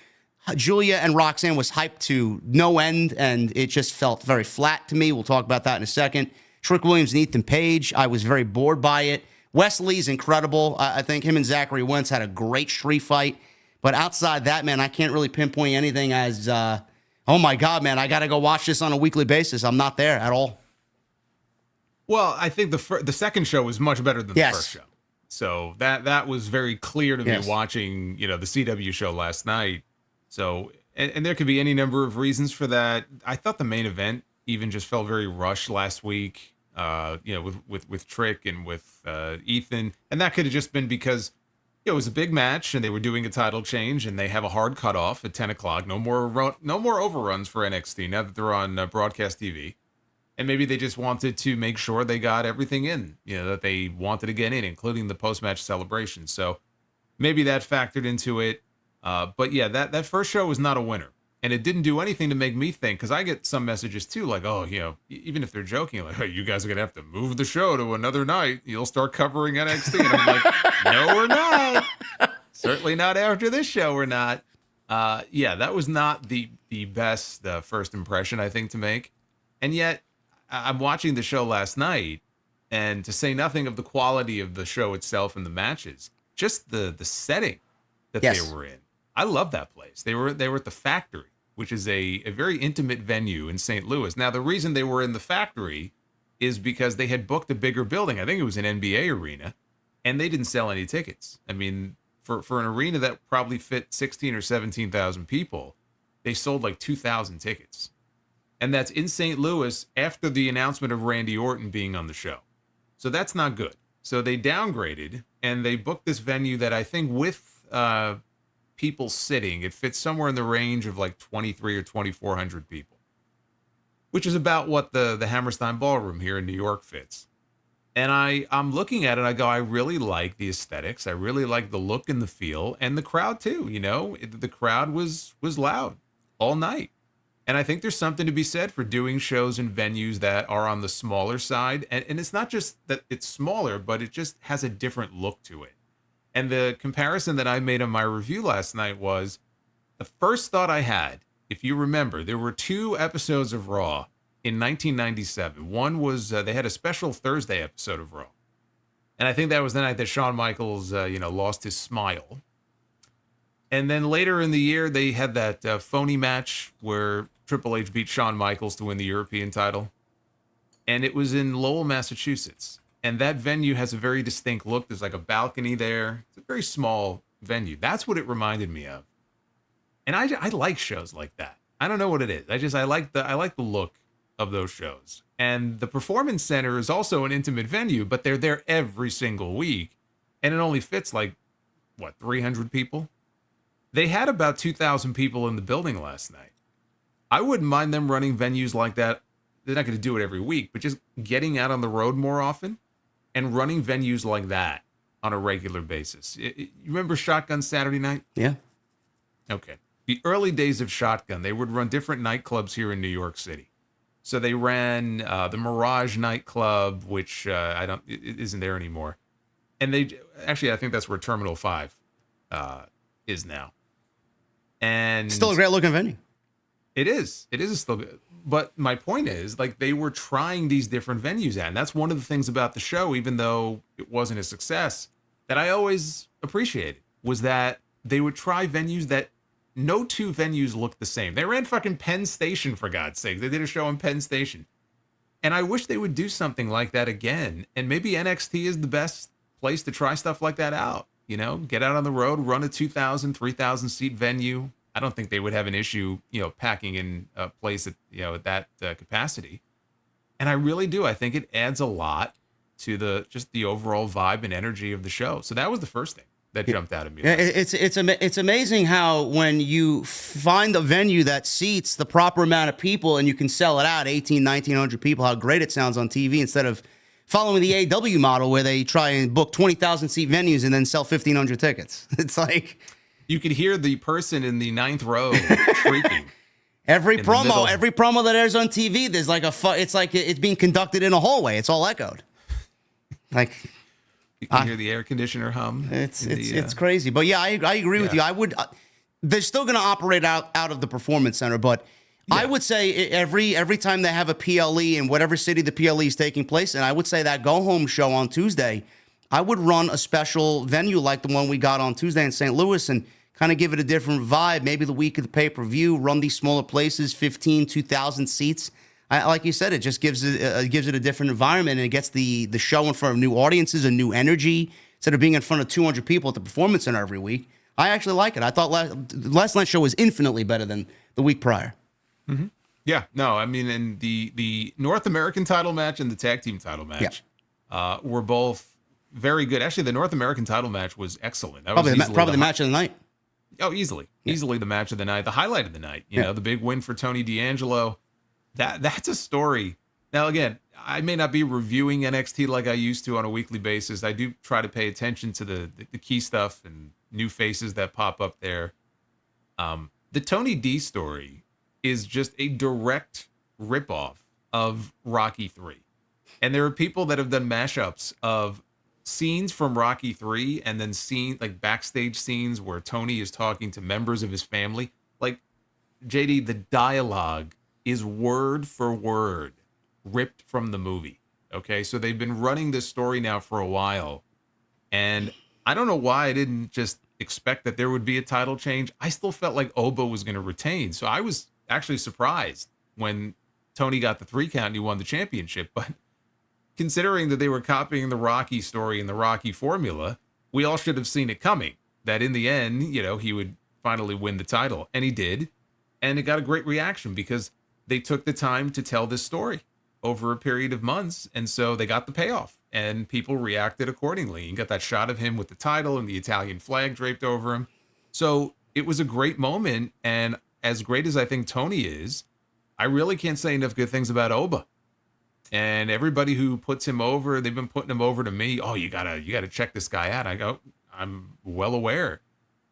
A: Julia and Roxanne was hyped to no end, and it just felt very flat to me. We'll talk about that in a second. Trick Williams and Ethan Page, I was very bored by it. Wesley's incredible. I think him and Zachary Wentz had a great street fight. But outside that, man, I can't really pinpoint anything as, oh my God, man, I got to go watch this on a weekly basis. I'm not there at all.
B: Well, I think the second show was much better than the first show. So that was very clear to me watching, the CW show last night. So, and there could be any number of reasons for that. I thought the main event even just felt very rushed last week, with Trick and with Ethan. And that could have just been because it was a big match and they were doing a title change and they have a hard cutoff at 10 o'clock. No more overruns for NXT now that they're on broadcast TV. And maybe they just wanted to make sure they got everything in, that they wanted to get in, including the post-match celebration. So maybe that factored into it. But yeah, that first show was not a winner. And it didn't do anything to make me think, because I get some messages too, like, oh, even if they're joking, like, hey, you guys are going to have to move the show to another night. You'll start covering NXT. And I'm like, no, we're not. Certainly not after this show, we're not. Yeah, that was not the best first impression, I think, to make. And yet, I'm watching the show last night, and to say nothing of the quality of the show itself and the matches, just the setting that they were in. I love that place. They were at the Factory, which is a very intimate venue in St. Louis. Now, the reason they were in the Factory is because they had booked a bigger building. I think it was an NBA arena, and they didn't sell any tickets. I mean, for an arena that probably fit 16 or 17,000 people, they sold like 2,000 tickets. And that's in St. Louis after the announcement of Randy Orton being on the show. So that's not good. So they downgraded, and they booked this venue that I think with people sitting, it fits somewhere in the range of like 2,300 or 2,400 people, which is about what the Hammerstein Ballroom here in New York fits. And I'm looking at it, I go, I really like the aesthetics. I really like the look and the feel, and the crowd too. The crowd was loud all night. And I think there's something to be said for doing shows in venues that are on the smaller side. And it's not just that it's smaller, but it just has a different look to it. And the comparison that I made on my review last night was the first thought I had, if you remember, there were 2 episodes of Raw in 1997. One was they had a special Thursday episode of Raw. And I think that was the night that Shawn Michaels, lost his smile. And then later in the year, they had that phony match where Triple H beat Shawn Michaels to win the European title. And it was in Lowell, Massachusetts. And that venue has a very distinct look. There's like a balcony there. It's a very small venue. That's what it reminded me of. And I like shows like that. I don't know what it is. I like the look of those shows. And the Performance Center is also an intimate venue, but they're there every single week. And it only fits 300 people? They had about 2,000 people in the building last night. I wouldn't mind them running venues like that. They're not going to do it every week, but just getting out on the road more often and running venues like that on a regular basis. You remember Shotgun Saturday Night?
A: Yeah.
B: Okay. The early days of Shotgun, they would run different nightclubs here in New York City. So they ran the Mirage nightclub, which it isn't there anymore. And I think that's where Terminal 5 is now. And
A: still a great looking venue.
B: It is. It is still good. But my point is, they were trying these different venues at. And that's one of the things about the show, even though it wasn't a success, that I always appreciated, was that they would try venues that no 2 venues looked the same. They ran fucking Penn Station, for God's sake. They did a show in Penn Station. And I wish they would do something like that again. And maybe NXT is the best place to try stuff like that out. Get out on the road, run a 2,000, 3,000 seat venue. I don't think they would have an issue, packing in a place at, at that capacity. And I really do. I think it adds a lot to the overall vibe and energy of the show. So that was the first thing. that jumped out at me.
A: Yeah, it's amazing how when you find a venue that seats the proper amount of people and you can sell it out 1,900 people, how great it sounds on TV instead of following the AEW model where they try and book 20,000 seat venues and then sell 1,500 tickets. It's like
B: you could hear the person in the 9th row shrieking.
A: Every promo that airs on TV, there's like it's like it's being conducted in a hallway. It's all echoed. Like
B: you can hear the air conditioner hum.
A: It's crazy. But yeah, I agree with you. I would. They're still going to operate out of the performance center, but I would say every time they have a PLE in whatever city the PLE is taking place, and I would say that go home show on Tuesday, I would run a special venue like the one we got on Tuesday in St. Louis and kind of give it a different vibe. Maybe the week of the pay-per-view, run these smaller places, 15, 2,000 seats. Like you said, it just gives it a different environment, and it gets the show in front of new audiences, a new energy, instead of being in front of 200 people at the Performance Center every week. I actually like it. I thought last night's show was infinitely better than the week prior.
B: Mm-hmm. Yeah, no, I mean, and the North American title match and the tag team title match were both very good. Actually, the North American title match was excellent. That
A: probably
B: was
A: the match of the night.
B: Oh, easily the match of the night, the highlight of the night. You know, the big win for Tony D'Angelo. That's a story. Now, again, I may not be reviewing NXT like I used to on a weekly basis. I do try to pay attention to the key stuff and new faces that pop up there. The Tony D story is just a direct ripoff of Rocky 3. And there are people that have done mashups of scenes from Rocky 3 and then like backstage scenes where Tony is talking to members of his family. Like, JD, the dialogue is word for word ripped from the movie. Okay, so they've been running this story now for a while. And I don't know why I didn't just expect that there would be a title change. I still felt like Oba was going to retain. So I was actually surprised when Tony got the 3 count and he won the championship. But considering that they were copying the Rocky story and the Rocky formula, we all should have seen it coming. That in the end, you know, he would finally win the title. And he did. And it got a great reaction because they took the time to tell this story over a period of months. And so they got the payoff and people reacted accordingly. You got that shot of him with the title and the Italian flag draped over him. So it was a great moment. And as great as I think Tony is, I really can't say enough good things about Oba. And everybody who puts him over, they've been putting him over to me. Oh, you gotta check this guy out. I go, I'm well aware.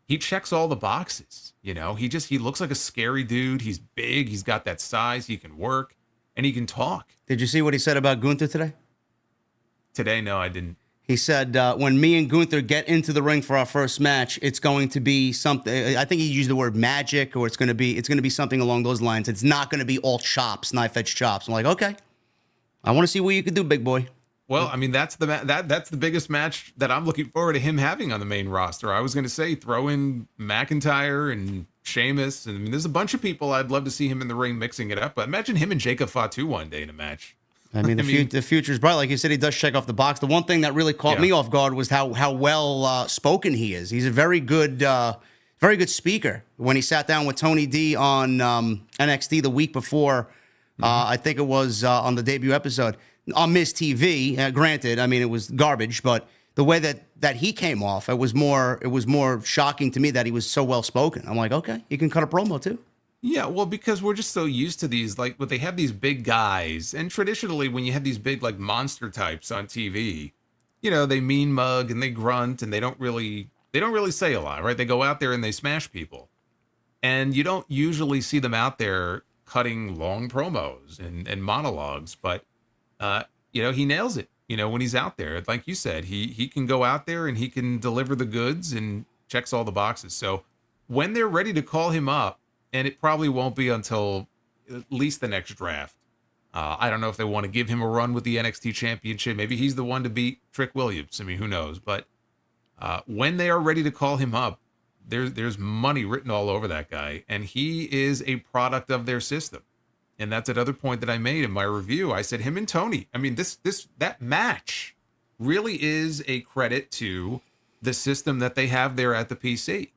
B: He checks all the boxes. You know, he looks like a scary dude. He's big. He's got that size. He can work and he can talk.
A: Did you see what he said about Gunther today?
B: Today, no, I didn't.
A: He said, when me and Gunther get into the ring for our first match, it's going to be something. I think he used the word magic, or it's going to be something along those lines. It's not going to be all chops, knife edge chops. I'm like, okay, I want to see what you can do, big boy.
B: Well, I mean, that's the biggest match that I'm looking forward to him having on the main roster. I was going to say throw in McIntyre and Sheamus. And I mean, there's a bunch of people I'd love to see him in the ring mixing it up. But imagine him and Jacob Fatu one day in a match.
A: I mean, the future's bright. Like you said, he does check off the box. The one thing that really caught me off guard was how well spoken he is. He's a very good speaker. When he sat down with Tony D on NXT the week before, I think it was on the debut episode on Miz TV. Granted, I mean, it was garbage, but the way that he came off, it was more shocking to me that he was so well spoken. I'm like, okay, he can cut a promo too.
B: Yeah, well, because we're just so used to these, like, but they have these big guys, and traditionally, when you have these big, like, monster types on TV, you know, they mean mug and they grunt and they don't really say a lot, right? They go out there and they smash people, and you don't usually see them out there cutting long promos and monologues, but you know, he nails it. You know, when he's out there, like you said, he can go out there and he can deliver the goods and checks all the boxes. So when they're ready to call him up. And it probably won't be until at least the next draft. I don't know if they want to give him a run with the NXT Championship. Maybe he's the one to beat Trick Williams. I mean, who knows? But when they are ready to call him up, there's money written all over that guy. And he is a product of their system. And that's another point that I made in my review. I said him and Tony. I mean, that match really is a credit to the system that they have there at the PC.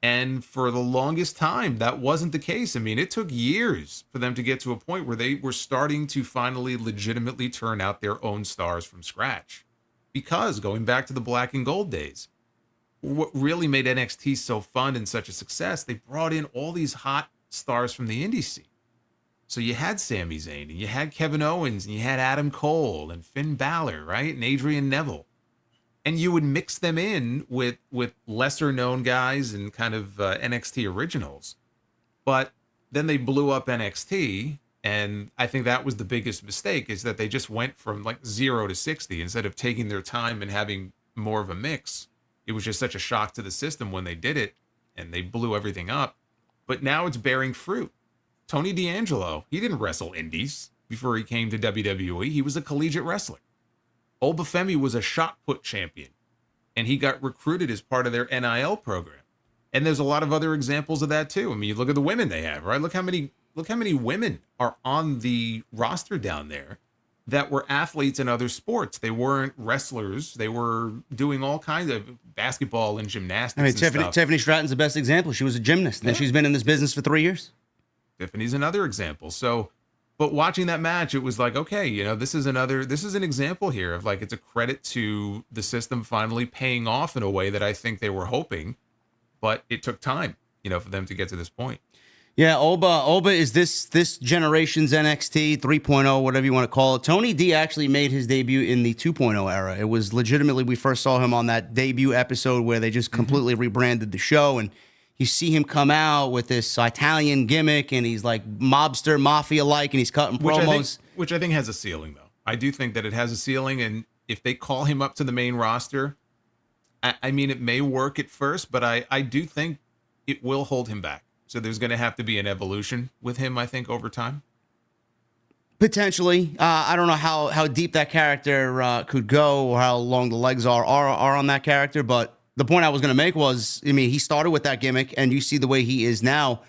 B: And for the longest time, that wasn't the case. I mean, it took years for them to get to a point where they were starting to finally legitimately turn out their own stars from scratch. Because going back to the black and gold days, what really made NXT so fun and such a success, they brought in all these hot stars from the indie scene. So you had Sami Zayn, and you had Kevin Owens, and you had Adam Cole, and Finn Balor, right? And Adrian Neville. And you would mix them in with lesser known guys and kind of NXT originals. But then they blew up NXT, and I think that was the biggest mistake, is that they just went from like 0 to 60 instead of taking their time and having more of a mix. It was just such a shock to the system when they did it, and they blew everything up. But now it's bearing fruit. Tony D'Angelo, he didn't wrestle indies before he came to WWE. He was a collegiate wrestler. Obafemi was a shot put champion, and he got recruited as part of their NIL program. And there's a lot of other examples of that too. I mean, you look at the women they have, right? Look how many women are on the roster down there that were athletes in other sports. They weren't wrestlers. They were doing all kinds of basketball and gymnastics.
A: I mean, Tiffany Stratton's the best example. She was a gymnast, and she's been in this business for 3 years.
B: Tiffany's another example. So, but watching that match, it was like, okay, you know, this is an example here of like, it's a credit to the system finally paying off in a way that I think they were hoping, but it took time, you know, for them to get to this point.
A: Yeah, Oba is this generation's NXT 3.0, whatever you want to call it. Tony D actually made his debut in the 2.0 era. It was legitimately, we first saw him on that debut episode where they just completely rebranded the show, and you see him come out with this Italian gimmick, and he's like mobster, mafia-like, and he's cutting promos.
B: Which I think has a ceiling, though. I do think that it has a ceiling, and if they call him up to the main roster, I mean, it may work at first, but I do think it will hold him back. So there's going to have to be an evolution with him, I think, over time.
A: Potentially. I don't know how deep that character could go, or how long the legs are on that character, but the point I was going to make was, I mean, he started with that gimmick, and you see the way he is now.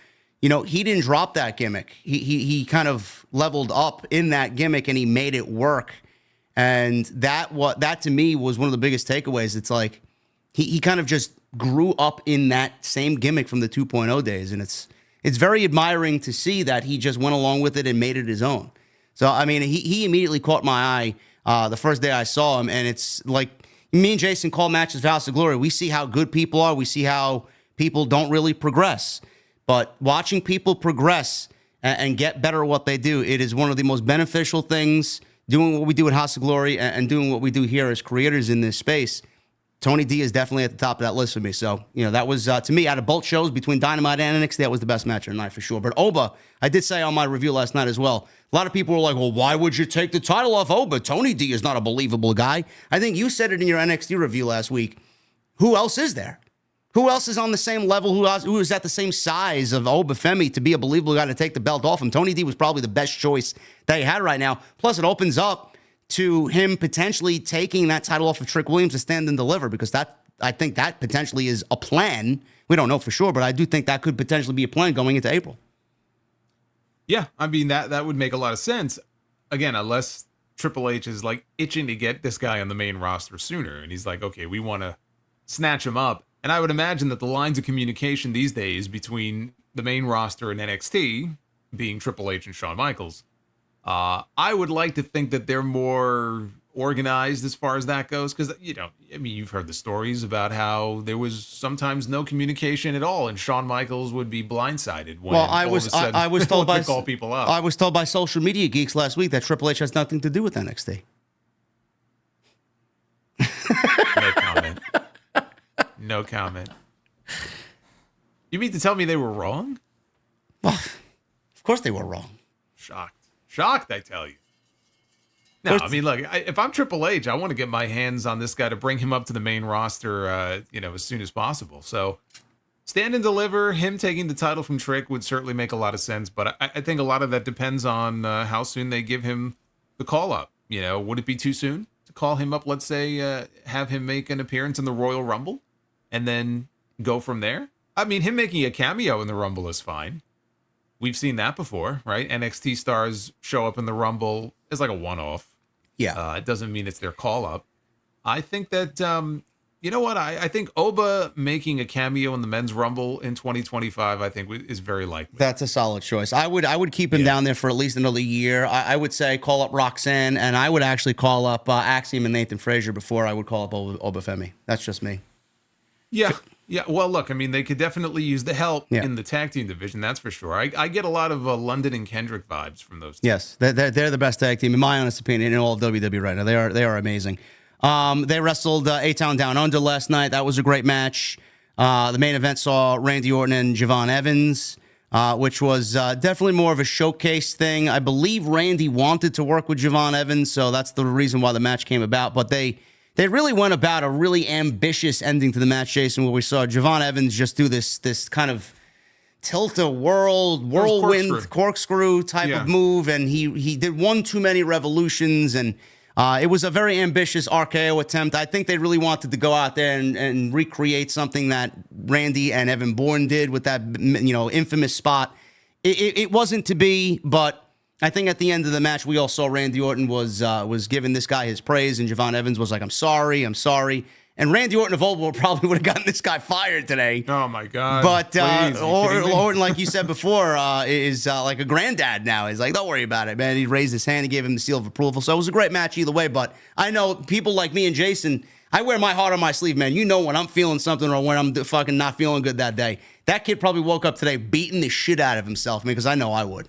A: You know, he didn't drop that gimmick. He kind of leveled up in that gimmick, and he made it work. And that to me was one of the biggest takeaways. It's like he kind of just grew up in that same gimmick from the 2.0 days, and it's very admiring to see that he just went along with it and made it his own. So I mean, he immediately caught my eye the first day I saw him, and it's like, me and Jason call matches House of Glory. We see how good people are. We see how people don't really progress. But watching people progress and get better at what they do, it is one of the most beneficial things, doing what we do at House of Glory and doing what we do here as creators in this space. Tony D is definitely at the top of that list for me. So, you know, that was, to me, out of both shows between Dynamite and NXT, that was the best match of the night for sure. But Oba, I did say on my review last night as well, a lot of people were like, well, why would you take the title off Oba? Tony D is not a believable guy. I think you said it in your NXT review last week. Who else is there? Who else is on the same level? Who is at the same size of Obafemi to be a believable guy to take the belt off him? Tony D was probably the best choice that he had right now. Plus, it opens up to him potentially taking that title off of Trick Williams to stand and deliver, because I think that potentially is a plan. We don't know for sure, but I do think that could potentially be a plan going into April.
B: Yeah, I mean, that would make a lot of sense. Again, unless Triple H is like itching to get this guy on the main roster sooner, and he's like, okay, we want to snatch him up. And I would imagine that the lines of communication these days between the main roster and NXT, being Triple H and Shawn Michaels, I would like to think that they're more organized as far as that goes, because, you know, I mean, you've heard the stories about how there was sometimes no communication at all, and Shawn Michaels would be blindsided when
A: I was told by
B: call people up.
A: I was told by social media geeks last week that Triple H has nothing to do with NXT.
B: No comment. No comment. You mean to tell me they were wrong?
A: Well, of course they were wrong.
B: Shocked, I tell you. No, I mean, look, if I'm Triple H, I want to get my hands on this guy to bring him up to the main roster, as soon as possible. So, stand and deliver, him taking the title from Trick would certainly make a lot of sense. But I think a lot of that depends on how soon they give him the call up. You know, would it be too soon to call him up? Let's say have him make an appearance in the Royal Rumble and then go from there. I mean, him making a cameo in the Rumble is fine. We've seen that before, right? NXT stars show up in the Rumble as like a one-off.
A: Yeah.
B: It doesn't mean it's their call-up. I think that, you know what? I think Oba making a cameo in the Men's Rumble in 2025, I think is very likely.
A: That's a solid choice. I would keep him down there for at least another year. I would say call up Roxanne, and I would actually call up Axiom and Nathan Frazier before I would call up Obafemi. That's just me.
B: Yeah. Yeah. Well, look, I mean, they could definitely use the help
A: Yeah.
B: in the tag team division. That's for sure. I get a lot of London and Kendrick vibes from those two.
A: Yes, they're the best tag team in my honest opinion in all of WWE right now. They are amazing. They wrestled A-Town Down Under last night. That was a great match. The main event saw Randy Orton and Javon Evans, which was definitely more of a showcase thing. I believe Randy wanted to work with Javon Evans, so that's the reason why the match came about. But they really went about a really ambitious ending to the match, Jason, where we saw Javon Evans just do this kind of whirlwind corkscrew type of move, and he did one too many revolutions, and it was a very ambitious RKO attempt. I think they really wanted to go out there and recreate something that Randy and Evan Bourne did with that infamous spot. It wasn't to be, but I think at the end of the match, we all saw Randy Orton was giving this guy his praise, and Javon Evans was like, I'm sorry. And Randy Orton of old probably would have gotten this guy fired today.
B: Oh, my God.
A: But Orton, like you said before, is like a granddad now. He's like, don't worry about it, man. He raised his hand. He gave him the seal of approval. So it was a great match either way. But I know people like me and Jason, I wear my heart on my sleeve, man. You know when I'm feeling something or when I'm fucking not feeling good that day. That kid probably woke up today beating the shit out of himself, man, because I know I would.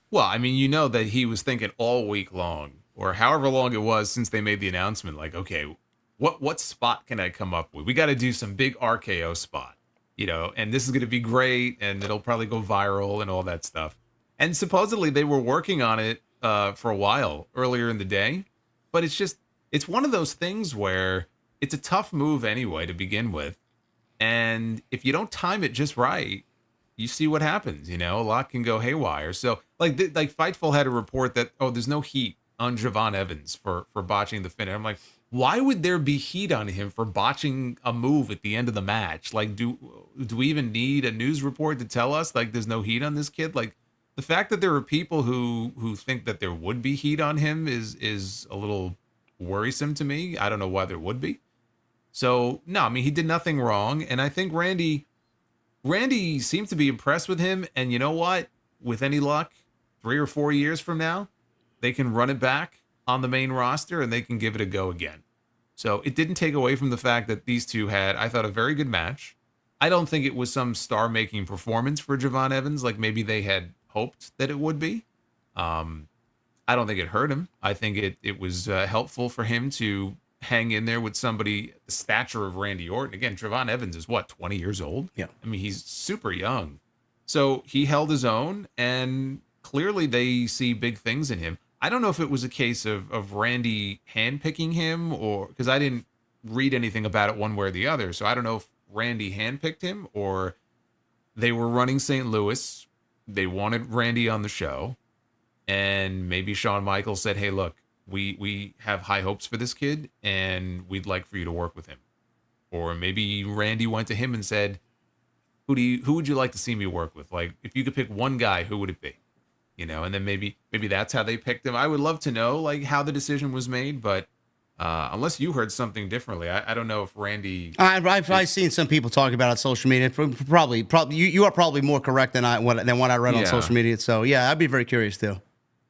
B: Well, I mean, you know that he was thinking all week long, or however long it was since they made the announcement, like, okay, what spot can I come up with? We got to do some big RKO spot, and this is going to be great, and it'll probably go viral and all that stuff. And supposedly they were working on it for a while earlier in the day, but it's one of those things where it's a tough move anyway to begin with. And if you don't time it just right, you see what happens, a lot can go haywire. So like Fightful had a report that, there's no heat on Javon Evans for botching the finish. I'm like, why would there be heat on him for botching a move at the end of the match? Like, do we even need a news report to tell us like there's no heat on this kid? Like, the fact that there are people who think that there would be heat on him is a little worrisome to me. I don't know why there would be. So no, I mean, he did nothing wrong, and I think Randy seemed to be impressed with him. And you know what? With any luck, 3 or 4 years from now, they can run it back on the main roster and they can give it a go again. So it didn't take away from the fact that these two had, I thought, a very good match. I don't think it was some star-making performance for Javon Evans like maybe they had hoped that it would be. I don't think it hurt him. I think it was helpful for him to hang in there with somebody the stature of Randy Orton. Again, Javon Evans is 20 years old?
A: Yeah.
B: I mean, he's super young. So he held his own, and clearly they see big things in him. I don't know if it was a case of Randy handpicking him, or because I didn't read anything about it one way or the other. So I don't know if Randy handpicked him or they were running St. Louis. They wanted Randy on the show, and maybe Shawn Michaels said, hey, look, we have high hopes for this kid and we'd like for you to work with him. Or maybe Randy went to him and said, who would you like to see me work with? Like, if you could pick one guy, who would it be? And then maybe that's how they picked him. I would love to know like how the decision was made, but unless you heard something differently, I don't know if Randy.
A: I've seen some people talk about it on social media. Probably you are probably more correct than what I read on social media. So yeah, I'd be very curious too.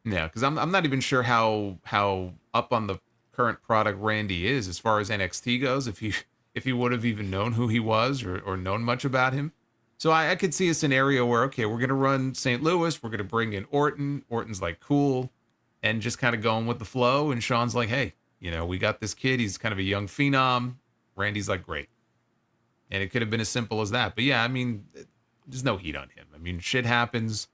B: Yeah, because I'm not even sure how up on the current product Randy is as far as NXT goes. If he would have even known who he was or known much about him. So I could see a scenario where, okay, we're going to run St. Louis. We're going to bring in Orton. Orton's like, cool. And just kind of going with the flow. And Shawn's like, hey, we got this kid. He's kind of a young phenom. Randy's like, great. And it could have been as simple as that. But yeah, I mean, there's no heat on him. I mean, shit happens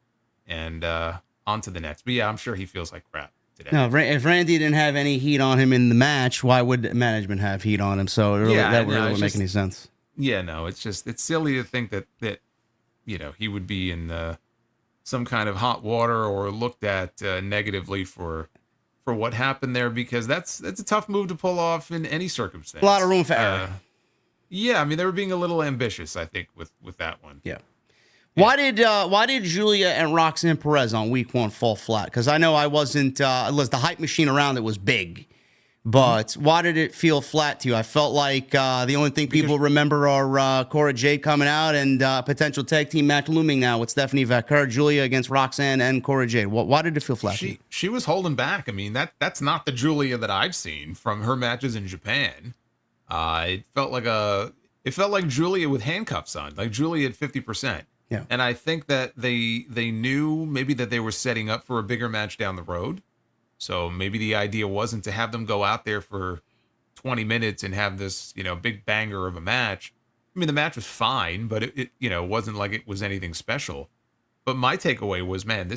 B: and on to the next. But yeah, I'm sure he feels like crap today.
A: No, if Randy didn't have any heat on him in the match, why would management have heat on him? So that really wouldn't make any sense.
B: Yeah, no, it's silly to think that he would be in some kind of hot water or looked at negatively for what happened there, because that's a tough move to pull off in any circumstance.
A: A lot of room for error.
B: Yeah, I mean, they were being a little ambitious, I think, with that one.
A: Yeah. Why did Julia and Roxanne Perez on week 1 fall flat? Because I know I wasn't. The hype machine around it was big. But why did it feel flat to you? I felt like the only thing people remember are Cora Jade coming out and potential tag team match looming now with Stephanie Vaquer, Julia against Roxanne and Cora Jade. Why did it feel flat to you?
B: She was holding back. I mean, that's not the Julia that I've seen from her matches in Japan. It felt like Julia with handcuffs on, like Julia at 50%.
A: Yeah.
B: And I think that they knew maybe that they were setting up for a bigger match down the road. So maybe the idea wasn't to have them go out there for 20 minutes and have this, big banger of a match. I mean, the match was fine, but it wasn't like it was anything special. But my takeaway was, man,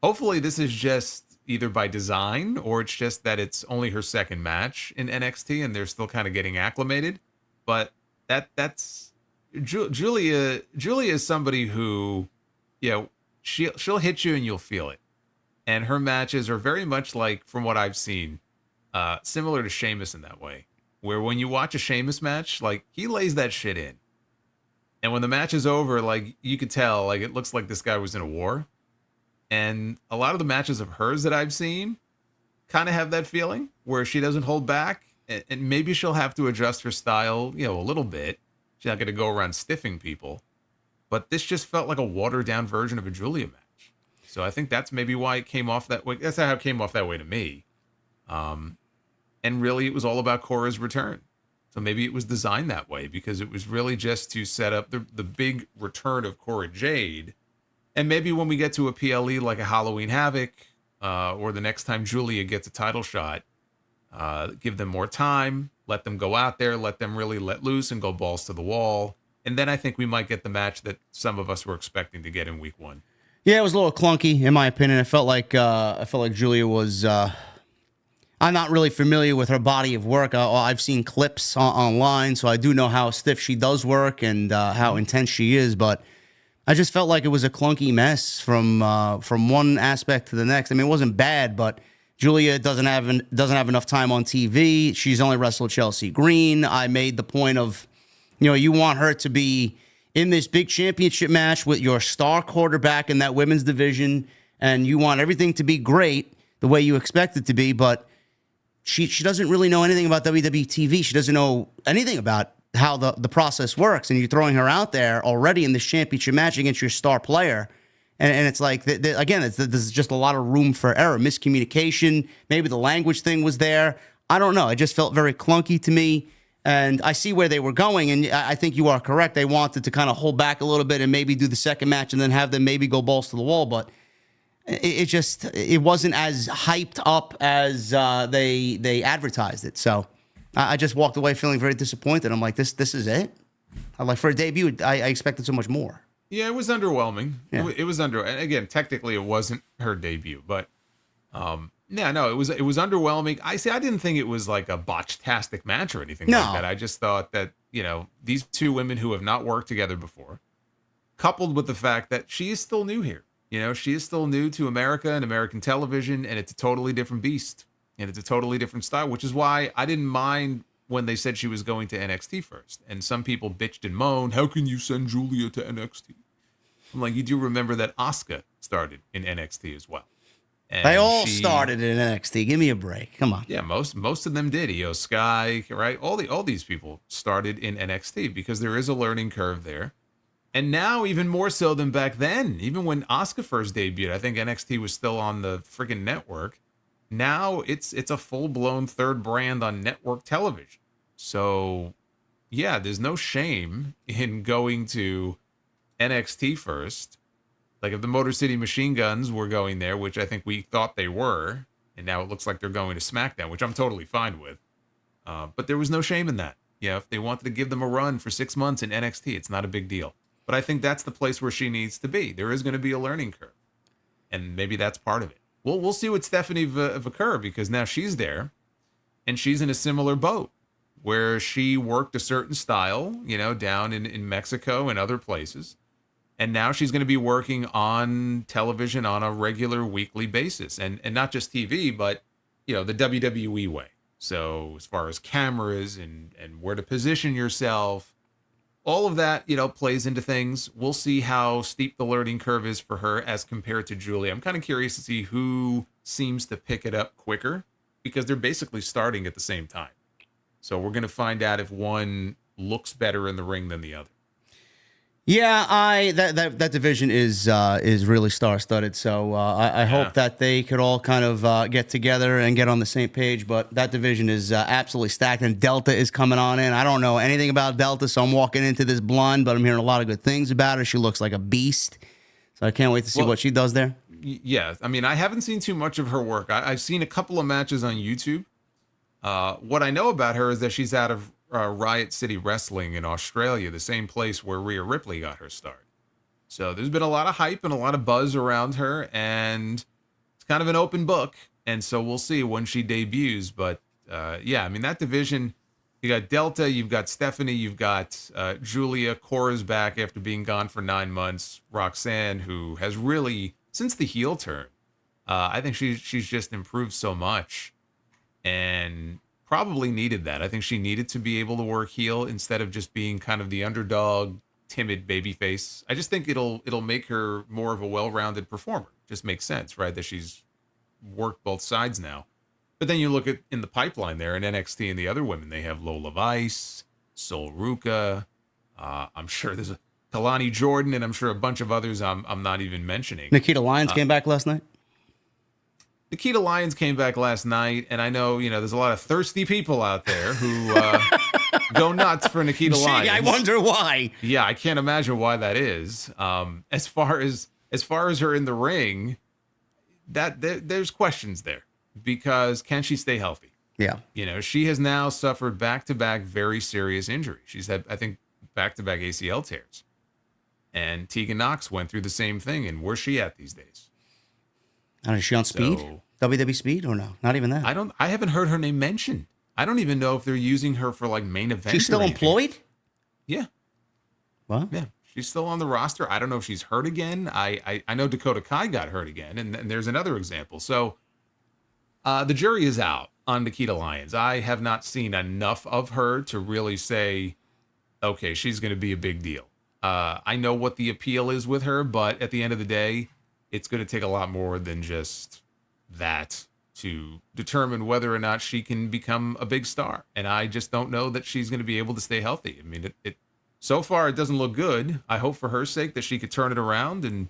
B: hopefully this is just either by design or it's just that it's only her second match in NXT and they're still kind of getting acclimated. But that's Julia is somebody who, she'll hit you and you'll feel it. And her matches are very much like, from what I've seen, similar to Sheamus in that way, where when you watch a Sheamus match, like, he lays that shit in. And when the match is over, like, you could tell, like, it looks like this guy was in a war. And a lot of the matches of hers that I've seen kind of have that feeling where she doesn't hold back. And maybe she'll have to adjust her style, a little bit. She's not going to go around stiffing people. But this just felt like a watered down version of a Julia match. So I think that's maybe why it came off that way. That's how it came off that way to me. And really, it was all about Cora's return. So maybe it was designed that way because it was really just to set up the big return of Cora Jade. And maybe when we get to a PLE like a Halloween Havoc, or the next time Julia gets a title shot, give them more time, let them go out there, let them really let loose and go balls to the wall. And then I think we might get the match that some of us were expecting to get in week 1.
A: Yeah, it was a little clunky in my opinion. I felt like Julia was. I'm not really familiar with her body of work. I've seen clips online, so I do know how stiff she does work and how intense she is. But I just felt like it was a clunky mess from one aspect to the next. I mean, it wasn't bad, but Julia doesn't have enough time on TV. She's only wrestled Chelsea Green. I made the point of, you want her to be in this big championship match with your star quarterback in that women's division, and you want everything to be great the way you expect it to be, but she doesn't really know anything about WWE TV. She doesn't know anything about how the process works, and you're throwing her out there already in this championship match against your star player. And it's like, there's just a lot of room for error, miscommunication. Maybe the language thing was there. I don't know. It just felt very clunky to me. And I see where they were going, and I think you are correct. They wanted to kind of hold back a little bit and maybe do the second match and then have them maybe go balls to the wall. But it wasn't as hyped up as they advertised it. So I just walked away feeling very disappointed. I'm like, this is it? I'm like, for a debut, I expected so much more.
B: Yeah, it was underwhelming.
A: Yeah.
B: It was and again, technically, it wasn't her debut, but it was underwhelming. I didn't think it was like a botch-tastic match or anything like that. I just thought that these two women who have not worked together before, coupled with the fact that she is still new here. She is still new to America and American television, and it's a totally different beast and it's a totally different style, which is why I didn't mind when they said she was going to NXT first. And some people bitched and moaned, "How can you send Julia to NXT?" I'm like, you do remember that Asuka started in NXT as well. And
A: they all started in NXT. Give me a break. Come on.
B: Yeah, most of them did. Io Sky, right? All these people started in NXT because there is a learning curve there. And now even more so than back then. Even when Asuka first debuted, I think NXT was still on the freaking network. Now it's a full-blown third brand on network television. So, yeah, there's no shame in going to NXT first. Like if the Motor City Machine Guns were going there, which I think we thought they were, and now it looks like they're going to SmackDown, which I'm totally fine with. But there was no shame in that. If they wanted to give them a run for 6 months in NXT, it's not a big deal. But I think that's the place where she needs to be. There is going to be a learning curve. And maybe that's part of it. We'll see with Stephanie Vaquer, because now she's there, and she's in a similar boat where she worked a certain style, down in Mexico and other places. And now she's going to be working on television on a regular weekly basis. And not just TV, but, the WWE way. So as far as cameras and where to position yourself, all of that, plays into things. We'll see how steep the learning curve is for her as compared to Julia. I'm kind of curious to see who seems to pick it up quicker, because they're basically starting at the same time. So we're going to find out if one looks better in the ring than the other.
A: Yeah, that division is really star-studded. So I hope that they could all kind of get together and get on the same page. But that division is absolutely stacked, and Delta is coming on in. I don't know anything about Delta, so I'm walking into this blind, but I'm hearing a lot of good things about her. She looks like a beast, so I can't wait to see what she does there.
B: Yeah, I mean, I haven't seen too much of her work. I've seen a couple of matches on YouTube. What I know about her is that she's out of Riot City Wrestling in Australia, the same place where Rhea Ripley got her start. So there's been a lot of hype and a lot of buzz around her, and it's kind of an open book. And so we'll see when she debuts. But yeah, I mean, that division, you got Delta, you've got Stephanie, you've got Julia. Cora's back after being gone for 9 months. Roxanne, who has really, since the heel turn, I think she's just improved so much. And probably needed that. I think she needed to be able to work heel instead of just being kind of the underdog, timid babyface. I just think it'll make her more of a well-rounded performer. Just makes sense, right? That she's worked both sides now. But then you look at in the pipeline there in NXT and the other women, they have Lola Vice, Sol Ruka. I'm sure there's a Kalani Jordan, and I'm sure a bunch of others I'm not even mentioning.
A: Nikita Lyons came back last night.
B: Nikita Lyons came back last night, and I know, there's a lot of thirsty people out there who go nuts for Nikita Lyons.
A: I wonder why.
B: Yeah, I can't imagine why that is. As far as her in the ring, there's questions there, because can she stay healthy?
A: Yeah.
B: She has now suffered back-to-back very serious injuries. She's had, I think, back-to-back ACL tears. And Tegan Knox went through the same thing, and where's she at these days?
A: Is she on speed? WWE speed or no? Not even that.
B: I haven't heard her name mentioned. I don't even know if they're using her for like main event.
A: She's still employed?
B: Yeah.
A: What?
B: Yeah. She's still on the roster. I don't know if she's hurt again. I know Dakota Kai got hurt again, and there's another example. So the jury is out on Nikita Lyons. I have not seen enough of her to really say, okay, she's going to be a big deal. I know what the appeal is with her, but at the end of the day, it's going to take a lot more than just that to determine whether or not she can become a big star. And I just don't know that she's going to be able to stay healthy. I mean, it so far it doesn't look good. I hope for her sake that she could turn it around and,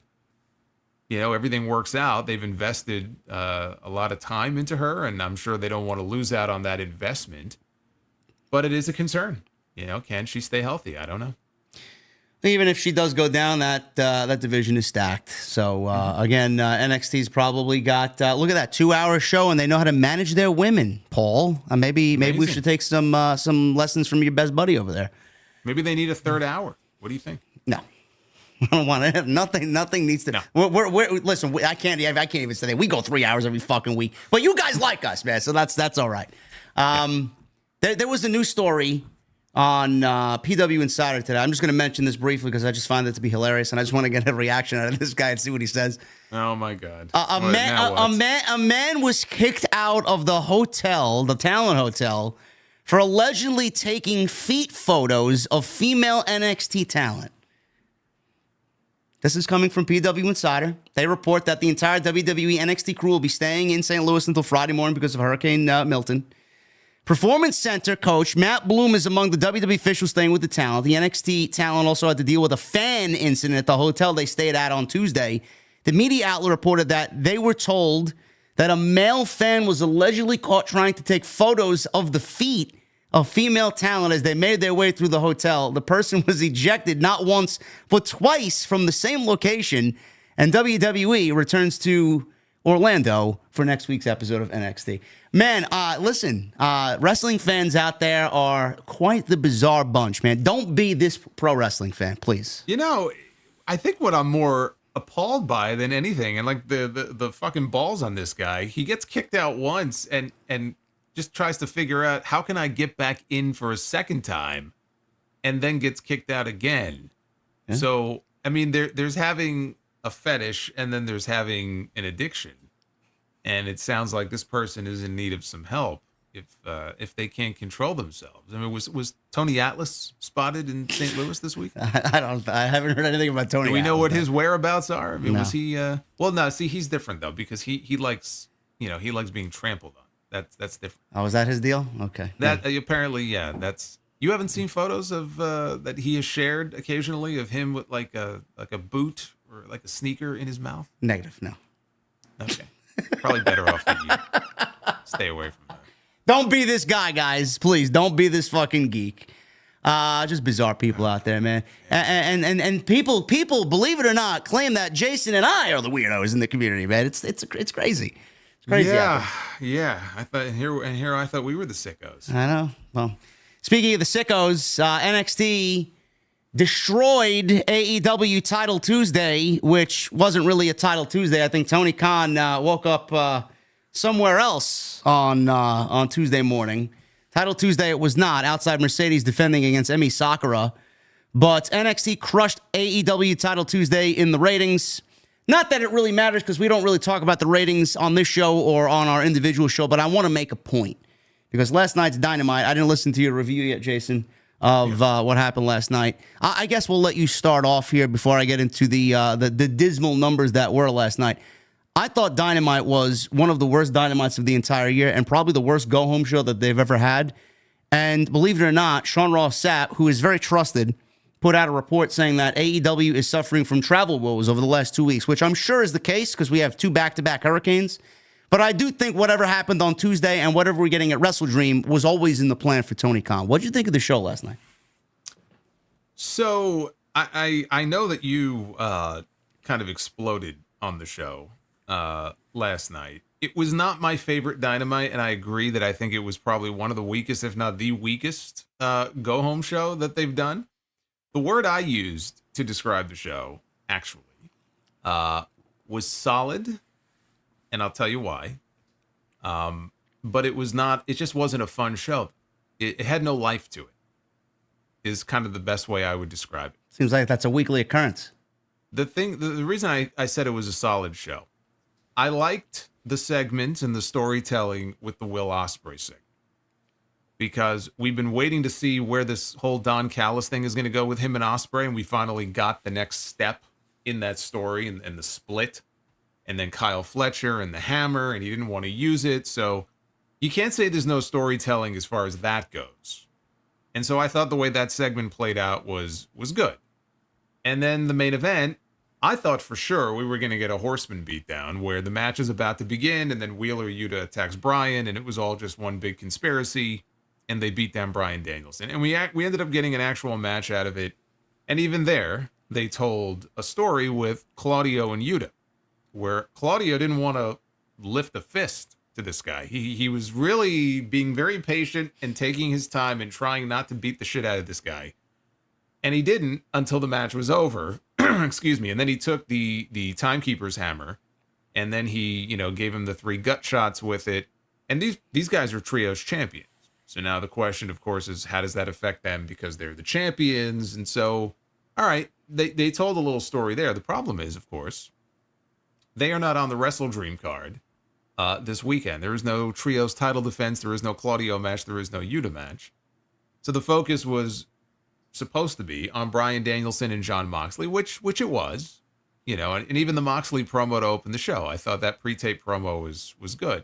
B: everything works out. They've invested a lot of time into her, and I'm sure they don't want to lose out on that investment. But it is a concern. Can she stay healthy? I don't know.
A: Even if she does go down, that division is stacked. So, again, NXT's probably got, look at that, 2-hour show, and they know how to manage their women, Paul. Maybe we should take some lessons from your best buddy over there.
B: Maybe they need a third hour. What do you think?
A: No. I don't want to. Nothing needs to. No. Listen, I can't even say that. We go 3 hours every fucking week. But you guys like us, man, so that's all right. There was a new story on PW Insider today. I'm just going to mention this briefly because I just find it to be hilarious, and I just want to get a reaction out of this guy and see what he says.
B: Oh my God!
A: A man was kicked out of the hotel, the Talent Hotel, for allegedly taking feet photos of female NXT talent. This is coming from PW Insider. They report that the entire WWE NXT crew will be staying in St. Louis until Friday morning because of Hurricane Milton. Performance Center coach Matt Bloom is among the WWE officials staying with the talent. The NXT talent also had to deal with a fan incident at the hotel they stayed at on Tuesday. The media outlet reported that they were told that a male fan was allegedly caught trying to take photos of the feet of female talent as they made their way through the hotel. The person was ejected not once, but twice from the same location, and WWE returns to Orlando for next week's episode of NXT. Man, listen, wrestling fans out there are quite the bizarre bunch, man. Don't be this pro wrestling fan, please.
B: I think what I'm more appalled by than anything, and like the fucking balls on this guy, he gets kicked out once and just tries to figure out how can I get back in for a second time, and then gets kicked out again. Yeah. So, I mean, there's having a fetish, and then there's having an addiction. And it sounds like this person is in need of some help if they can't control themselves. I mean, was Tony Atlas spotted in St. Louis this week?
A: I haven't heard anything about Tony.
B: Do we know
A: Atlas,
B: what his whereabouts are? I mean,
A: no.
B: Was he? Well, no. See, he's different though because he likes he likes being trampled on. That's different.
A: Oh, is that his deal? Okay.
B: That apparently, yeah. That's You haven't seen photos of that he has shared occasionally of him with like a boot or like a sneaker in his mouth?
A: Negative, no.
B: Okay. Probably better off that you stay away from that.
A: Don't be this guy, guys. Please, don't be this fucking geek. Just bizarre people out there, man. And people, believe it or not, claim that Jason and I are the weirdos in the community, man. It's crazy. It's crazy.
B: Yeah. I thought here I thought we were the sickos.
A: I know. Well, speaking of the sickos, NXT destroyed AEW Title Tuesday, which wasn't really a Title Tuesday. I think Tony Khan woke up somewhere else on Tuesday morning. Title Tuesday it was not, outside Mercedes defending against Emi Sakura. But NXT crushed AEW Title Tuesday in the ratings. Not that it really matters because we don't really talk about the ratings on this show or on our individual show, but I want to make a point. Because last night's Dynamite, I didn't listen to your review yet, Jason, of what happened last night. I guess we'll let you start off here before I get into the dismal numbers that were last night. I thought Dynamite was one of the worst Dynamites of the entire year and probably the worst go-home show that they've ever had. And believe it or not, Sean Ross Sapp, who is very trusted, put out a report saying that AEW is suffering from travel woes over the last 2 weeks, which I'm sure is the case because we have 2 back-to-back hurricanes. But I do think whatever happened on Tuesday and whatever we're getting at WrestleDream was always in the plan for Tony Khan. What did you think of the show last night?
B: So I know that you kind of exploded on the show last night. It was not my favorite Dynamite, and I agree that I think it was probably one of the weakest, if not the weakest, go-home show that they've done. The word I used to describe the show, actually, was solid, and I'll tell you why. But it was not, it just wasn't a fun show. It had no life to it, is kind of the best way I would describe it.
A: Seems like that's a weekly occurrence.
B: The reason I said it was a solid show, I liked the segment and the storytelling with the Will Ospreay segment. Because we've been waiting to see where this whole Don Callis thing is going to go with him and Ospreay, and we finally got the next step in that story and the split. And then Kyle Fletcher and the hammer, and he didn't want to use it. So you can't say there's no storytelling as far as that goes. And so I thought the way that segment played out was good. And then the main event, I thought for sure we were going to get a horseman beatdown where the match is about to begin, and then Wheeler Yuta attacks Bryan, and it was all just one big conspiracy, and they beat down Bryan Danielson. And we ended up getting an actual match out of it. And even there, they told a story with Claudio and Yuta, where Claudio didn't want to lift a fist to this guy. He was really being very patient and taking his time and trying not to beat the shit out of this guy. And he didn't until the match was over. Excuse me. And then he took the timekeeper's hammer, and then he, gave him the 3 gut shots with it. And these guys are trios champions. So now the question, of course, is how does that affect them because they're the champions? And so, all right, they told a little story there. The problem is, of course, they are not on the WrestleDream card this weekend. There is no trios title defense. There is no Claudio match. There is no Yuta match. So the focus was supposed to be on Bryan Danielson and Jon Moxley, which it was, and even the Moxley promo to open the show. I thought that pre-tape promo was good.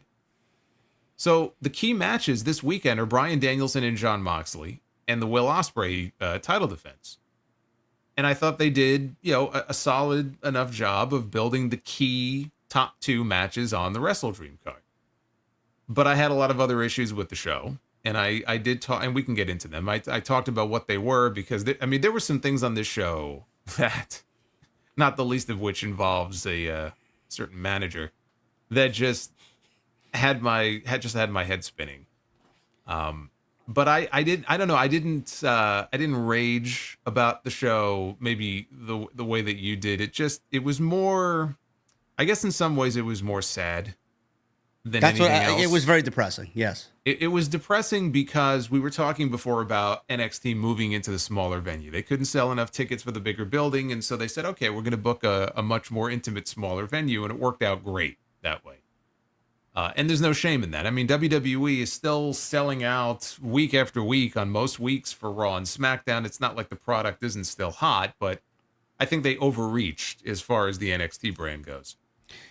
B: So the key matches this weekend are Bryan Danielson and Jon Moxley and the Will Ospreay title defense. And I thought they did, a solid enough job of building the key top 2 matches on the WrestleDream card. But I had a lot of other issues with the show. And I did talk, and we can get into them. I talked about what they were because, there were some things on this show that, not the least of which involves a certain manager, that just had my head spinning. But I didn't rage about the show maybe the way that you did. It was more, I guess in some ways it was more sad than anything else.
A: It was very depressing. Yes.
B: It was depressing because we were talking before about NXT moving into the smaller venue. They couldn't sell enough tickets for the bigger building. And so they said, okay, we're going to book a much more intimate, smaller venue. And it worked out great that way. And there's no shame in that. WWE is still selling out week after week on most weeks for Raw and SmackDown. It's not like the product isn't still hot, but I think they overreached as far as the NXT brand goes.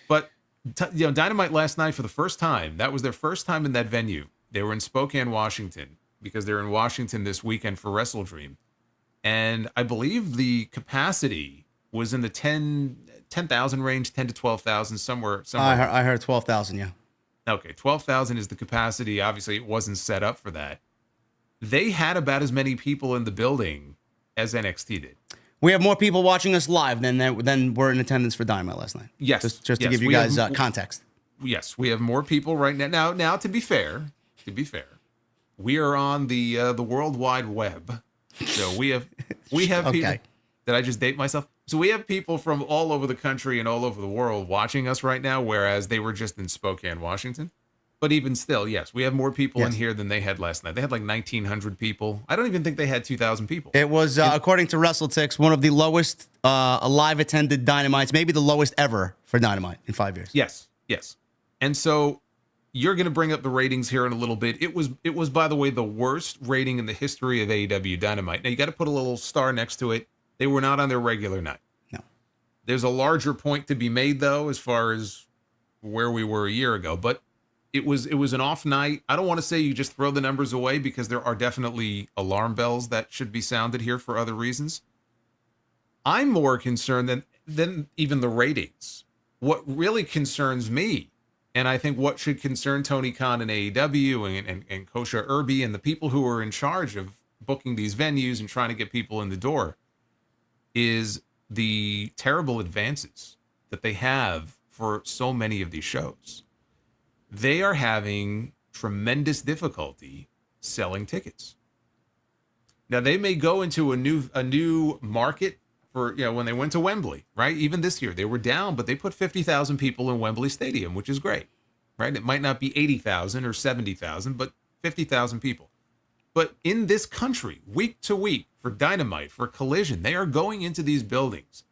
B: But Dynamite last night for the first time, that was their first time in that venue. They were in Spokane, Washington. because they're in Washington this weekend for WrestleDream. And I believe the capacity was in the 10,000 range, 10 to 12,000, somewhere.
A: I heard 12,000, yeah.
B: Okay, 12,000 is the capacity. Obviously, it wasn't set up for that. They had about as many people in the building as NXT did.
A: We have more people watching us live than were in attendance for Dynamite last night.
B: Yes.
A: Just to give you guys context.
B: Yes, we have more people right now. Now, to be fair, we are on the World Wide Web. So we have people.
A: Okay.
B: Did I just date myself? So we have people from all over the country and all over the world watching us right now, whereas they were just in Spokane, Washington. But even still, yes, we have more people in here than they had last night. They had like 1,900 people. I don't even think they had 2,000 people.
A: It was, according to WrestleTix, one of the lowest live attended Dynamites, maybe the lowest ever for Dynamite in 5 years.
B: Yes. And so you're going to bring up the ratings here in a little bit. It was, by the way, the worst rating in the history of AEW Dynamite. Now, you got to put a little star next to it. They were not on their regular night.
A: No.
B: There's a larger point to be made, though, as far as where we were a year ago. But it was an off night. I don't want to say you just throw the numbers away, because there are definitely alarm bells that should be sounded here for other reasons. I'm more concerned than even the ratings. What really concerns me, and I think what should concern Tony Khan and AEW and Kosha Irby and the people who are in charge of booking these venues and trying to get people in the door, is the terrible advances that they have for so many of these shows. They are having tremendous difficulty selling tickets. Now, they may go into a new market for, when they went to Wembley, right? Even this year, they were down, but they put 50,000 people in Wembley Stadium, which is great, right? It might not be 80,000 or 70,000, but 50,000 people. But in this country, week to week, for Dynamite, for Collision, they are going into these buildings,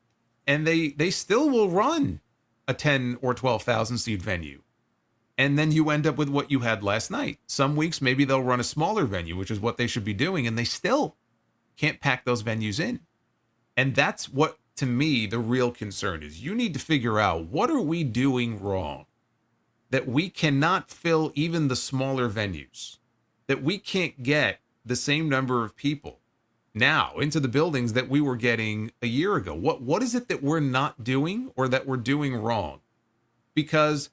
B: and they still will run a 10 or 12,000 seat venue. And then you end up with what you had last night. Some weeks, maybe they'll run a smaller venue, which is what they should be doing, and they still can't pack those venues in. And that's what, to me, the real concern is. You need to figure out, what are we doing wrong that we cannot fill even the smaller venues, that we can't get the same number of people now into the buildings that we were getting a year ago? What is it that we're not doing, or that we're doing wrong? Because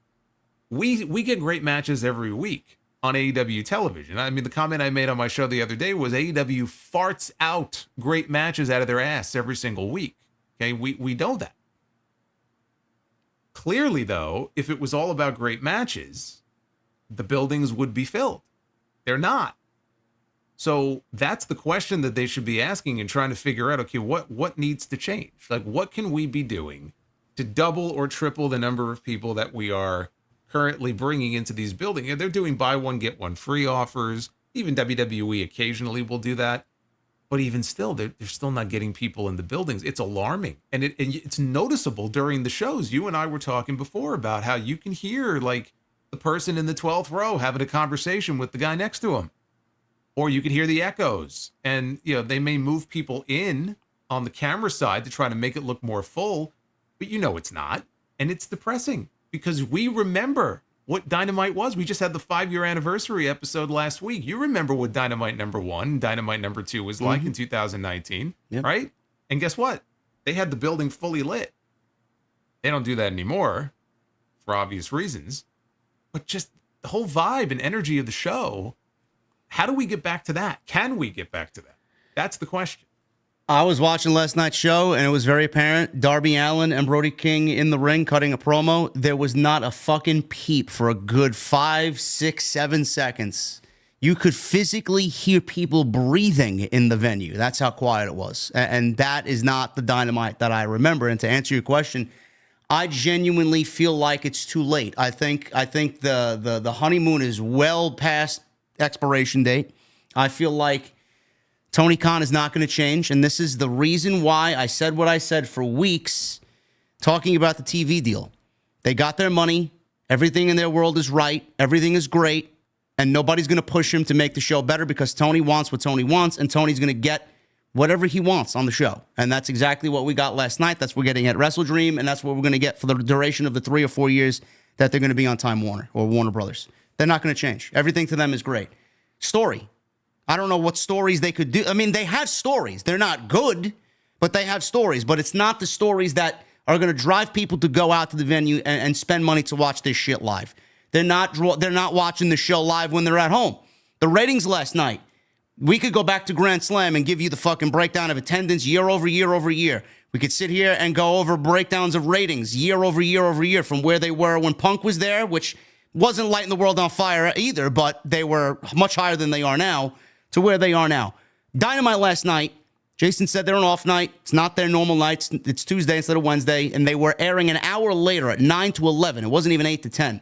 B: we get great matches every week on AEW television. I mean, the comment I made on my show the other day was AEW farts out great matches out of their ass every single week. Okay, we know that. Clearly, though, if it was all about great matches, the buildings would be filled. They're not. So that's the question that they should be asking and trying to figure out, okay, what needs to change? Like, what can we be doing to double or triple the number of people that we are currently bringing into these buildings? And they're doing buy one, get one free offers. Even WWE occasionally will do that. But even still, they're still not getting people in the buildings. It's alarming. And it's noticeable during the shows. You and I were talking before about how you can hear, like, the person in the 12th row having a conversation with the guy next to him. Or you can hear the echoes. And, they may move people in on the camera side to try to make it look more full. But it's not. And it's depressing, because we remember what Dynamite was. We just had the 5-year anniversary episode last week. You remember what Dynamite number 1 and Dynamite number 2 was like in 2019, right? And guess what? They had the building fully lit. They don't do that anymore for obvious reasons. But just the whole vibe and energy of the show, how do we get back to that? Can we get back to that? That's the question.
A: I was watching last night's show, and it was very apparent. Darby Allin and Brody King in the ring cutting a promo. There was not a fucking peep for a good 5, 6, 7 seconds. You could physically hear people breathing in the venue. That's how quiet it was. And that is not the Dynamite that I remember. And to answer your question, I genuinely feel like it's too late. I think the honeymoon is well past expiration date. I feel like Tony Khan is not going to change, and this is the reason why I said what I said for weeks, talking about the TV deal. They got their money. Everything in their world is right. Everything is great, and nobody's going to push him to make the show better, because Tony wants what Tony wants, and Tony's going to get whatever he wants on the show. And that's exactly what we got last night. That's what we're getting at WrestleDream, and that's what we're going to get for the duration of the 3 or 4 years that they're going to be on Time Warner or Warner Brothers. They're not going to change. Everything to them is great. Story. I don't know what stories they could do. I mean, they have stories. They're not good, but they have stories. But it's not the stories that are going to drive people to go out to the venue and spend money to watch this shit live. They're not watching the show live when they're at home. The ratings last night, we could go back to Grand Slam and give you the fucking breakdown of attendance year over year over year. We could sit here and go over breakdowns of ratings year over year over year from where they were when Punk was there, which wasn't lighting the world on fire either, but they were much higher than they are now, to where they are now. Dynamite last night, Jason said they're an off night. It's not their normal night. It's Tuesday instead of Wednesday, and they were airing an hour later at 9 to 11. It wasn't even 8 to 10.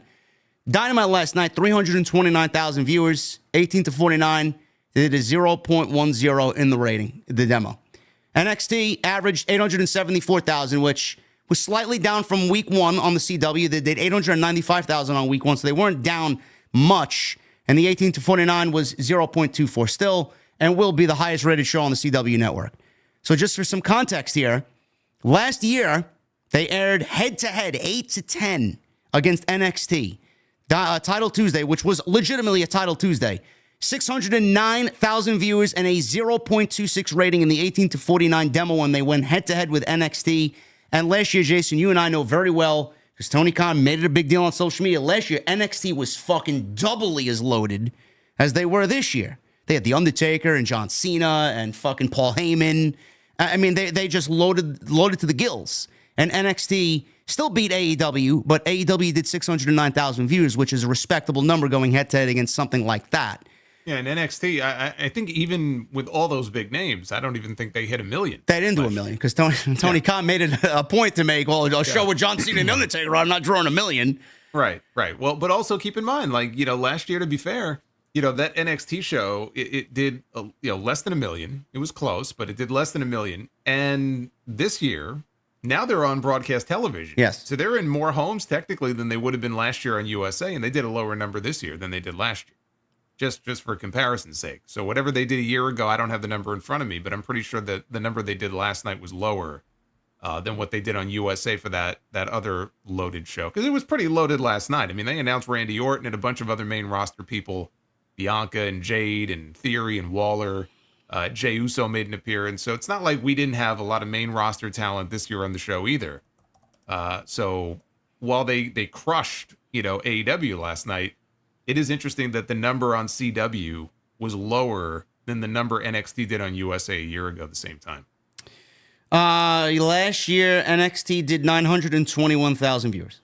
A: Dynamite last night, 329,000 viewers, 18 to 49. They did a 0.10 in the rating, the demo. NXT averaged 874,000, which was slightly down from week one on the CW. They did 895,000 on week one, so they weren't down much. And the 18 to 49 was 0.24 still, and will be the highest rated show on the CW network. So just for some context here, last year, they aired head-to-head 8 to 10 against NXT. Title Tuesday, which was legitimately a Title Tuesday. 609,000 viewers and a 0.26 rating in the 18 to 49 demo when they went head-to-head with NXT. And last year, Jason, you and I know very well, because Tony Khan made it a big deal on social media, last year, NXT was fucking doubly as loaded as they were this year. They had The Undertaker and John Cena and fucking Paul Heyman. I mean, they just loaded to the gills. And NXT still beat AEW, but AEW did 609,000 views, which is a respectable number going head-to-head against something like that.
B: Yeah, and NXT, I think even with all those big names, I don't even think they hit 1 million.
A: They didn't do 1 million because Tony Khan made it a point to make, well, a show with John Cena and Undertaker, I'm not drawing 1 million.
B: Right. Well, but also keep in mind, like, last year, to be fair, that NXT show, it did, less than 1 million. It was close, but it did less than 1 million. And this year, now they're on broadcast television.
A: Yes.
B: So they're in more homes technically than they would have been last year on USA, and they did a lower number this year than they did last year. Just for comparison's sake. So whatever they did a year ago, I don't have the number in front of me, but I'm pretty sure that the number they did last night was lower than what they did on USA for that other loaded show. Because it was pretty loaded last night. I mean, they announced Randy Orton and a bunch of other main roster people, Bianca and Jade and Theory and Waller. Jey Uso made an appearance. So it's not like we didn't have a lot of main roster talent this year on the show either. So while they crushed, AEW last night, it is interesting that the number on CW was lower than the number NXT did on USA a year ago at the same time.
A: Last year, NXT did 921,000 viewers.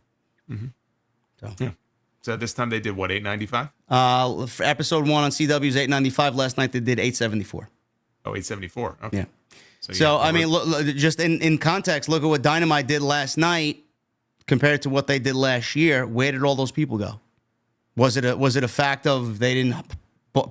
B: Mm-hmm. So this time they did what, 895?
A: For episode 1 on CW is 895. Last night they did 874.
B: Oh, 874. Okay.
A: Yeah. So I mean, look, just in context, look at what Dynamite did last night compared to what they did last year. Where did all those people go? Was it a fact of they didn't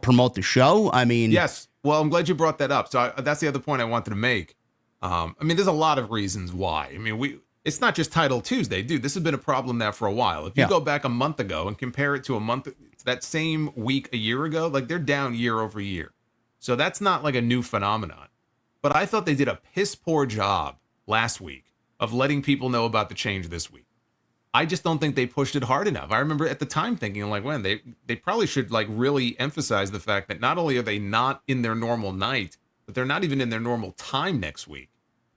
A: promote the show? I mean,
B: yes. Well, I'm glad you brought that up. So that's the other point I wanted to make. I mean, there's a lot of reasons why. I mean, it's not just Title Tuesday, dude. This has been a problem now for a while. If you go back a month ago and compare it to that same week a year ago, like they're down year over year. So that's not like a new phenomenon. But I thought they did a piss poor job last week of letting people know about the change this week. I just don't think they pushed it hard enough. I remember at the time thinking, like, when they probably should like really emphasize the fact that not only are they not in their normal night, but they're not even in their normal time next week.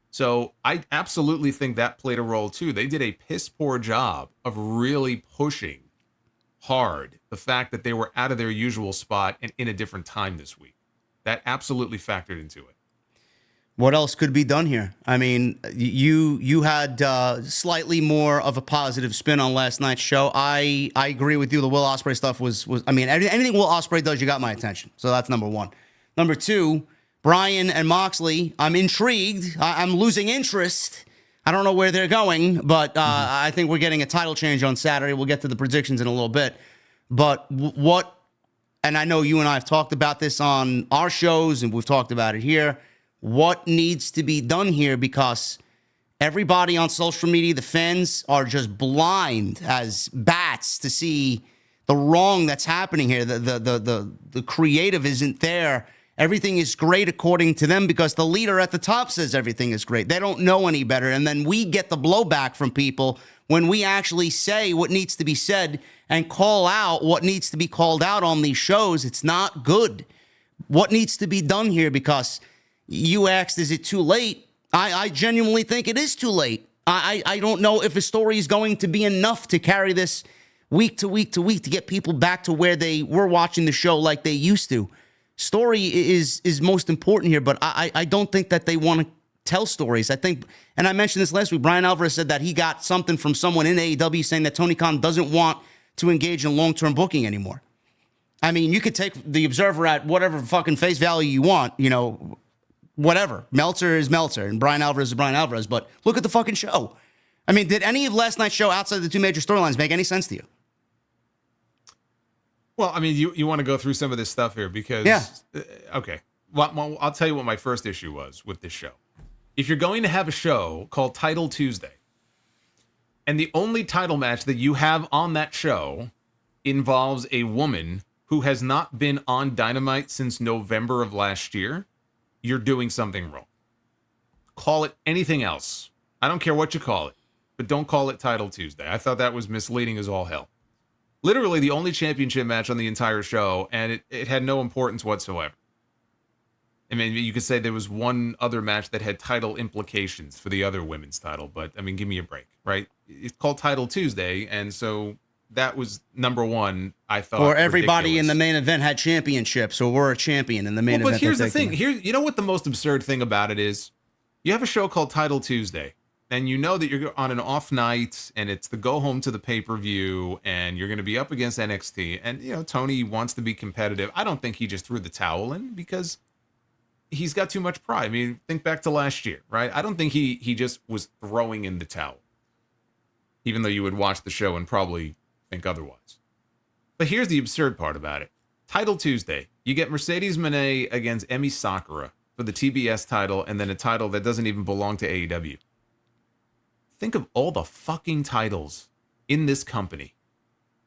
B: So I absolutely think that played a role too. They did a piss poor job of really pushing hard the fact that they were out of their usual spot and in a different time this week. That absolutely factored into it.
A: What else could be done here? I mean, you had slightly more of a positive spin on last night's show. I agree with you. The Will Ospreay stuff was I mean, anything Will Ospreay does, you got my attention. So that's number one. Number two, Bryan and Moxley. I'm intrigued. I'm losing interest. I don't know where they're going, but I think we're getting a title change on Saturday. We'll get to the predictions in a little bit. But what, and I know you and I have talked about this on our shows, and we've talked about it here. What needs to be done here? Because everybody on social media, the fans, are just blind as bats to see the wrong that's happening here. The creative isn't there. Everything is great according to them because the leader at the top says everything is great. They don't know any better. And then we get the blowback from people when we actually say what needs to be said and call out what needs to be called out on these shows. It's not good. what needs to be done here? Because you asked, is it too late? I genuinely think it is too late. I don't know if a story is going to be enough to carry this week to week to week to get people back to where they were watching the show like they used to. Story is most important here, but I don't think that they want to tell stories. I think, and I mentioned this last week, Brian Alvarez said that he got something from someone in AEW saying that Tony Khan doesn't want to engage in long-term booking anymore. I mean, you could take the Observer at whatever fucking face value you want, you know, whatever. Meltzer is Meltzer and Brian Alvarez is Brian Alvarez, but look at the fucking show. I mean, did any of last night's show outside of the two major storylines make any sense to you?
B: Well, I mean, you want to go through some of this stuff here because, okay. Well, I'll tell you what my first issue was with this show. If you're going to have a show called Title Tuesday, and the only title match that you have on that show involves a woman who has not been on Dynamite since November of last year, you're doing something wrong. Call it anything else. I don't care what you call it, but don't call it Title Tuesday. I thought that was misleading as all hell. Literally the only championship match on the entire show, and it had no importance whatsoever. I mean, you could say there was one other match that had title implications for the other women's title, but, I mean, give me a break, right? It's called Title Tuesday, and so that was number one, I thought.
A: Or everybody
B: ridiculous.
A: in the main event had championships, or were a champion in the main event.
B: But here's the thing. You know what the most absurd thing about it is? You have a show called Title Tuesday, and you know that you're on an off night, and it's the go home to the pay-per-view, and you're going to be up against NXT, and, you know, Tony wants to be competitive. I don't think he just threw the towel in because he's got too much pride. I mean, think back to last year, right? I don't think he just was throwing in the towel, even though you would watch the show and probably think otherwise. But here's the absurd part about it. Title Tuesday, you get Mercedes Moné against Emi Sakura for the TBS title, and then a title that doesn't even belong to AEW. Think of all the fucking titles in this company.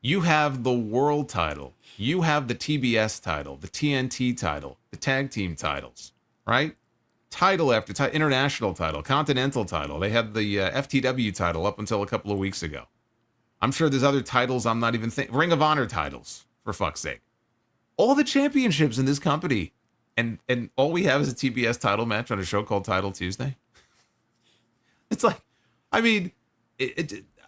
B: You have the world title. You have the TBS title, the TNT title, the tag team titles, right? Title after title, international title, continental title. They had the FTW title up until a couple of weeks ago. I'm sure there's other titles I'm not even thinking. Ring of Honor titles, for fuck's sake. All the championships in this company. And all we have is a TBS title match on a show called Title Tuesday. It's like, I mean,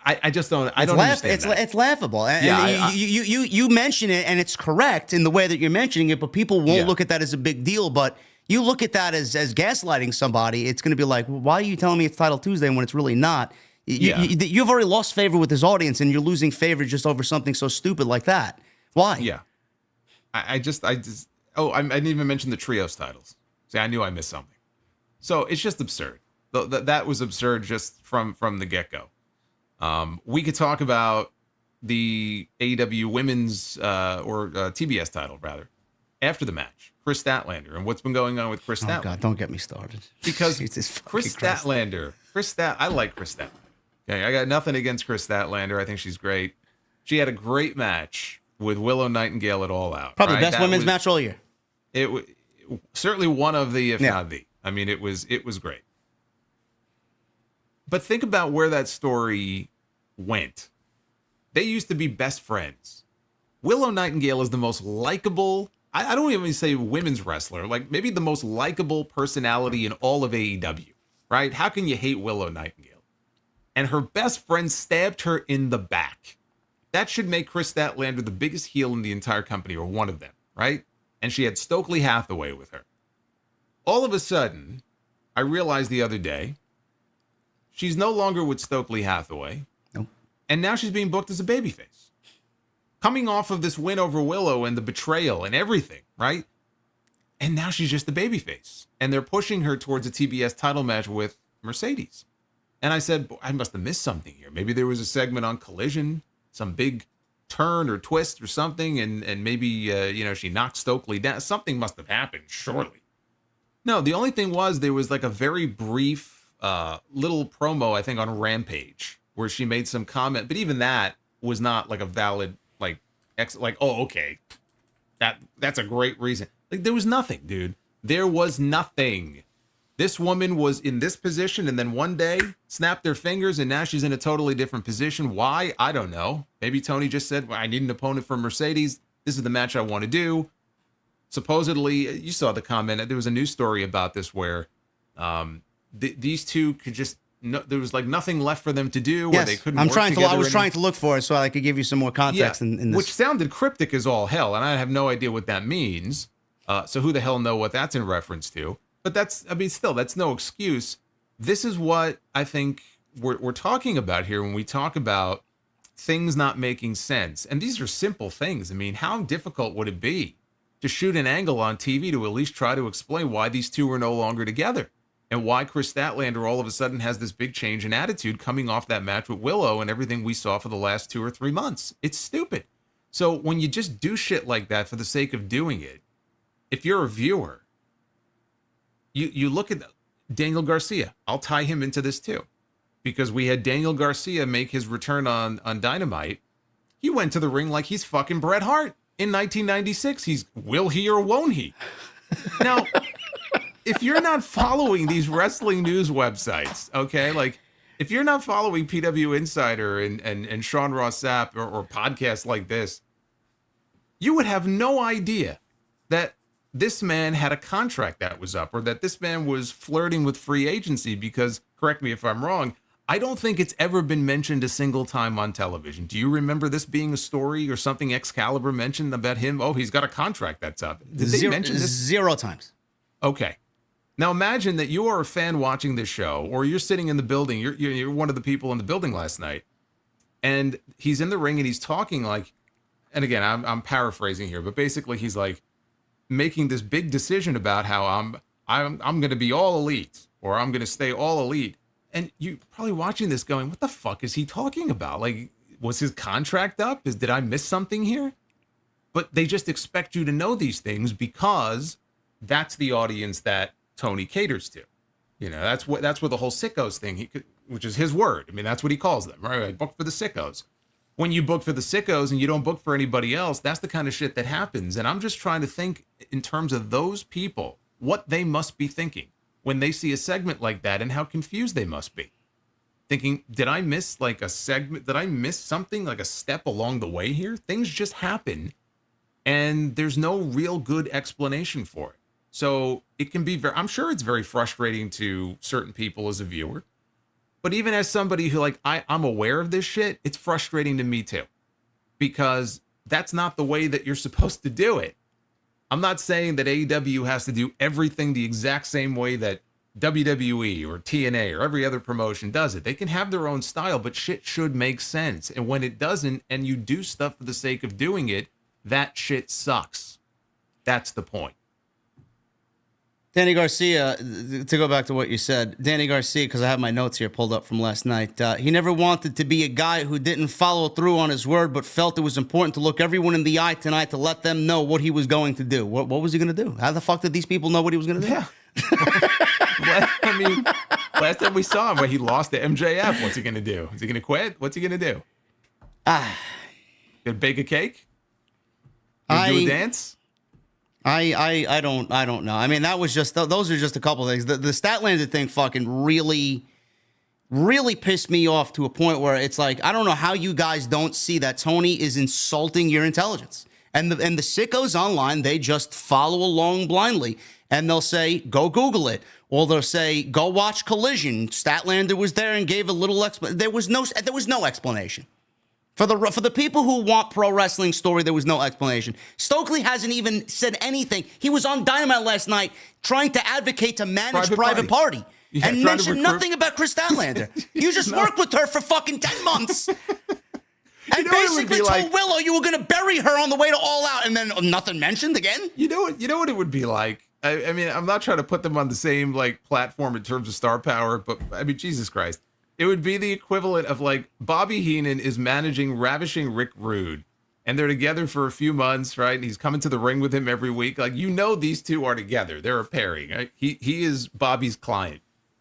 B: I just don't. I don't understand that.
A: It's laughable. And you mention it, and it's correct in the way that you're mentioning it, but people won't look at that as a big deal. But you look at that as gaslighting somebody. It's going to be like, well, why are you telling me it's Title Tuesday when it's really not? You've already lost favor with this audience, and you're losing favor just over something so stupid like that. Why?
B: Yeah. I didn't even mention the trios titles. See, I knew I missed something. So it's just absurd. That was absurd just from the get-go. We could talk about the AEW women's or TBS title, rather, after the match. Chris Statlander and what's been going on with Chris Statlander.
A: Oh, God, don't get me started.
B: Because Chris Statlander, I like Chris Statlander. Okay, I got nothing against Chris Statlander. I think she's great. She had a great match with Willow Nightingale at All Out.
A: Probably best women's match all year.
B: It was certainly one of the, if not the. I mean, it was great. But think about where that story went. They used to be best friends. Willow Nightingale is the most likable, I don't even say women's wrestler, like maybe the most likable personality in all of AEW, right? How can you hate Willow Nightingale? And her best friend stabbed her in the back. That should make Chris Statlander the biggest heel in the entire company, or one of them, right? And she had Stokely Hathaway with her. All of a sudden, I realized the other day, she's no longer with Stokely Hathaway.
A: Nope.
B: And now she's being booked as a babyface. Coming off of this win over Willow and the betrayal and everything, right? And now she's just the babyface. And they're pushing her towards a TBS title match with Mercedes. And I said, I must have missed something here. Maybe there was a segment on Collision, some big turn or twist or something, and maybe, she knocked Stokely down. Something must have happened, surely. No, the only thing was there was like a very brief little promo, I think, on Rampage, where she made some comment, but even that was not like a valid, okay, that's a great reason. Like, there was nothing, dude. There was nothing. This woman was in this position, and then one day snapped their fingers, and now she's in a totally different position. Why? I don't know. Maybe Tony just said, well, I need an opponent for Mercedes. This is the match I want to do. supposedly, you saw the comment. There was a news story about this where these two could just there was like nothing left for them to do, where they couldn't.
A: I was trying to look for it so I could give you some more context in this.
B: Which sounded cryptic as all hell, and I have no idea what that means. So who the hell know what that's in reference to? But that's no excuse. This is what I think we're talking about here when we talk about things not making sense. And these are simple things. I mean, how difficult would it be to shoot an angle on TV to at least try to explain why these two are no longer together? And why Chris Statlander all of a sudden has this big change in attitude coming off that match with Willow and everything we saw for the last 2 or 3 months. It's stupid. So when you just do shit like that for the sake of doing it, if you're a viewer, you look at Daniel Garcia. I'll tie him into this too. Because we had Daniel Garcia make his return on Dynamite. He went to the ring like he's fucking Bret Hart in 1996. He's, will he or won't he? Now... if you're not following these wrestling news websites, okay, like if you're not following PW Insider and Sean Ross Sapp or podcasts like this, you would have no idea that this man had a contract that was up or that this man was flirting with free agency because, correct me if I'm wrong, I don't think it's ever been mentioned a single time on television. Do you remember this being a story or something Excalibur mentioned about him? Oh, he's got a contract that's up. Did they mention this?
A: 0 times.
B: Okay. Now imagine that you are a fan watching this show, or you're sitting in the building. You're one of the people in the building last night, and he's in the ring and he's talking like, and again I'm paraphrasing here, but basically he's like making this big decision about how I'm going to be all elite, or I'm going to stay all elite, and you probably watching this going, what the fuck is he talking about? Like, was his contract up? Did I miss something here? But they just expect you to know these things because that's the audience that Tony caters to. You know, that's where the whole sickos thing, which is his word. I mean, that's what he calls them, right? I book for the sickos. When you book for the sickos and you don't book for anybody else, that's the kind of shit that happens. And I'm just trying to think in terms of those people, what they must be thinking when they see a segment like that and how confused they must be. Thinking, did I miss like a segment? Did I miss something, like a step along the way here? Things just happen and there's no real good explanation for it. So it can be I'm sure it's very frustrating to certain people as a viewer, but even as somebody who like, I'm aware of this shit, it's frustrating to me too, because that's not the way that you're supposed to do it. I'm not saying that AEW has to do everything the exact same way that WWE or TNA or every other promotion does it. They can have their own style, but shit should make sense. And when it doesn't, and you do stuff for the sake of doing it, that shit sucks. That's the point.
A: Danny Garcia, to go back to what you said, Danny Garcia, because I have my notes here pulled up from last night, he never wanted to be a guy who didn't follow through on his word, but felt it was important to look everyone in the eye tonight to let them know what he was going to do. What was he going to do? How the fuck did these people know what he was going to do?
B: Yeah. I mean, last time we saw him, when he lost to MJF, what's he going to do? Is he going to quit? What's he going to do? Gonna bake a cake? Gonna do a dance?
A: I don't know. I mean, that was just those are just a couple of things. The Statlander thing fucking really pissed me off to a point where it's like, I don't know how you guys don't see that Tony is insulting your intelligence. And the sickos online, they just follow along blindly, and they'll say, go Google it, or they'll say, go watch Collision. Statlander was there and gave a little explanation. There was no explanation. For the people who want pro wrestling story, there was no explanation. Stokely hasn't even said anything. He was on Dynamite last night trying to advocate to manage Private Party. Yeah, and mentioned nothing about Chris Statlander. You just worked with her for fucking 10 months. And basically told Willow you were going to bury her on the way to All Out, and then nothing mentioned again?
B: You know what it would be like? I mean, I'm not trying to put them on the same like platform in terms of star power, but I mean, Jesus Christ. It would be the equivalent of like Bobby Heenan is managing Ravishing Rick Rude, and they're together for a few months, right? And he's coming to the ring with him every week. Like, you know, these two are together. They're a pairing. Right? He is Bobby's client.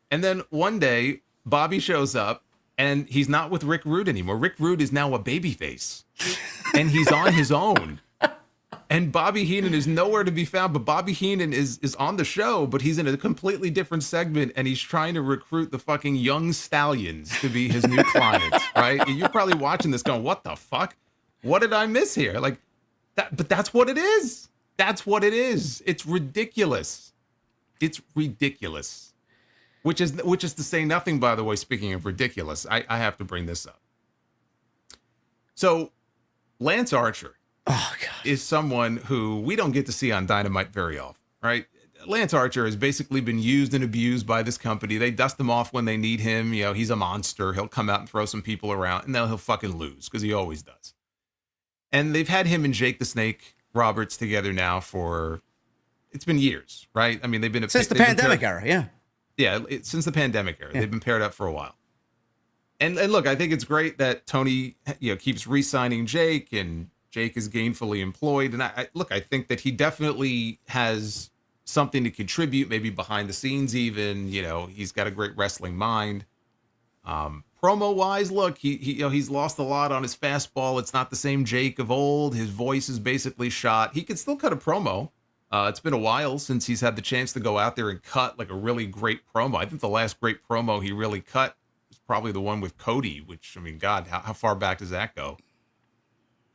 B: And then one day, Bobby shows up, and he's not with Rick Rude anymore. Rick Rude is now a babyface, and he's on his own. And Bobby Heenan is nowhere to be found, but Bobby Heenan is on the show, but he's in a completely different segment, and he's trying to recruit the fucking young stallions to be his new clients, right? And you're probably watching this going, what the fuck? What did I miss here? Like that, but that's what it is. That's what it is. It's ridiculous. It's ridiculous. Which is to say nothing, by the way, speaking of ridiculous, I have to bring this up. So Lance Archer is someone who we don't get to see on Dynamite very often, right? Lance Archer has basically been used and abused by this company. They dust him off when they need him. You know, he's a monster. He'll come out and throw some people around, and then he'll fucking lose, because he always does. And they've had him and Jake the Snake Roberts together now for, it's been years, right? I mean, they've been
A: since the pandemic era, yeah.
B: Yeah, since the pandemic era. Yeah. They've been paired up for a while. And look, I think it's great that Tony, keeps re-signing Jake, and Jake is gainfully employed. And I think that he definitely has something to contribute, maybe behind the scenes even. He's got a great wrestling mind. Promo wise, look, he's lost a lot on his fastball. It's not the same Jake of old. His voice is basically shot. He can still cut a promo. It's been a while since he's had the chance to go out there and cut like a really great promo. I think the last great promo he really cut was probably the one with Cody, which, I mean, God, how far back does that go?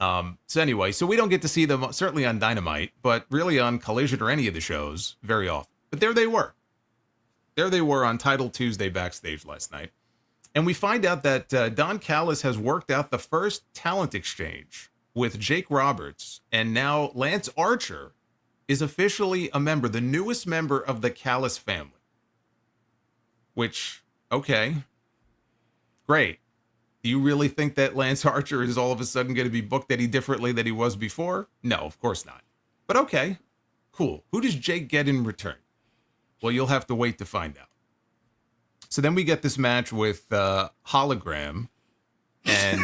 B: So anyway, so we don't get to see them certainly on Dynamite, but really on Collision or any of the shows very often. But there they were. There they were on Title Tuesday backstage last night. And we find out that Don Callis has worked out the first talent exchange with Jake Roberts, and now Lance Archer is officially a member, the newest member of the Callis family. Which, okay, great. Do you really think that Lance Archer is all of a sudden going to be booked any differently than he was before? No, of course not. But okay, cool. Who does Jake get in return? Well, you'll have to wait to find out. So then we get this match with Hologram, and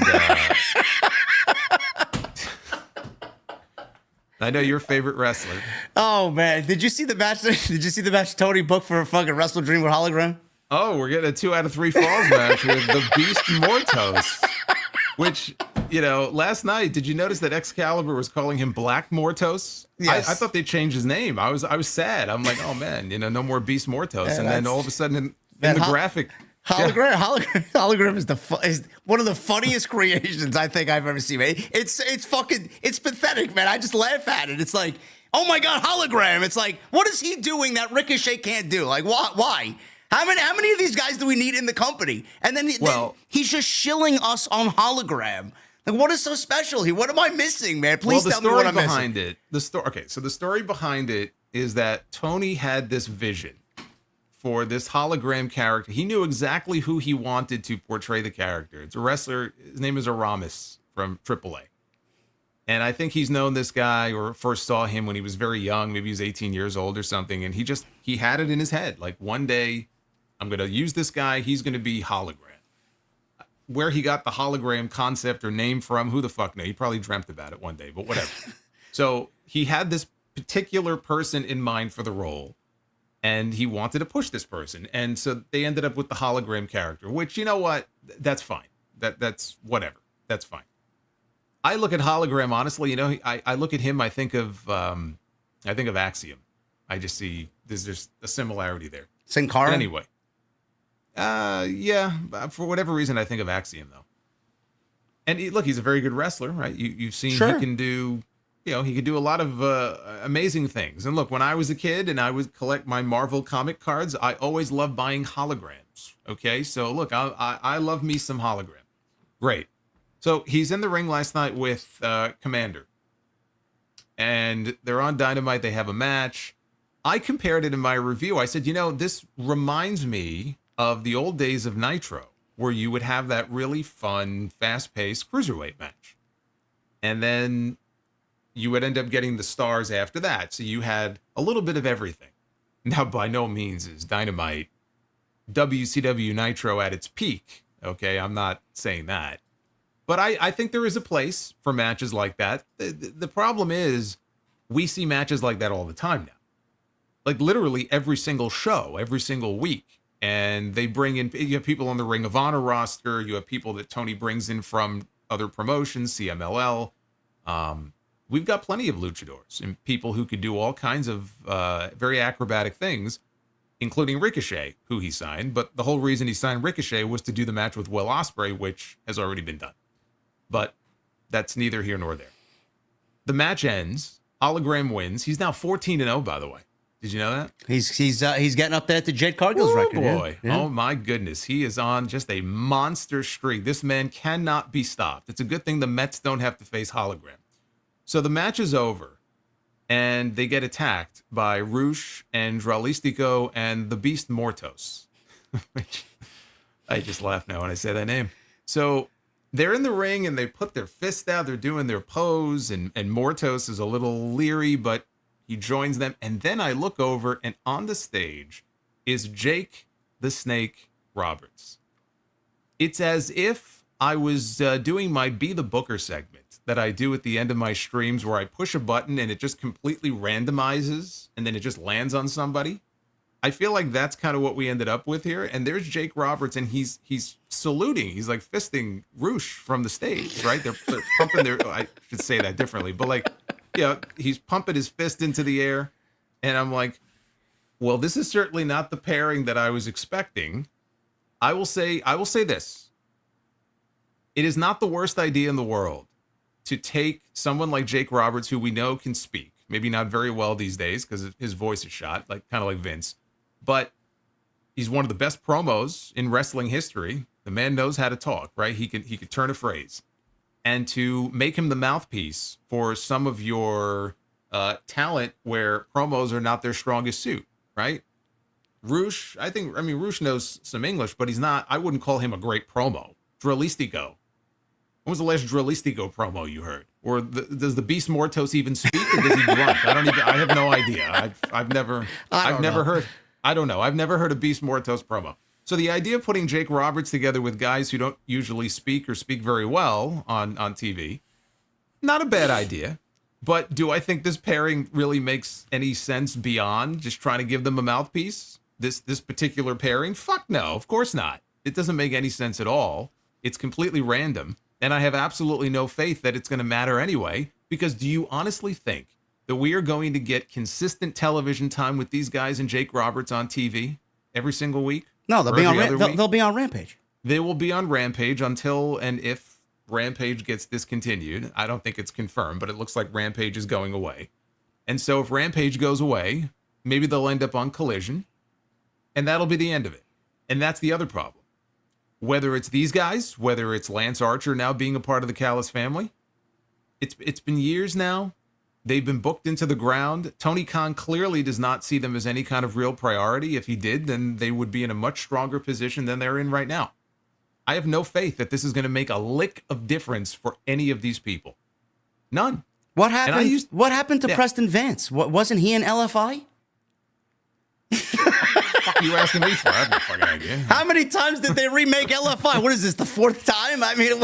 B: I know your favorite wrestler.
A: Oh man, did you see the match? Did you see the match Tony booked for fucking WrestleDream with Hologram?
B: Oh, we're getting a 2 out of 3 falls match with the Beast Mortos. Which, last night, did you notice that Excalibur was calling him Black Mortos?
A: Yes.
B: I thought they changed his name. I was sad. I'm like, oh man, no more Beast Mortos. Yeah, and then all of a sudden in the graphic,
A: Hologram is one of the funniest creations I think I've ever seen, man. It's pathetic, man. I just laugh at it. It's like, oh my God, Hologram. It's like, what is he doing that Ricochet can't do? Like, why? How many of these guys do we need in the company? And then he's just shilling us on Hologram. Like, what is so special here? What am I missing, man? Please tell me what I'm missing.
B: The story behind it is that Tony had this vision for this hologram character. He knew exactly who he wanted to portray the character. It's a wrestler. His name is Aramis from AAA. And I think he's known this guy or first saw him when he was very young. Maybe he was 18 years old or something. And he had it in his head. Like, one day I'm going to use this guy. He's going to be hologram. Where he got the hologram concept or name from, who the fuck knows? He probably dreamt about it one day, but whatever. So he had this particular person in mind for the role, and he wanted to push this person. And so they ended up with the hologram character, which, you know what? That's fine. That's whatever. That's fine. I look at hologram, honestly, I look at him, I think of Axiom. I just see there's just a similarity there.
A: Sin Cara?
B: But anyway. Yeah, for whatever reason, I think of Axiom, though. And he's a very good wrestler, right? You've seen He can do, he can do a lot of amazing things. And look, when I was a kid and I would collect my Marvel comic cards, I always loved buying holograms. Okay, so look, I love me some hologram. Great. So he's in the ring last night with Commander. And they're on Dynamite. They have a match. I compared it in my review. I said, this reminds me of the old days of Nitro, where you would have that really fun, fast-paced cruiserweight match. And then you would end up getting the stars after that. So you had a little bit of everything. Now, by no means is Dynamite WCW Nitro at its peak. Okay, I'm not saying that. But I think there is a place for matches like that. The problem is we see matches like that all the time now. Like literally every single show, every single week. And they bring in, you have people on the Ring of Honor roster. You have people that Tony brings in from other promotions, CMLL. We've got plenty of luchadors and people who could do all kinds of very acrobatic things, including Ricochet, who he signed. But the whole reason he signed Ricochet was to do the match with Will Ospreay, which has already been done. But that's neither here nor there. The match ends. Hologram wins. He's now 14-0, by the way. Did you know that?
A: He's getting up there to Jade Cargill's record.
B: Boy.
A: Yeah.
B: Oh, my goodness. He is on just a monster streak. This man cannot be stopped. It's a good thing the Mets don't have to face Hologram. So the match is over, and they get attacked by Roosh and Dralistico and the Beast Mortos. I just laugh now when I say that name. So they're in the ring, and they put their fists out. They're doing their pose, and Mortos is a little leery, but he joins them. And then I look over, and on the stage is Jake the Snake Roberts. It's as if I was doing my Be the Booker segment that I do at the end of my streams, where I push a button and it just completely randomizes and then it just lands on somebody. I feel like that's kind of what we ended up with here. And there's Jake Roberts, and he's saluting. He's like fisting Roosh from the stage, right? They're pumping their, I should say that differently, but like, yeah, he's pumping his fist into the air. And I'm like, well, this is certainly not the pairing that I was expecting. I will say this. It is not the worst idea in the world to take someone like Jake Roberts, who we know can speak, maybe not very well these days because his voice is shot, like kind of like Vince, but he's one of the best promos in wrestling history. The man knows how to talk, right? He could turn a phrase. And to make him the mouthpiece for some of your talent where promos are not their strongest suit, right? Roosh, Roosh knows some English, but he's not, I wouldn't call him a great promo. Dralistico. When was the last Dralistico promo you heard? Or does the Beast Mortos even speak, or does he grunt? I have no idea. I've never heard a Beast Mortos promo. So the idea of putting Jake Roberts together with guys who don't usually speak or speak very well on TV, not a bad idea. But do I think this pairing really makes any sense beyond just trying to give them a mouthpiece? This particular pairing? Fuck no, of course not. It doesn't make any sense at all. It's completely random. And I have absolutely no faith that it's going to matter anyway, because do you honestly think that we are going to get consistent television time with these guys and Jake Roberts on TV every single week?
A: No, they'll be on Rampage.
B: They will be on Rampage until and if Rampage gets discontinued. I don't think it's confirmed, but it looks like Rampage is going away. And so if Rampage goes away, maybe they'll end up on Collision, and that'll be the end of it. And that's the other problem. Whether it's these guys, whether it's Lance Archer now being a part of the Callis family, it's been years now. They've been booked into the ground. Tony Khan clearly does not see them as any kind of real priority. If he did, then they would be in a much stronger position than they're in right now. I have no faith that this is going to make a lick of difference for any of these people. None.
A: What happened? What happened to Preston Vance? Wasn't he in LFI?
B: Fuck you asking me for? I have no fucking idea.
A: How many times did they remake LFI? What is this, the fourth time? I mean,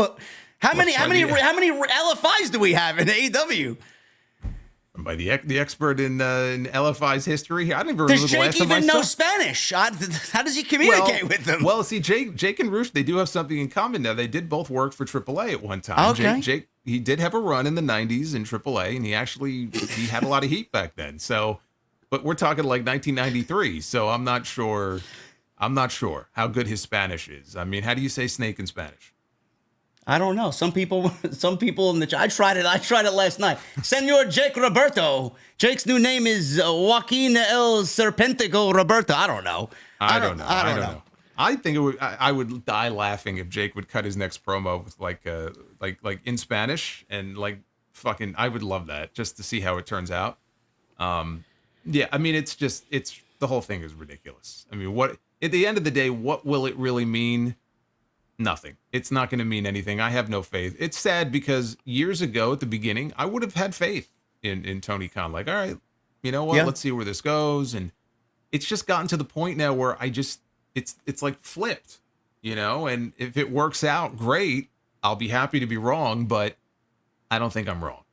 A: how many LFIs do we have in AEW?
B: By the expert in LFI's history, I don't even remember
A: the last time I saw. Does Jake even know Spanish? How does he communicate with them?
B: Well, see, Jake and Roosh, they do have something in common now. They did both work for AAA at one time.
A: Okay.
B: Jake, he did have a run in the 90s in AAA, and he had a lot of heat back then. So, but we're talking like 1993. So I'm not sure how good his Spanish is. I mean, how do you say snake in Spanish?
A: I don't know. Some people in the I tried it last night. Senor Jake Roberto. Jake's new name is Joaquin El Serpentico Roberto. I don't know.
B: I don't know. I think I would die laughing if Jake would cut his next promo with like in Spanish and like fucking. I would love that just to see how it turns out. Yeah, I mean, it's the whole thing is ridiculous. I mean, what at the end of the day, what will it really mean? Nothing. It's not going to mean anything. I have no faith. It's sad because years ago at the beginning, I would have had faith in Tony Khan. Like, all right, you know what? Yeah. Let's see where this goes. And it's just gotten to the point now where it's like flipped, you know, and if it works out, great. I'll be happy to be wrong, but I don't think I'm wrong.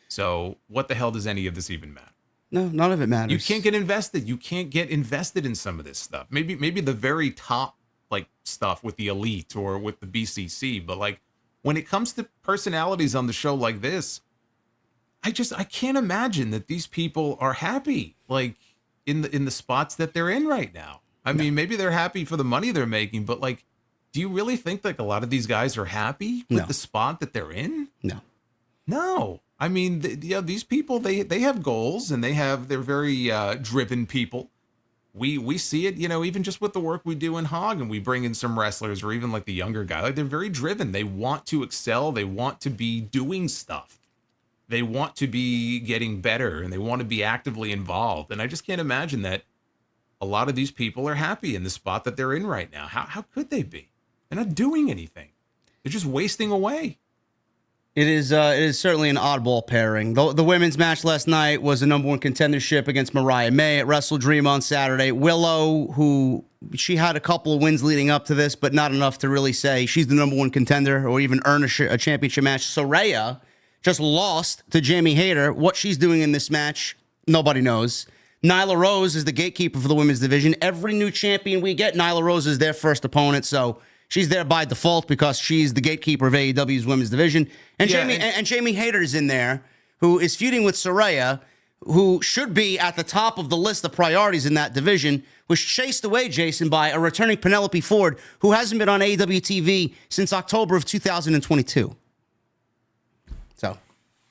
B: So what the hell does any of this even matter?
A: No, none of it matters.
B: You can't get invested. You can't get invested in some of this stuff. Maybe the very top like stuff with the elite or with the BCC, but like when it comes to personalities on the show like this, I can't imagine that these people are happy like in the spots that they're in right now. I mean, maybe they're happy for the money they're making, but like, do you really think like a lot of these guys are happy with the spot that they're in?
A: No.
B: I mean, these people, they have goals and they're very driven people. We see it, even just with the work we do in Hog, and we bring in some wrestlers or even like the younger guy. Like, they're very driven. They want to excel. They want to be doing stuff. They want to be getting better, and they want to be actively involved. And I just can't imagine that a lot of these people are happy in the spot that they're in right now. How could they be? They're not doing anything. They're just wasting away.
A: It is certainly an oddball pairing. The women's match last night was a number one contendership against Mariah May at WrestleDream on Saturday. Willow, who she had a couple of wins leading up to this, but not enough to really say she's the number one contender or even earn a championship match. Saraya just lost to Jamie Hayter. What she's doing in this match, nobody knows. Nyla Rose is the gatekeeper for the women's division. Every new champion we get, Nyla Rose is their first opponent, so she's there by default because she's the gatekeeper of AEW's women's division. And Jamie Hayter is in there, who is feuding with Saraya, who should be at the top of the list of priorities in that division, was chased away, Jason, by a returning Penelope Ford, who hasn't been on AEW TV since October of 2022. So,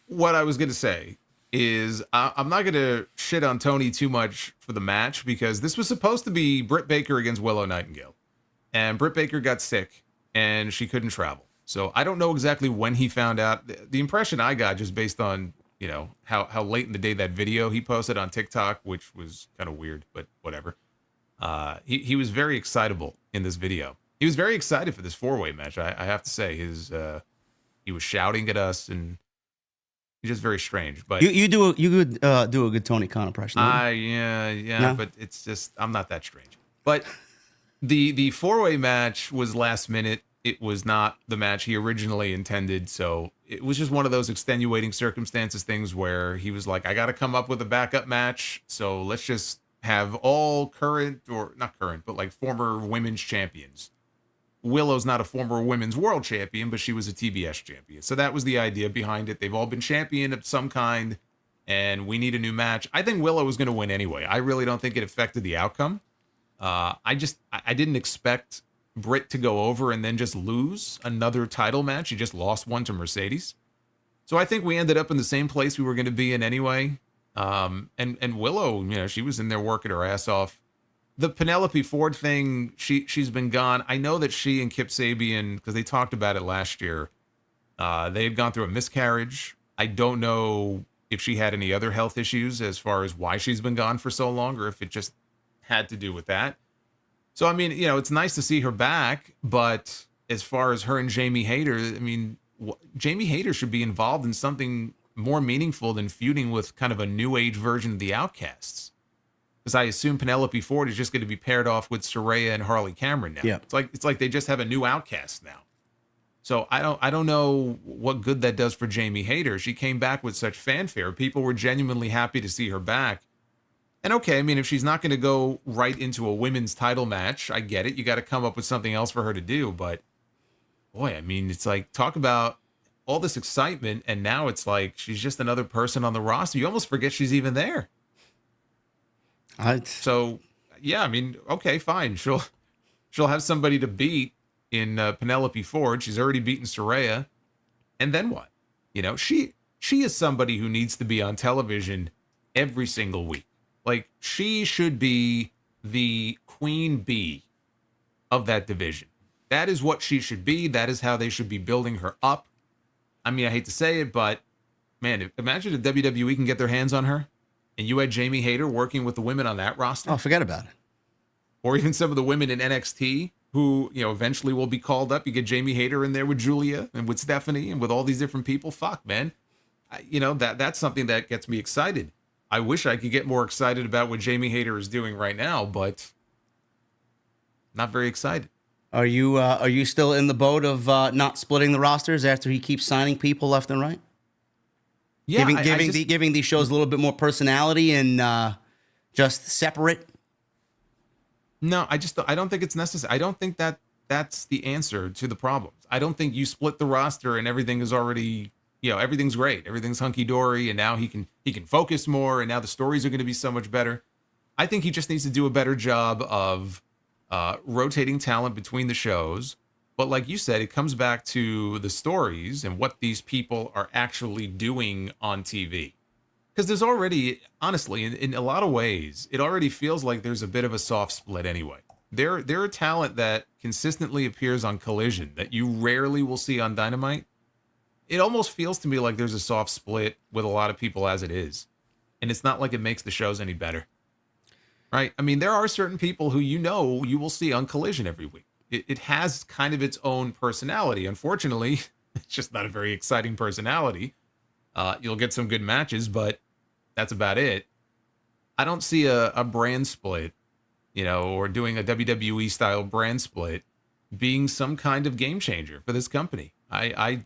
B: what I was going to say is I'm not going to shit on Tony too much for the match, because this was supposed to be Britt Baker against Willow Nightingale. And Britt Baker got sick, and she couldn't travel. So I don't know exactly when he found out. The impression I got, just based on, how late in the day that video he posted on TikTok, which was kind of weird, but whatever. He was very excitable in this video. He was very excited for this four-way match. I have to say, he was shouting at us, and he's just very strange. But
A: you could do a good Tony Khan impression.
B: Yeah, no? But it's just, I'm not that strange. But the four-way match was last minute. It was not the match he originally intended, so it was just one of those extenuating circumstances things where he was like, I got to come up with a backup match, so let's just have all current, or not current, but like former women's champions. Willow's not a former women's world champion, but she was a TBS champion. So that was the idea behind it. They've all been champion of some kind, and we need a new match. I think Willow was going to win anyway. I really don't think it affected the outcome. I didn't expect Britt to go over and then just lose another title match. He just lost one to Mercedes. So I think we ended up in the same place we were going to be in anyway. And Willow, she was in there working her ass off. The Penelope Ford thing, she's been gone. I know that she and Kip Sabian, because they talked about it last year, they had gone through a miscarriage. I don't know if she had any other health issues as far as why she's been gone for so long, or if it just had to do with that. So, I mean, it's nice to see her back, but as far as her and Jamie Hayter, I mean, Jamie Hayter should be involved in something more meaningful than feuding with kind of a new age version of the Outcasts. Because I assume Penelope Ford is just going to be paired off with Saraya and Harley Cameron now.
A: Yeah.
B: It's like they just have a new Outcast now. So I don't know what good that does for Jamie Hayter. She came back with such fanfare. People were genuinely happy to see her back. And okay, I mean, if she's not going to go right into a women's title match, I get it. You got to come up with something else for her to do. But boy, I mean, it's like, talk about all this excitement, and now it's like she's just another person on the roster. You almost forget she's even there. So, yeah, I mean, okay, fine. She'll have somebody to beat in Penelope Ford. She's already beaten Saraya. And then what? She is somebody who needs to be on television every single week. Like, she should be the queen bee of that division. That is what she should be. That is how they should be building her up. I mean, I hate to say it, but man, imagine if WWE can get their hands on her, and you had Jamie Hayter working with the women on that roster.
A: Oh, forget about it.
B: Or even some of the women in NXT who, eventually will be called up. You get Jamie Hayter in there with Julia and with Stephanie and with all these different people. Fuck, man. That's something that gets me excited. I wish I could get more excited about what Jamie Hayter is doing right now, but not very excited.
A: Are you still in the boat of not splitting the rosters after he keeps signing people left and right?
B: Yeah,
A: giving these shows a little bit more personality and just separate.
B: No, I don't think it's necessary. I don't think that's the answer to the problems. I don't think you split the roster and everything is already, everything's great. Everything's hunky dory, and now he can focus more, and now the stories are going to be so much better. I think he just needs to do a better job of rotating talent between the shows, But like you said, it comes back to the stories and what these people are actually doing on TV. Because there's already, honestly, in a lot of ways, it already feels like there's a bit of a soft split anyway. They're a talent that consistently appears on Collision that you rarely will see on Dynamite. It almost feels to me like there's a soft split with a lot of people as it is. And it's not like it makes the shows any better. Right? I mean, there are certain people who you will see on Collision every week. It has kind of its own personality. Unfortunately, it's just not a very exciting personality. You'll get some good matches, but that's about it. I don't see a brand split, or doing a WWE style brand split being some kind of game changer for this company. I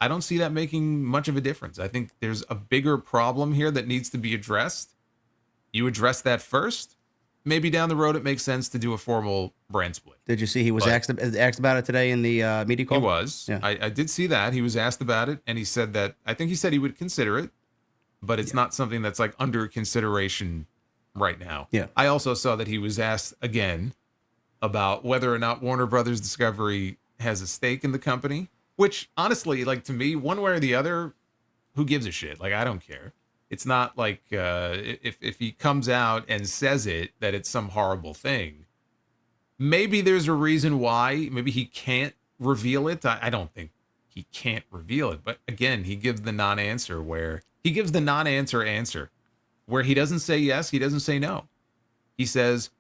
B: don't see that making much of a difference. I think there's a bigger problem here that needs to be addressed. You address that first. Maybe down the road it makes sense to do a formal brand split.
A: Did you see he was asked about it today in the media call?
B: He was. Yeah. I did see that. He was asked about it, and he said that, I think he said he would consider it, but it's not something that's like under consideration right now.
A: Yeah.
B: I also saw that he was asked again about whether or not Warner Brothers Discovery has a stake in the company, which honestly, like, to me, one way or the other, who gives a shit? Like, I don't care. It's not like if he comes out and says it, that it's some horrible thing. Maybe there's a reason why. Maybe he can't reveal it. I don't think he can't reveal it. But again, he gives the non-answer where he gives the non-answer answer where he doesn't say yes, he doesn't say no. He says,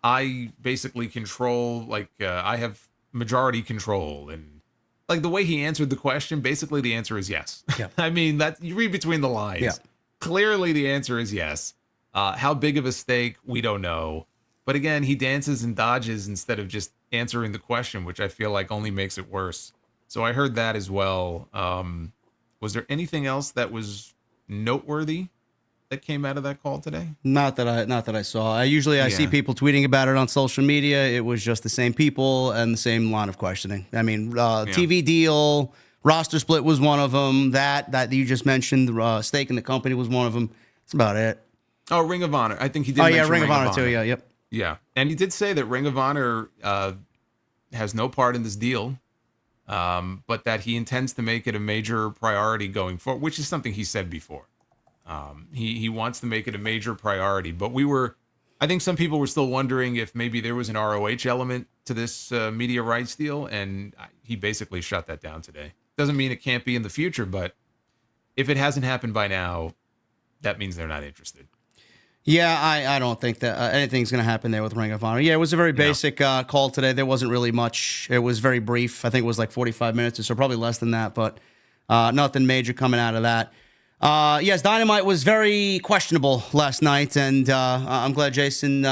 B: I basically control, I have majority control. And like the way he answered the question, basically the answer is yes.
A: Yeah.
B: I mean, that you read between the lines.
A: Yeah.
B: Clearly, the answer is yes. How big of a stake, we don't know. But again, he dances and dodges instead of just answering the question, which I feel like only makes it worse. So I heard that as well. Was there anything else that was noteworthy that came out of that call today?
A: Not that I saw. I see people tweeting about it on social media. It was just the same people and the same line of questioning. I mean, TV deal. Roster split was one of them. That you just mentioned, the stake in the company was one of them. That's about it.
B: Oh, Ring of Honor. I think he did.
A: Oh, yeah, Ring of Honor too. Yeah, yep.
B: Yeah, and he did say that Ring of Honor has no part in this deal, but that he intends to make it a major priority going forward, which is something he said before. He wants to make it a major priority, but I think some people were still wondering if maybe there was an ROH element to this media rights deal, and he basically shut that down today. Doesn't mean it can't be in the future, but if it hasn't happened by now, that means they're not interested.
A: Yeah, I don't think that anything's going to happen there with Ring of Honor. Yeah, it was a very basic call today. There wasn't really much. It was very brief. I think it was like 45 minutes or so, probably less than that, but nothing major coming out of that. Yes, Dynamite was very questionable last night, and I'm glad Jason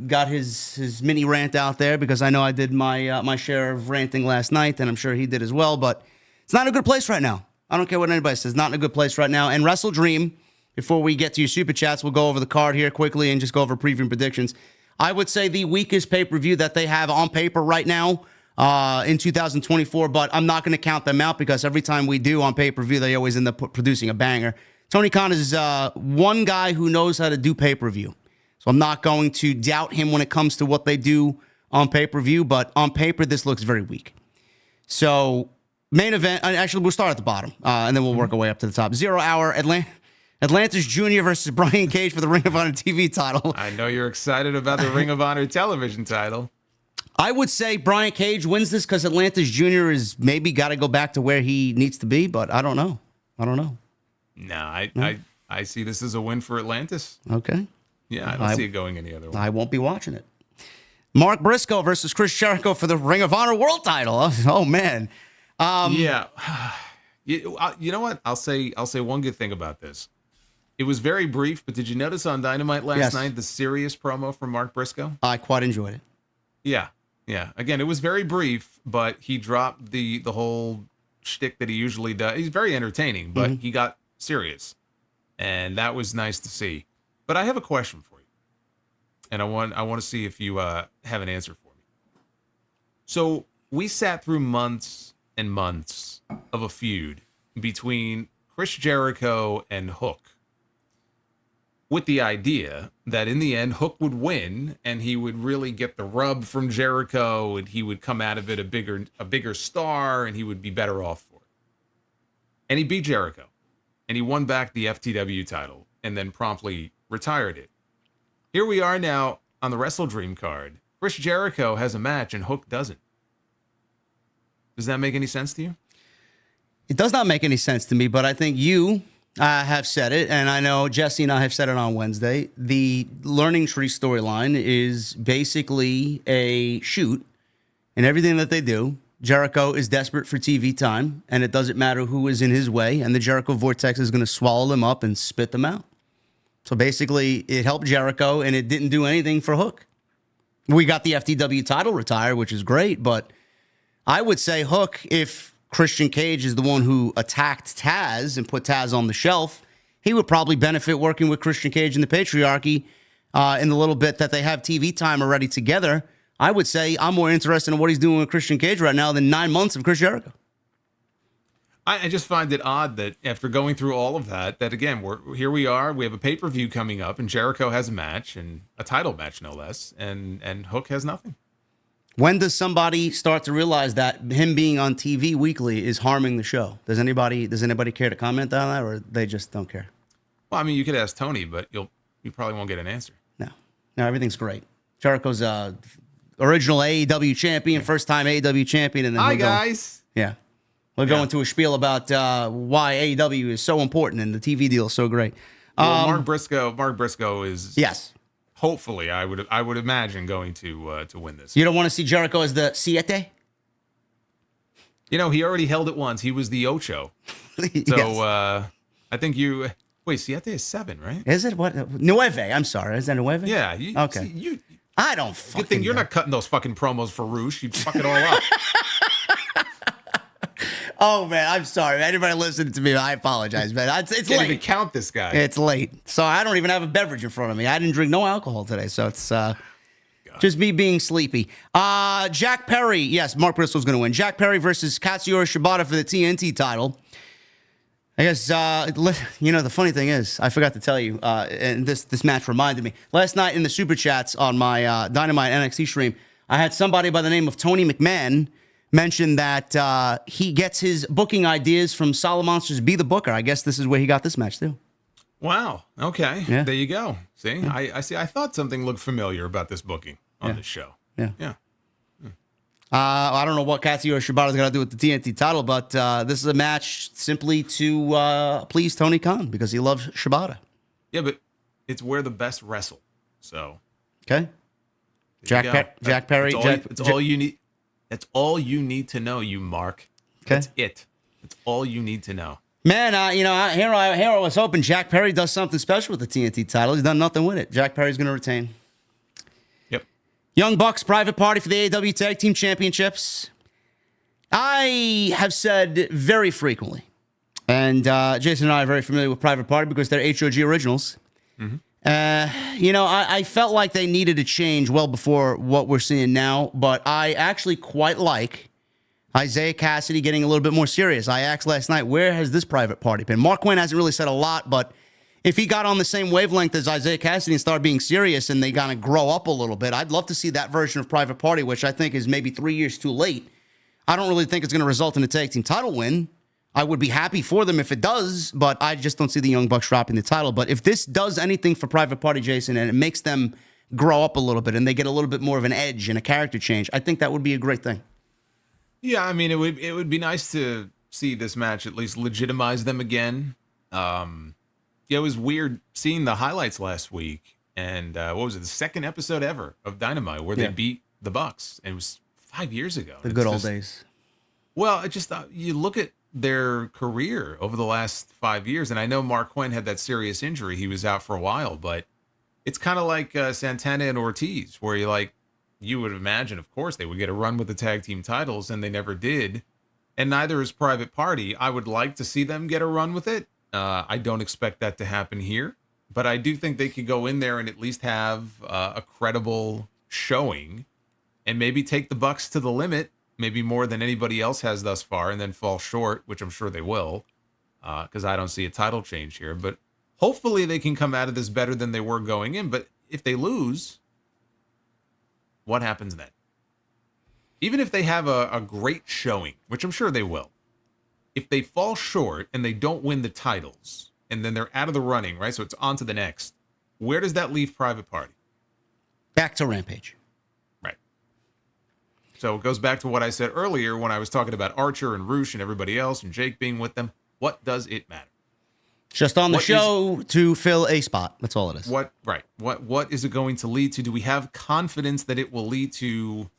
A: got his mini rant out there, because I know I did my share of ranting last night, and I'm sure he did as well, but it's not in a good place right now. I don't care what anybody says. Not in a good place right now. And WrestleDream, before we get to your super chats, we'll go over the card here quickly and just go over preview and predictions. I would say the weakest pay-per-view that they have on paper right now in 2024, but I'm not going to count them out, because every time we do on pay-per-view, they always end up producing a banger. Tony Khan is one guy who knows how to do pay-per-view. So I'm not going to doubt him when it comes to what they do on pay-per-view, but on paper, this looks very weak. So main event, actually, we'll start at the bottom, and then we'll work our way up to the top. 0 Hour, Atlantis Jr. versus Brian Cage for the Ring of Honor TV title.
B: I know you're excited about the Ring of Honor television title.
A: I would say Brian Cage wins this because Atlantis Jr. is maybe got to go back to where he needs to be, but I don't know.
B: No, I see this as a win for Atlantis.
A: Okay.
B: Yeah, I don't see it going any other way.
A: I won't be watching it. Mark Briscoe versus Chris Jericho for the Ring of Honor World title. Oh man.
B: Yeah. You know what? I'll say one good thing about this. It was very brief, but did you notice on Dynamite last night the serious promo from Mark Briscoe?
A: I quite enjoyed it.
B: Yeah. Again, it was very brief, but he dropped the whole shtick that he usually does. He's very entertaining, but he got serious, and that was nice to see. But I have a question for you, and I want to see if you have an answer for me. So we sat through months and months of a feud between Chris Jericho and Hook. with the idea that in the end Hook would win and he would really get the rub from Jericho and he would come out of it a bigger star and he would be better off for it. And he beat Jericho and he won back the FTW title and then promptly retired it. Here we are now on the WrestleDream card. Chris Jericho has a match and Hook doesn't. Does that make any sense to you?
A: It does not make any sense to me, but I think you have said it, and I know Jesse and I have said it on Wednesday. The Learning Tree storyline is basically a shoot in everything that they do. Jericho is desperate for TV time, and it doesn't matter who is in his way, and the Jericho Vortex is going to swallow them up and spit them out. So basically, it helped Jericho, and it didn't do anything for Hook. We got the FTW title retired, which is great, but I would say Hook, if Christian Cage is the one who attacked Taz and put Taz on the shelf, he would probably benefit working with Christian Cage and the Patriarchy in the little bit that they have TV time already together. I would say I'm more interested in what he's doing with Christian Cage right now than 9 months of Chris Jericho.
B: I just find it odd that after going through all of that again, here we are, we have a pay-per-view coming up, and Jericho has a match, and a title match no less, and Hook has nothing.
A: When does somebody start to realize that him being on TV weekly is harming the show? Does anybody care to comment on that, or they just don't care?
B: Well, I mean, you could ask Tony, but you probably won't get an answer.
A: No, everything's great. Jericho's original AEW champion, first time AEW champion, and then
B: hi guys.
A: We'll go into a spiel about why AEW is so important and the TV deal is so great.
B: Well, Mark Briscoe is
A: yes.
B: Hopefully, I would imagine going to win this.
A: You don't want to see Jericho as the Siete?
B: You know, he already held it once. He was the Ocho. So
A: Yes.
B: I think Siete is 7, right?
A: Is it? What? Nueve. I'm sorry. Is that Nueve?
B: Yeah.
A: Okay. I don't fucking
B: Good thing you're not cutting those fucking promos for Roosh. You'd fuck it all up.
A: Oh, man, I'm sorry. Anybody listening to me, I apologize, man. It's
B: Can't
A: late.
B: even count this guy.
A: It's late. So I don't even have a beverage in front of me. I didn't drink no alcohol today, so it's just me being sleepy. Jack Perry. Yes, Mark Briscoe's going to win. Jack Perry versus Katsuyori Shibata for the TNT title. I guess, the funny thing is, I forgot to tell you, and this match reminded me. Last night in the Super Chats on my Dynamite NXT stream, I had somebody by the name of Tony McMahon mentioned that he gets his booking ideas from Solomonster's Be the Booker. I guess this is where he got this match, too.
B: Wow. Okay.
A: Yeah.
B: There you go. See,
A: Yeah.
B: I see. I thought something looked familiar about this booking on this show.
A: Yeah.
B: Yeah.
A: I don't know what Katsuyori Shibata's got to do with the TNT title, but this is a match simply to please Tony Khan because he loves Shibata.
B: Yeah, but it's where the best wrestle. So.
A: Okay. Jack Perry.
B: It's all you need. That's all you need to know, you Mark.
A: Okay.
B: That's it. That's all you need to know.
A: Man, here I was hoping Jack Perry does something special with the TNT title. He's done nothing with it. Jack Perry's going to retain.
B: Yep.
A: Young Bucks private party for the AEW Tag Team Championships. I have said very frequently, and Jason and I are very familiar with private party because they're HOG originals. Mm-hmm. I felt like they needed a change well before what we're seeing now, but I actually quite like Isaiah Cassidy getting a little bit more serious. I asked last night, where has this private party been? Mark Quinn hasn't really said a lot, but if he got on the same wavelength as Isaiah Cassidy and started being serious and they kind of grow up a little bit, I'd love to see that version of private party, which I think is maybe 3 years too late. I don't really think it's going to result in a tag team title win. I would be happy for them if it does, but I just don't see the Young Bucks dropping the title. But if this does anything for Private Party, Jason, and it makes them grow up a little bit and they get a little bit more of an edge and a character change, I think that would be a great thing.
B: Yeah, I mean, it would be nice to see this match at least legitimize them again. It was weird seeing the highlights last week, and what was it, the second episode ever of Dynamite where they beat the Bucks. It was 5 years ago.
A: The good old days.
B: Well, it just you look at their career over the last 5 years, and I know Mark Quinn had that serious injury. He was out for a while, but it's kind of like Santana and Ortiz, where you would imagine, of course, they would get a run with the tag team titles, and they never did. And neither is Private Party. I would like to see them get a run with it. I don't expect that to happen here, but I do think they could go in there and at least have a credible showing and maybe take the Bucks to the limit, maybe more than anybody else has thus far, and then fall short, which I'm sure they will, because I don't see a title change here. But Hopefully they can come out of this better than they were going in. But if they lose, what happens then? Even if they have a great showing, which I'm sure they will, if they fall short and they don't win the titles, and then they're out of the running, right? So it's on to the next. Where does that leave Private Party?
A: Back to Rampage.
B: Right. So it goes back to what I said earlier when I was talking about Archer and Roosh and everybody else and Jake being with them. What does it matter?
A: Just on the show to fill a spot. That's all it is.
B: What is it going to lead to? Do we have confidence that it will lead to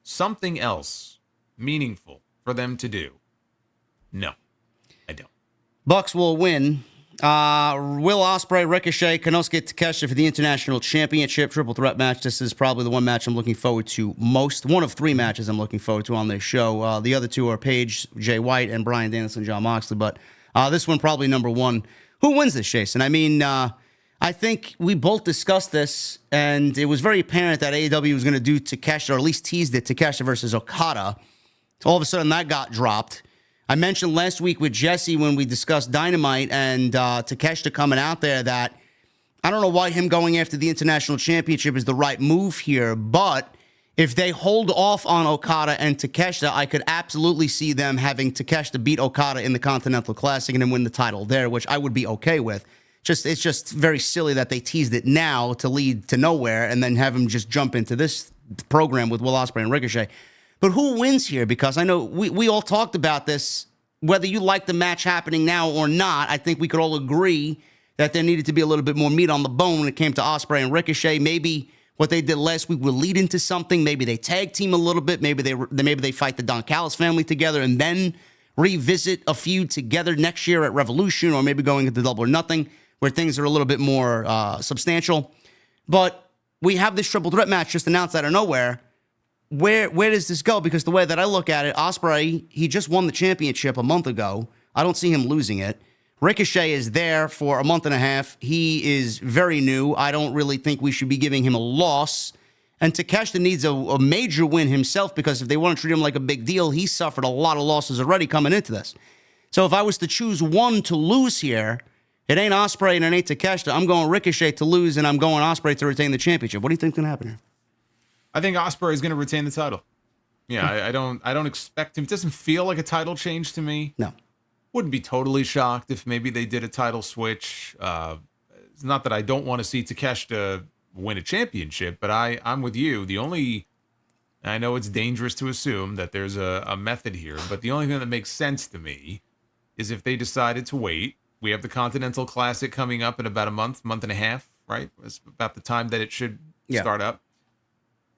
B: something else meaningful for them to do? No, I don't.
A: Bucks will win. Will Ospreay, Ricochet, Konosuke Takeshita for the International Championship triple threat match. This is probably the one match I'm looking forward to most. One of three matches I'm looking forward to on this show. The other two are Paige, Jay White, and Bryan Danielson, Jon Moxley. But this one probably number one. Who wins this, Jason? I mean, I think we both discussed this, and it was very apparent that AEW was going to do Takeshita, or at least teased it, Takeshita versus Okada. All of a sudden, that got dropped. I mentioned last week with Jesse when we discussed Dynamite and Takeshita coming out there that I don't know why him going after the International Championship is the right move here, but if they hold off on Okada and Takeshita, I could absolutely see them having Takeshita beat Okada in the Continental Classic and then win the title there, which I would be okay with. It's just very silly that they teased it now to lead to nowhere and then have him just jump into this program with Will Ospreay and Ricochet. But who wins here? Because I know we all talked about this, whether you like the match happening now or not. I think we could all agree that there needed to be a little bit more meat on the bone when it came to Ospreay and Ricochet. Maybe what they did last week would lead into something. Maybe they tag team a little bit. Maybe they fight the Don Callis family together and then revisit a feud together next year at Revolution, or maybe going into Double or Nothing where things are a little bit more substantial. But we have this triple threat match just announced out of nowhere. Where does this go? Because the way that I look at it, Ospreay, he just won the championship a month ago. I don't see him losing it. Ricochet is there for a month and a half. He is very new. I don't really think we should be giving him a loss. And Takeshita needs a major win himself, because if they want to treat him like a big deal, he suffered a lot of losses already coming into this. So if I was to choose one to lose here, it ain't Ospreay and it ain't Takeshita. I'm going Ricochet to lose, and I'm going Ospreay to retain the championship. What do you think's going to happen here?
B: I think Ospreay is going to retain the title. Yeah, I don't expect him. It doesn't feel like a title change to me.
A: No.
B: Wouldn't be totally shocked if maybe they did a title switch. It's not that I don't want to see Takeshita win a championship, but I'm with you. I know it's dangerous to assume that there's a method here, but the only thing that makes sense to me is if they decided to wait. We have the Continental Classic coming up in about a month and a half, right? It's about the time that it should start up.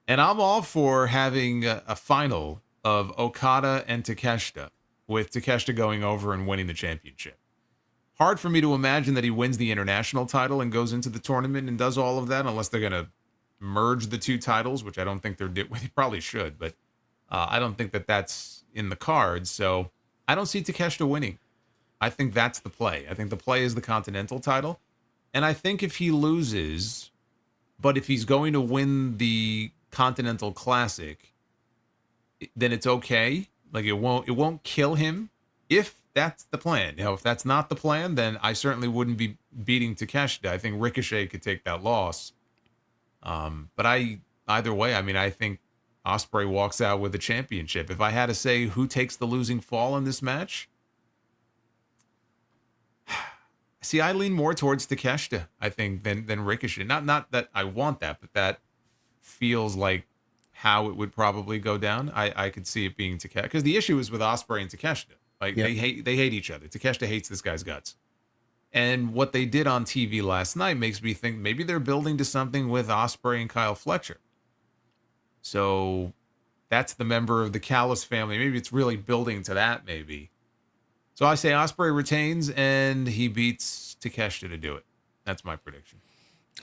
B: And I'm all for having a final of Okada and Takeshita, with Takeshita going over and winning the championship. Hard for me to imagine that he wins the international title and goes into the tournament and does all of that, unless they're going to merge the two titles, which I don't think they're doing. They probably should, but I don't think that that's in the cards. So I don't see Takeshita winning. I think that's the play. I think the play is the Continental title. And I think if he loses, but if he's going to win the Continental Classic, then it's okay. Like it won't kill him if that's the plan. If that's not the plan, then I certainly wouldn't be beating Takeshita. I think Ricochet could take that loss. But either way, I think Ospreay walks out with the championship. If I had to say who takes the losing fall in this match, see, I lean more towards Takeshita, I think, than Ricochet. Not that I want that, but that feels like how it would probably go down. I could see it being Takeshita, because the issue is with Ospreay and Takeshita. Like they hate each other. Takeshita hates this guy's guts. And what they did on TV last night makes me think maybe they're building to something with Ospreay and Kyle Fletcher. So that's the member of the Callis family. Maybe it's really building to that, maybe. So I say Ospreay retains and he beats Takeshita to do it. That's my prediction.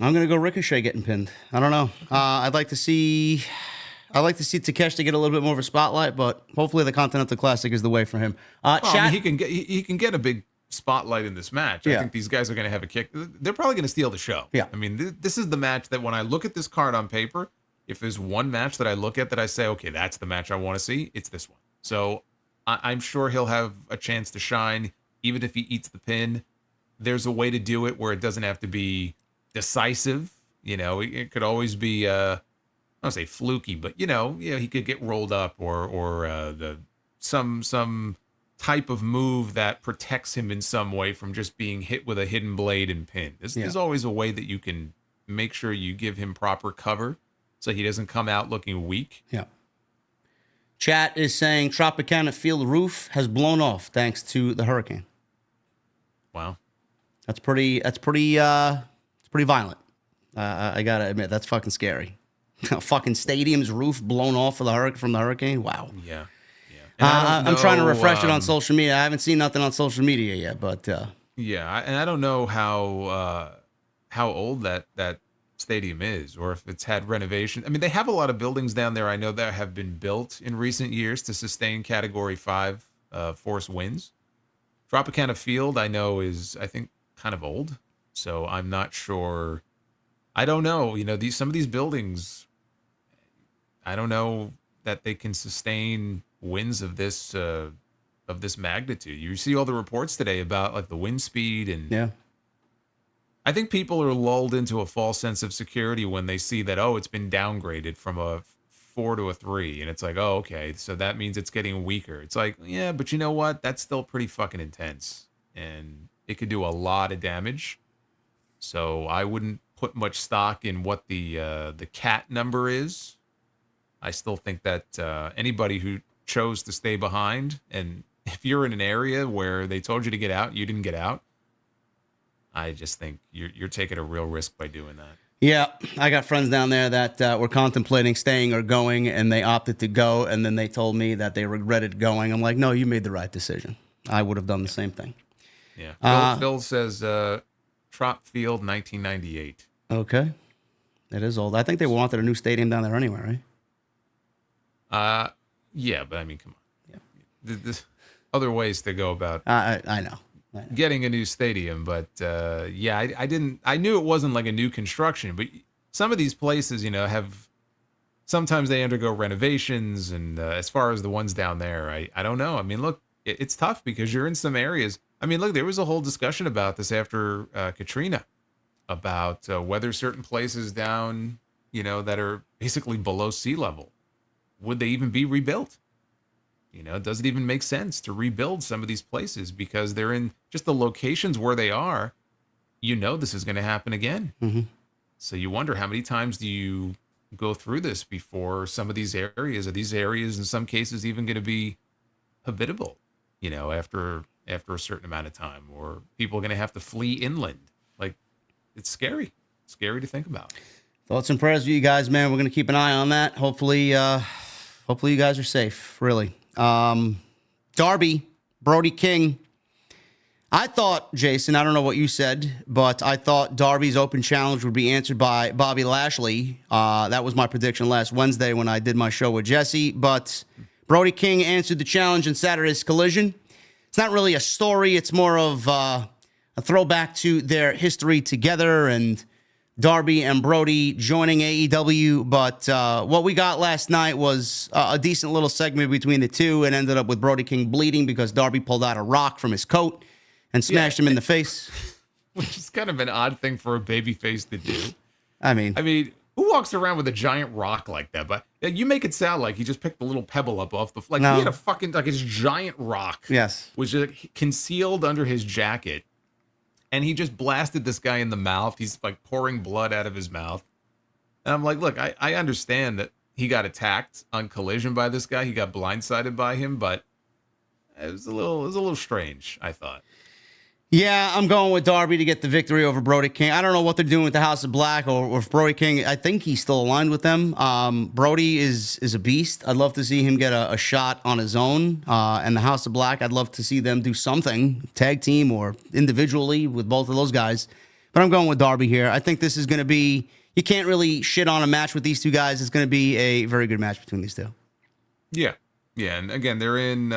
A: I'm going to go Ricochet getting pinned. I don't know. I'd like to see Takeshita get a little bit more of a spotlight, but hopefully the Continental Classic is the way for him.
B: He can get a big spotlight in this match. I think these guys are going to have a kick. They're probably going to steal the show.
A: Yeah.
B: This is the match that when I look at this card on paper, if there's one match that I look at that I say, okay, that's the match I want to see, it's this one. So I'm sure he'll have a chance to shine, even if he eats the pin. there's a way to do it where it doesn't have to be decisive. It could always be, I don't say fluky, but he could get rolled up or some type of move that protects him in some way from just being hit with a hidden blade and pinned. There's always a way that you can make sure you give him proper cover so he doesn't come out looking weak.
A: Yeah. Chat is saying Tropicana Field roof has blown off thanks to the hurricane.
B: Wow.
A: It's pretty violent. I gotta admit, that's fucking scary. A fucking stadium's roof blown off from the hurricane. Wow.
B: Yeah.
A: I'm trying to refresh it on social media. I haven't seen nothing on social media yet, but
B: yeah, and I don't know how old that stadium is, or if it's had renovation. I mean, they have a lot of buildings down there, I know, that have been built in recent years to sustain Category 5 force winds. Tropicana Field, I know, is, I think, kind of old, so I'm not sure. I don't know. Some of these buildings, I don't know that they can sustain winds of this magnitude. You see all the reports today about like the wind speed, and
A: yeah.
B: I think people are lulled into a false sense of security when they see that, it's been downgraded from a 4 to a 3, and it's like, oh, okay, so that means it's getting weaker. It's like, yeah, but you know what? That's still pretty fucking intense, and it could do a lot of damage. So I wouldn't put much stock in what the cat number is. I still think that anybody who chose to stay behind, and if you're in an area where they told you to get out, you didn't get out, I just think you're taking a real risk by doing that.
A: Yeah, I got friends down there that were contemplating staying or going, and they opted to go, and then they told me that they regretted going. I'm like, no, you made the right decision. I would have done the same thing.
B: Yeah. Phil says Trop Field, 1998.
A: Okay. It is old. I think they wanted a new stadium down there anyway, right?
B: Yeah, but I mean, come on. Yeah. There's other ways to go about
A: I know.
B: Getting a new stadium, but yeah, I knew it wasn't like a new construction, but some of these places, have, sometimes they undergo renovations, and as far as the ones down there, I don't know. I mean, look, it's tough because you're in some areas. I mean, look, there was a whole discussion about this after Katrina, about whether certain places down, that are basically below sea level, would they even be rebuilt? Does it even make sense to rebuild some of these places because they're in just the locations where they are? This is going to happen again.
A: Mm-hmm.
B: So you wonder, how many times do you go through this before some of these areas, are these areas in some cases even going to be habitable, after a certain amount of time, or people are going to have to flee inland? Like, it's scary. It's scary to think about.
A: Thoughts and prayers for you guys, man. We're going to keep an eye on that. Hopefully you guys are safe, really. Darby, Brody King. I thought, Jason, I don't know what you said, but I thought Darby's open challenge would be answered by Bobby Lashley. That was my prediction last Wednesday when I did my show with Jesse. But Brody King answered the challenge in Saturday's Collision. It's not really a story. It's more of a throwback to their history together and Darby and Brody joining AEW. But what we got last night was a decent little segment between the two, and ended up with Brody King bleeding because Darby pulled out a rock from his coat and smashed him in the face.
B: Which is kind of an odd thing for a babyface to do.
A: I mean,
B: who walks around with a giant rock like that? But you make it sound like he just picked a little pebble up off the... Like,
A: no.
B: He had a fucking... Like, his giant rock.
A: Yes.
B: Was concealed under his jacket. And he just blasted this guy in the mouth. He's like pouring blood out of his mouth. And I'm like, look, I understand that he got attacked on Collision by this guy. He got blindsided by him, but it was a little strange, I thought.
A: Yeah, I'm going with Darby to get the victory over Brody King. I don't know what they're doing with the House of Black or if Brody King. I think he's still aligned with them. Brody is a beast. I'd love to see him get a shot on his own. And the House of Black, I'd love to see them do something, tag team or individually with both of those guys. But I'm going with Darby here. I think this is going to be, you can't really shit on a match with these two guys. It's going to be a very good match between these two.
B: Yeah. Yeah, and again, they're in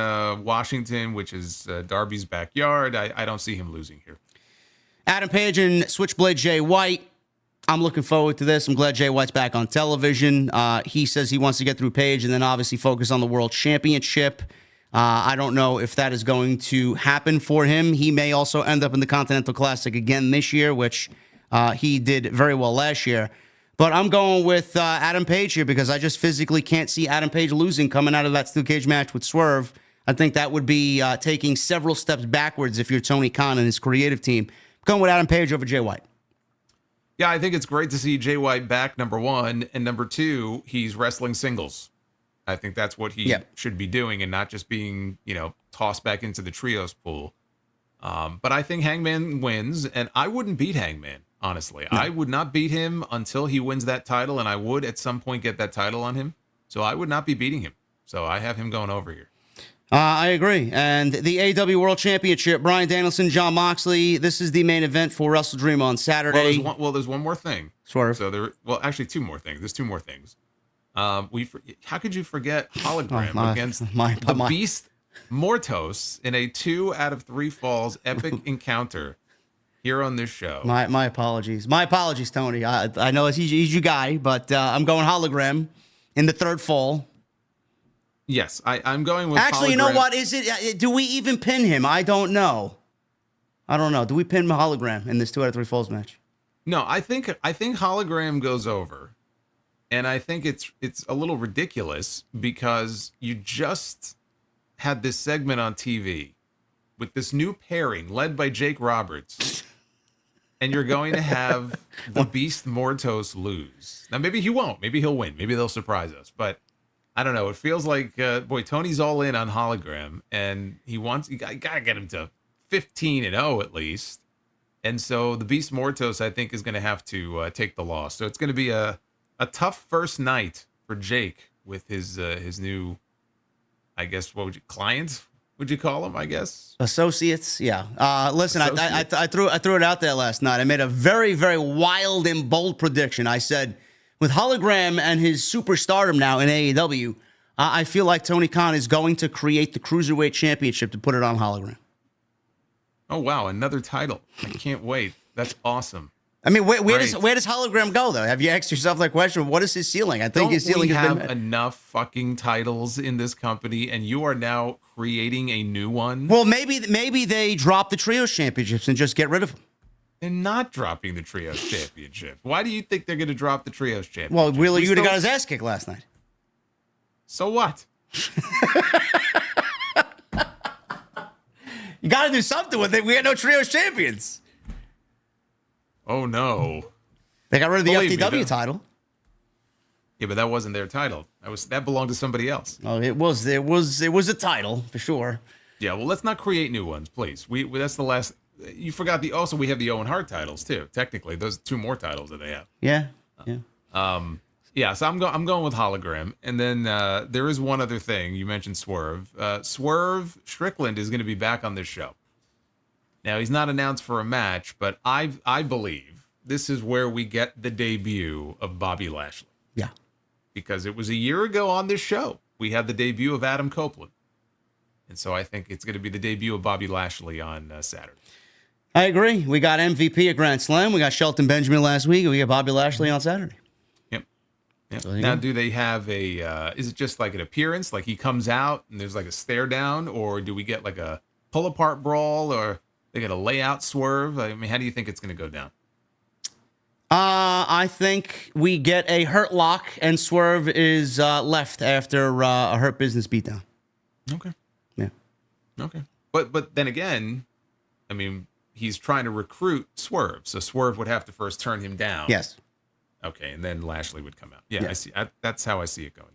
B: Washington, which is Darby's backyard. I don't see him losing here.
A: Adam Page and Switchblade Jay White. I'm looking forward to this. I'm glad Jay White's back on television. He says he wants to get through Page and then obviously focus on the World Championship. I don't know if that is going to happen for him. He may also end up in the Continental Classic again this year, which he did very well last year. But I'm going with Adam Page here because I just physically can't see Adam Page losing coming out of that steel cage match with Swerve. I think that would be taking several steps backwards if you're Tony Khan and his creative team. I'm going with Adam Page over Jay White.
B: Yeah, I think it's great to see Jay White back, number one. And number two, he's wrestling singles. I think that's what he should be doing and not just being, tossed back into the trios pool. But I think Hangman wins, and I wouldn't beat Hangman, honestly. No. I would not beat him until he wins that title, and I would at some point get that title on him. So I would not be beating him. So I have him going over here.
A: I agree. And the AEW World Championship, Bryan Danielson, Jon Moxley. This is the main event for WrestleDream on Saturday.
B: There's one more thing.
A: Swerve.
B: So actually two more things. There's two more things. How could you forget Hologram against the Beast Mortos in a 2 out of 3 falls epic encounter here on this show?
A: My apologies. My apologies, Tony. I know he's your guy, but I'm going Hologram in the 3rd fall.
B: Yes, I'm going with
A: Actually,
B: Hologram.
A: You know what? Is it? Do we even pin him? I don't know. Do we pin Hologram in this 2 out of 3 falls match?
B: No, I think Hologram goes over. And I think it's a little ridiculous because you just had this segment on TV with this new pairing led by Jake Roberts. And you're going to have the Beast Mortos lose. Now, maybe he won't. Maybe he'll win. Maybe they'll surprise us. But I don't know. It feels like, Tony's all in on Hologram. And you got to get him to 15-0 at least. And so the Beast Mortos, I think, is going to have to take the loss. So it's going to be a tough first night for Jake with his new, I guess, clients? Would you call them? I guess
A: associates. Yeah. Listen,
B: Associates.
A: I threw it out there last night. I made a very, very wild and bold prediction. I said, with Hologram and his superstardom now in AEW, I feel like Tony Khan is going to create the Cruiserweight Championship to put it on Hologram.
B: Oh wow, another title! I can't wait. That's awesome.
A: I mean, where does Hologram go, though? Have you asked yourself that question? What is his ceiling? I think his ceiling has been...
B: enough fucking titles in this company, and you are now creating a new one?
A: Well, maybe they drop the Trios Championships and just get rid of them.
B: They're not dropping the Trios Championship. Why do you think they're going to drop the Trios Championship?
A: Well, Wheeler Yuta got his ass kicked last night.
B: So what?
A: You got to do something with it. We had no Trios Champions.
B: Oh no!
A: They got rid of the FTW title.
B: Yeah, but that wasn't their title. That belonged to somebody else.
A: Oh, it was a title for sure.
B: Yeah, well, let's not create new ones, please. That's the last. You forgot we have the Owen Hart titles too. Technically, those 2 more titles that they have.
A: Yeah.
B: Yeah. So I'm going with Hologram, and then there is one other thing. You mentioned Swerve. Swerve Strickland is going to be back on this show. Now, he's not announced for a match, but I believe this is where we get the debut of Bobby Lashley.
A: Yeah.
B: Because it was a year ago on this show, we had the debut of Adam Copeland. And so I think it's going to be the debut of Bobby Lashley on Saturday.
A: I agree. We got MVP at Grand Slam. We got Shelton Benjamin last week. And we got Bobby Lashley on Saturday.
B: Yep. So now, do they have is it just like an appearance? Like he comes out and there's like a stare down? Or do we get like a pull apart brawl? Or they're going to lay out Swerve? I mean, how do you think it's going to go down?
A: I think we get a hurt lock and Swerve is left after a hurt business beatdown.
B: Okay.
A: Yeah.
B: Okay. But then again, I mean, he's trying to recruit Swerve. So Swerve would have to first turn him down.
A: Yes.
B: Okay. And then Lashley would come out. Yeah.
A: Yes.
B: I see. That's how I see it going down.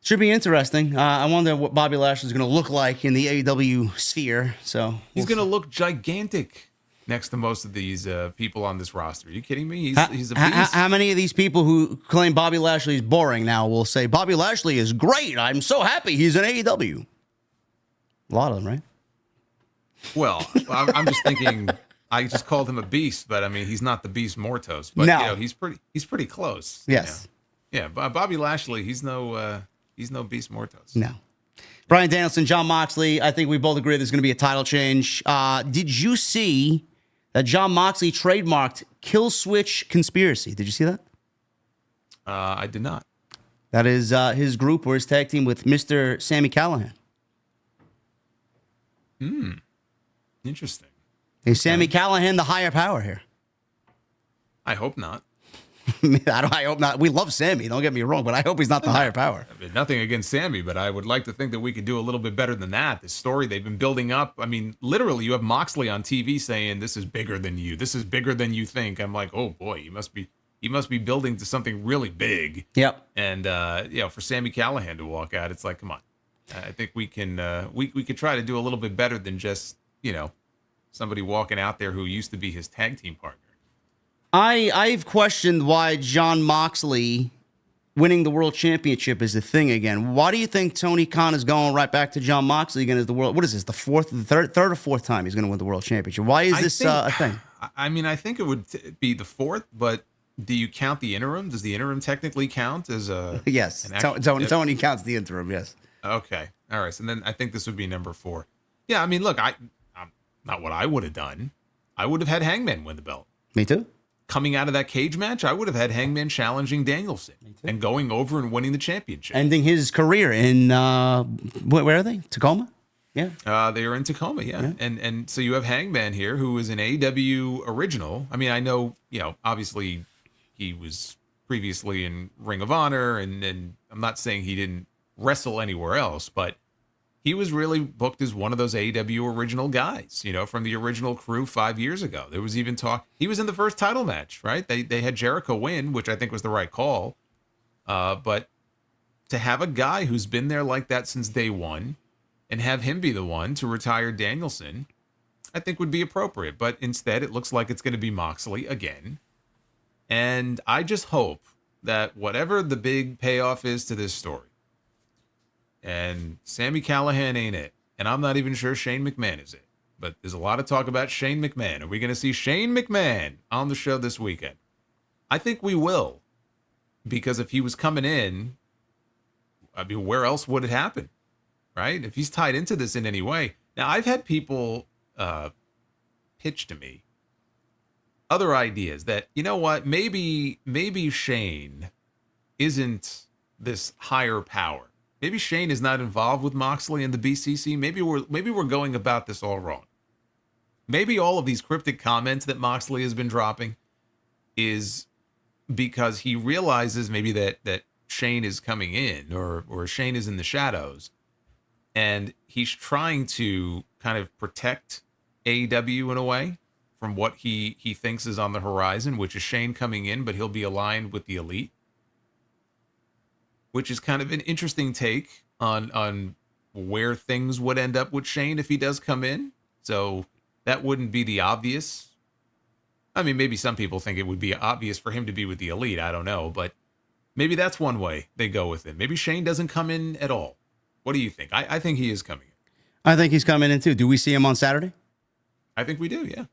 A: Should be interesting. I wonder what Bobby Lashley is going to look like in the AEW sphere. So
B: he's going to look gigantic next to most of these people on this roster. Are you kidding me? He's a beast.
A: How many of these people who claim Bobby Lashley is boring now will say Bobby Lashley is great? I'm so happy he's in AEW. A lot of them, right?
B: Well, I'm just thinking. I just called him a beast, but I mean he's not the Beast Mortos. But
A: no.
B: He's pretty close.
A: Yes.
B: Yeah. Bobby Lashley, he's no Beast Mortos.
A: No. Bryan Danielson, Jon Moxley. I think we both agree there's going to be a title change. Did you see that Jon Moxley trademarked Kill Switch Conspiracy? Did you see that?
B: I did not.
A: That is his group or his tag team with Mr. Sami Callihan.
B: Interesting.
A: Is Sami Callihan the higher power here?
B: I hope not.
A: I hope not. We love Sammy, don't get me wrong, but I hope he's not the higher power.
B: I mean, nothing against Sammy, but I would like to think that we could do a little bit better than that. This story they've been building up. I mean, literally, you have Moxley on TV saying, this is bigger than you. This is bigger than you think. I'm like, oh boy, he must be building to something really big.
A: Yep.
B: And, for Sami Callihan to walk out, it's like, come on. I think we can, we could try to do a little bit better than just, somebody walking out there who used to be his tag team partner.
A: I've questioned why Jon Moxley winning the world championship is the thing again. Why do you think Tony Khan is going right back to Jon Moxley again as the world? What is this? The third or fourth time he's going to win the world championship? Why is this a thing?
B: I mean, I think it would be the fourth, but do you count the interim? Does the interim technically count as a?
A: Yes, Tony counts the interim. Yes.
B: Okay. All right. So then I think this would be number 4. Yeah. I mean, look, I'm not what I would have done. I would have had Hangman win the belt.
A: Me too.
B: Coming out of that cage match, I would have had Hangman challenging Danielson and going over and winning the championship.
A: Ending his career in, where are they? Tacoma? Yeah.
B: They are in Tacoma, yeah. And so you have Hangman here, who is an AEW original. I mean, I know, obviously he was previously in Ring of Honor, and I'm not saying he didn't wrestle anywhere else, but he was really booked as one of those AEW original guys, from the original crew 5 years ago. There was even talk. He was in the first title match, right? They had Jericho win, which I think was the right call. But to have a guy who's been there like that since day one and have him be the one to retire Danielson, I think would be appropriate. But instead, it looks like it's going to be Moxley again. And I just hope that whatever the big payoff is to this story, and Sami Callihan ain't it. And I'm not even sure Shane McMahon is it. But there's a lot of talk about Shane McMahon. Are we going to see Shane McMahon on the show this weekend? I think we will. Because if he was coming in, I mean, where else would it happen? Right? If he's tied into this in any way. Now, I've had people pitch to me other ideas that, you know what, maybe Shane isn't this higher power. Maybe Shane is not involved with Moxley and the BCC. Maybe we're going about this all wrong. Maybe all of these cryptic comments that Moxley has been dropping is because he realizes maybe that Shane is coming in or Shane is in the shadows, and he's trying to kind of protect AEW in a way from what he thinks is on the horizon, which is Shane coming in, but he'll be aligned with the Elite. Which is kind of an interesting take on where things would end up with Shane if he does come in. So that wouldn't be the obvious. I mean, maybe some people think it would be obvious for him to be with the Elite. I don't know. But maybe that's one way they go with it. Maybe Shane doesn't come in at all. What do you think? I think he is coming in.
A: I think he's coming in too. Do we see him on Saturday?
B: I think we do, yeah.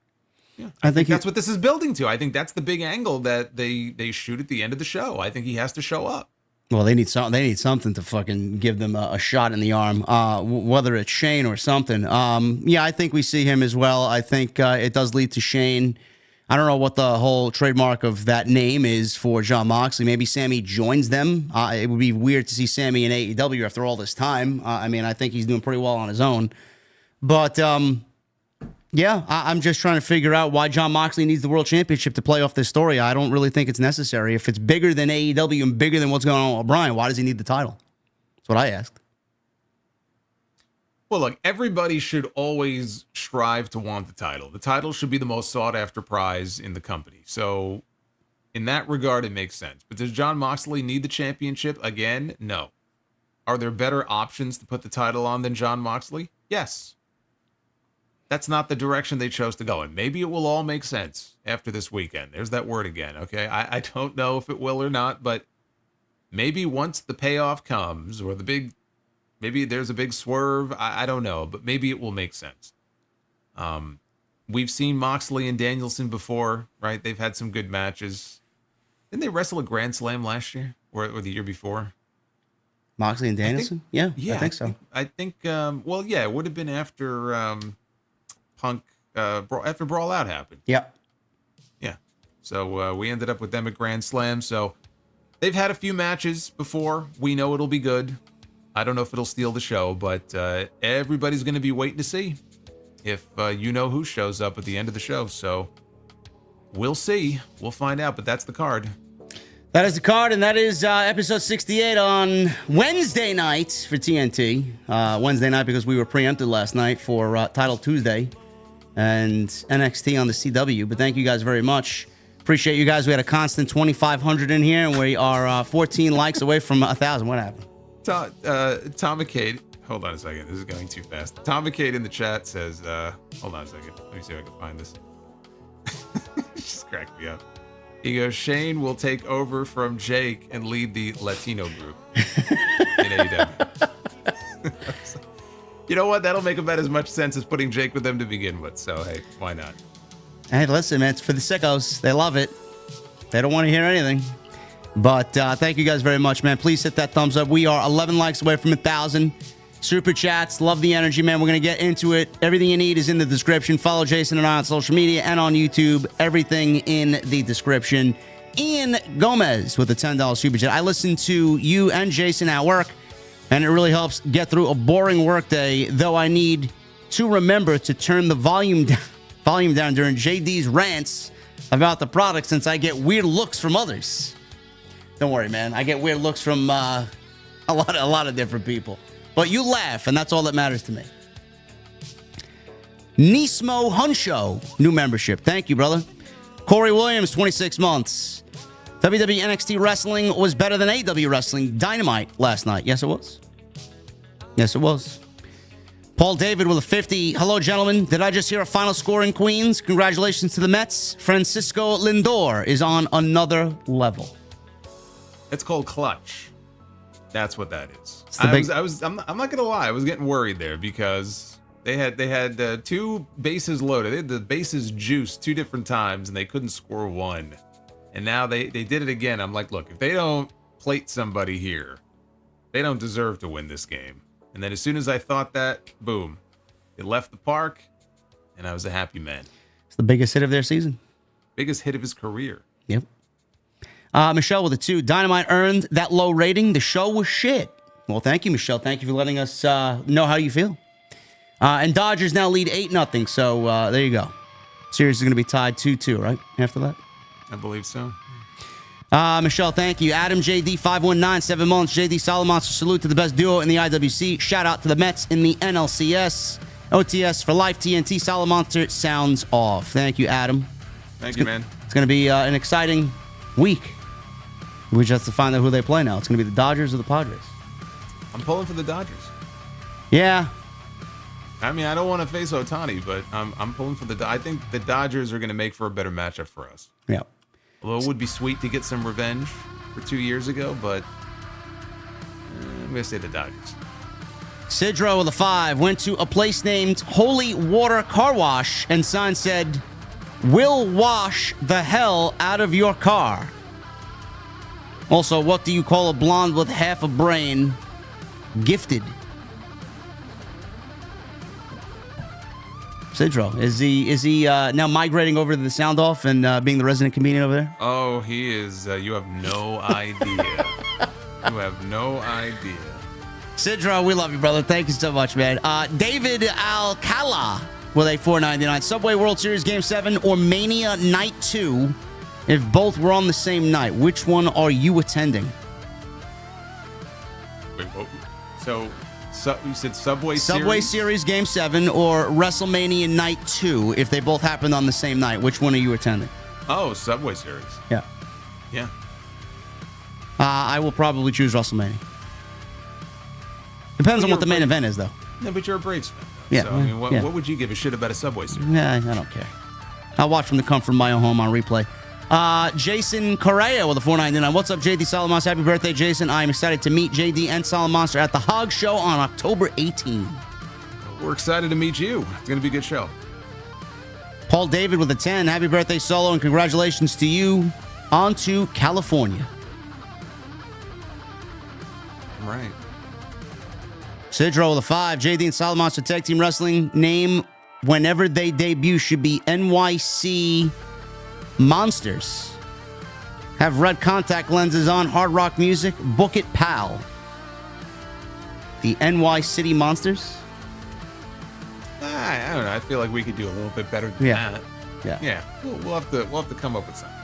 B: Yeah,
A: I think
B: that's what this is building to. I think that's the big angle that they shoot at the end of the show. I think he has to show up.
A: Well, they need something to fucking give them a shot in the arm, whether it's Shane or something. Yeah, I think we see him as well. I think it does lead to Shane. I don't know what the whole trademark of that name is for Jon Moxley. Maybe Sammy joins them. It would be weird to see Sammy in AEW after all this time. I mean, I think he's doing pretty well on his own. But yeah, I'm just trying to figure out why Jon Moxley needs the world championship to play off this story. I don't really think it's necessary. If it's bigger than AEW and bigger than what's going on with O'Brien, why does he need the title? That's what I asked.
B: Well, look, everybody should always strive to want the title. The title should be the most sought-after prize in the company. So in that regard, it makes sense. But does Jon Moxley need the championship again? No. Are there better options to put the title on than Jon Moxley? Yes. That's not the direction they chose to go. And maybe it will all make sense after this weekend. There's that word again, okay? I don't know if it will or not, but maybe once the payoff comes or maybe there's a big swerve, I don't know, but maybe it will make sense. We've seen Moxley and Danielson before, right? They've had some good matches. Didn't they wrestle a Grand Slam last year or the year before?
A: Moxley and Danielson? Yeah, I think so.
B: I think well, yeah, it would have been after Punk after Brawl Out happened.
A: Yep.
B: Yeah. So we ended up with them at Grand Slam. So they've had a few matches before. We know it'll be good. I don't know if it'll steal the show, but everybody's going to be waiting to see. if you know who shows up at the end of the show. So we'll see. We'll find out, but that's the card.
A: That is the card, and that is episode 68 on Wednesday night for TNT. Wednesday night because we were preempted last night for Title Tuesday and NXT on the CW. But thank you guys very much. Appreciate you guys. We had a constant 2,500 in here, and we are 14 likes away from 1,000. What happened?
B: Tom McCade. Hold on a second. This is going too fast. Tom McCade in the chat says, hold on a second. Let me see if I can find this. Just cracked me up. He goes, Shane will take over from Jake and lead the Latino group in AEW. You know what? That'll make about as much sense as putting Jake with them to begin with. So, hey, why not?
A: Hey, listen, man. It's for the sickos. They love it. They don't want to hear anything. But thank you guys very much, man. Please hit that thumbs up. We are 11 likes away from 1,000. Super chats. Love the energy, man. We're going to get into it. Everything you need is in the description. Follow Jason and I on social media and on YouTube. Everything in the description. Ian Gomez with a $10 super chat. I listen to you and Jason at work, and it really helps get through a boring workday, though I need to remember to turn the volume down during JD's rants about the product since I get weird looks from others. Don't worry, man. I get weird looks from a lot of different people. But you laugh, and that's all that matters to me. Nismo Hunsho, new membership. Thank you, brother. Corey Williams, 26 months. WWE NXT Wrestling was better than AEW Wrestling Dynamite last night. Yes, it was. Yes, it was. Paul David with a 50. Hello, gentlemen. Did I just hear a final score in Queens? Congratulations to the Mets. Francisco Lindor is on another level.
B: It's called clutch. That's what that is. I'm not gonna lie. I was getting worried there because they had two bases loaded. They had the bases juiced 2 different times and they couldn't score one. And now they did it again. I'm like, look, if they don't plate somebody here, they don't deserve to win this game. And then as soon as I thought that, boom, they left the park, and I was a happy man.
A: It's the biggest hit of their season.
B: Biggest hit of his career.
A: Yep. Michelle with a 2. Dynamite earned that low rating. The show was shit. Well, thank you, Michelle. Thank you for letting us know how you feel. And Dodgers now lead 8-0. So there you go. Series is going to be tied 2-2, right? After that?
B: I believe so.
A: Michelle, thank you. Adam JD 519, 7 months. JD Solomonster, salute to the best duo in the IWC. Shout out to the Mets in the NLCS. OTS for life. TNT Solomonster sounds off. Thank you, Adam.
B: Thank you, man.
A: It's going to be an exciting week. We just have to find out who they play now. It's going to be the Dodgers or the Padres.
B: I'm pulling for the Dodgers.
A: Yeah.
B: I mean, I don't want to face Ohtani, but I'm pulling for I think the Dodgers are going to make for a better matchup for us.
A: Yeah.
B: Although it would be sweet to get some revenge for 2 years ago, but I'm going to say the Dodgers.
A: Sidro with a 5 went to a place named Holy Water Car Wash, and sign said, "Will wash the hell out of your car." Also, what do you call a blonde with half a brain? Gifted. Sidro, is he now migrating over to the sound off and being the resident comedian over there?
B: Oh, he is. You have no idea. You have no idea.
A: Sidro, we love you, brother. Thank you so much, man. David Alcala with a $4.99. Subway World Series Game 7 or Mania Night 2. If both were on the same night, which one are you attending?
B: Wait, what? So you said
A: Subway Series Game 7 or WrestleMania Night 2, if they both happened on the same night, which one are you attending?
B: Oh, Subway Series.
A: Yeah.
B: Yeah.
A: I will probably choose WrestleMania. Depends on what the main event is, though.
B: Yeah, but you're a Braves fan.
A: Yeah.
B: So, I mean, what would you give a shit about a Subway Series?
A: Yeah, I don't care. I'll watch from the comfort of my own home on replay. Jason Correa with a $4.99. What's up, JD Solomonster? Happy birthday, Jason. I am excited to meet JD and Solomonster at the Hog Show on October 18.
B: We're excited to meet you. It's going to be a good show.
A: Paul David with a 10. Happy birthday, Solo, and congratulations to you. On to California.
B: All right.
A: Sidro with a 5. JD and Solomonster Tag Team Wrestling name whenever they debut should be NYC Monsters. Have red contact lenses on. Hard rock music. Book it, pal. The NY City Monsters?
B: I don't know. I feel like we could do a little bit better than that. Yeah. We'll have to come up with something.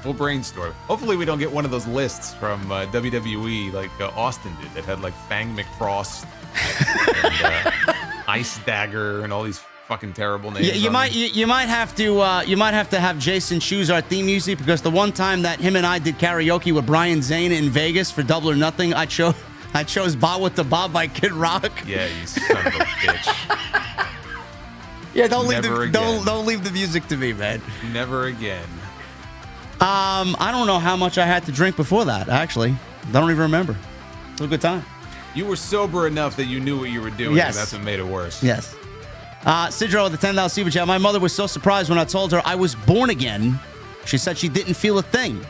B: We'll brainstorm. Hopefully we don't get one of those lists from WWE like Austin did that had like Fang McFrost and Ice Dagger and all these fucking terrible names.
A: Yeah, you might have to have Jason choose our theme music, because the one time that him and I did karaoke with Brian Zane in Vegas for Double or Nothing, I chose "Bob with the Bob" by Kid Rock.
B: Yeah, you son of a bitch.
A: Yeah, don't leave the music to me, man.
B: Never again.
A: I don't know how much I had to drink before that, actually. I don't even remember. It was a good time.
B: You were sober enough that you knew what you were doing,
A: yes.
B: And that's what made it worse.
A: Yes. Sidro with the $10 super chat. My mother was so surprised when I told her I was born again. She said she didn't feel a thing.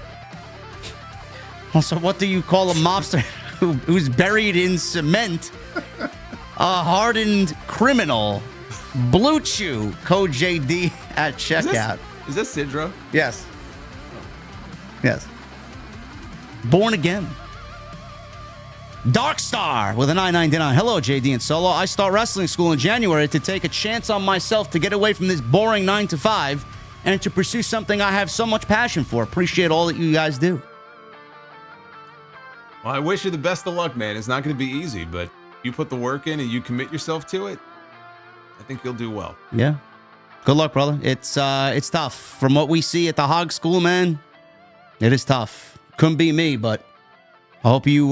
A: Also, what do you call a mobster who's buried in cement? A hardened criminal. Blue Chew. Code JD at checkout.
B: Is that Sidro?
A: Yes. Yes. Born again. Dark Star with a $9.99. Hello, JD and Solo. I start wrestling school in January to take a chance on myself to get away from this boring 9 to 5 and to pursue something I have so much passion for. Appreciate all that you guys do.
B: Well, I wish you the best of luck, man. It's not going to be easy, but you put the work in and you commit yourself to it, I think you'll do well.
A: Yeah. Good luck, brother. It's tough. From what we see at the Hog School, man, it is tough. Couldn't be me, but I hope you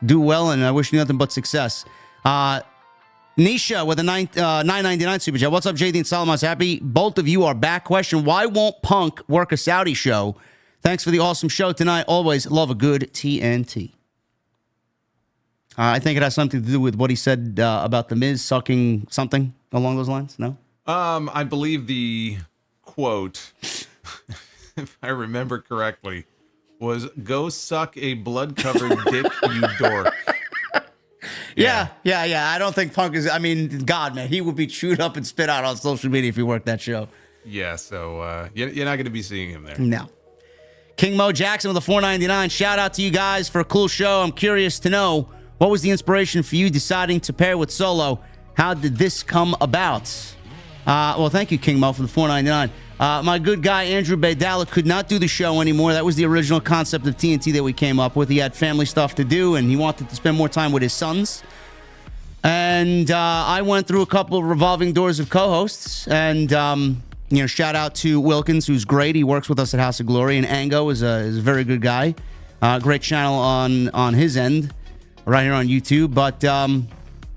A: do well, and I wish you nothing but success. Nisha with a $9.99 super chat. What's up, JD and Solomonster? Happy both of you are back. Question: why won't Punk work a Saudi show? Thanks for the awesome show tonight. Always love a good TNT. I think it has something to do with what he said about The Miz sucking something along those lines. No?
B: I believe the quote, if I remember correctly, was "Go suck a blood-covered dick, you dork."
A: Yeah. I don't think Punk is. I mean, God, man, he would be chewed up and spit out on social media if he worked that show.
B: Yeah, so you're not going to be seeing him there.
A: No. King Mo Jackson with a $4.99. Shout out to you guys for a cool show. I'm curious to know, what was the inspiration for you deciding to pair with Solo? How did this come about? Well, thank you, King Mo, for the $4.99. My good guy, Andrew Baydala, could not do the show anymore. That was the original concept of TNT that we came up with. He had family stuff to do, and he wanted to spend more time with his sons. And I went through a couple of revolving doors of co-hosts. And, shout out to Wilkins, who's great. He works with us at House of Glory. And Ango is a very good guy. Great channel on his end, right here on YouTube. But,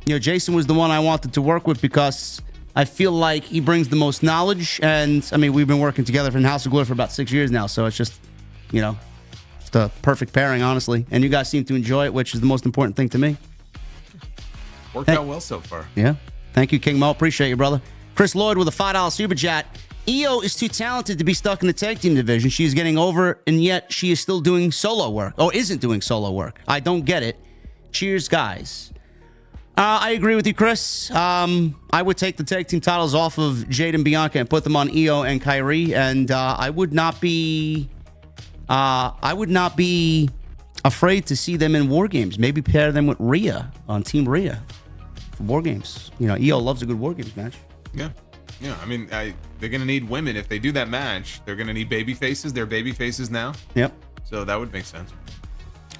A: Jason was the one I wanted to work with because I feel like he brings the most knowledge, and I mean, we've been working together in House of Glory for about 6 years now, so it's just, just a perfect pairing, honestly. And you guys seem to enjoy it, which is the most important thing to me.
B: Worked out well so far.
A: Yeah. Thank you, King Mo. Appreciate you, brother. Chris Lloyd with a $5 super chat. Aew is too talented to be stuck in the tag team division. She's getting over, and yet she is still doing solo work. Or isn't doing solo work. I don't get it. Cheers, guys. I agree with you, Chris. I would take the tag team titles off of Jade and Bianca and put them on Aew and Kyrie, and I would not be afraid to see them in War Games. Maybe pair them with Rhea on Team Rhea for War Games. Aew loves a good War Games match.
B: Yeah. I mean, they're gonna need women if they do that match. They're gonna need baby faces. They're baby faces now.
A: Yep.
B: So that would make sense.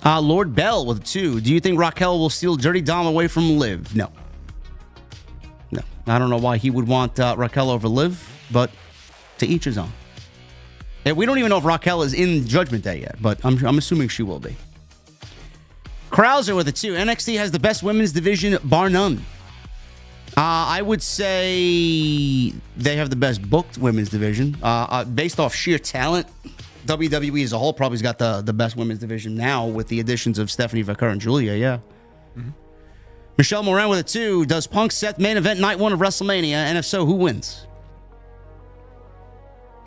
A: Lord Bell with 2. Do you think Raquel will steal Dirty Dom away from Liv? No. I don't know why he would want Raquel over Liv, but to each his own. And we don't even know if Raquel is in Judgment Day yet, but I'm assuming she will be. Krauser with a 2. NXT has the best women's division, bar none. I would say they have the best booked women's division. Based off sheer talent, WWE as a whole probably has got the best women's division now with the additions of Stephanie Vaquer and Julia, yeah. Mm-hmm. Michelle Moran with a 2. Does Punk Seth main event night 1 of WrestleMania? And if so, who wins?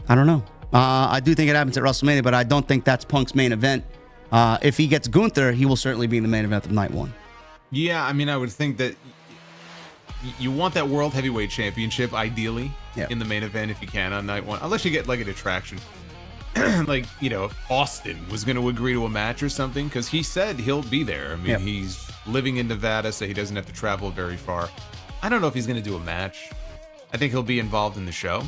A: I don't know. I do think it happens at WrestleMania, but I don't think that's Punk's main event. If he gets Gunther, he will certainly be in the main event of night 1.
B: Yeah, I mean, I would think that you want that World Heavyweight Championship, ideally, in the main event if you can on night 1. Unless you get like a detraction. Like, if Austin was going to agree to a match or something, because he said he'll be there. I mean, he's living in Nevada, so he doesn't have to travel very far. I don't know if he's going to do a match. I think he'll be involved in the show.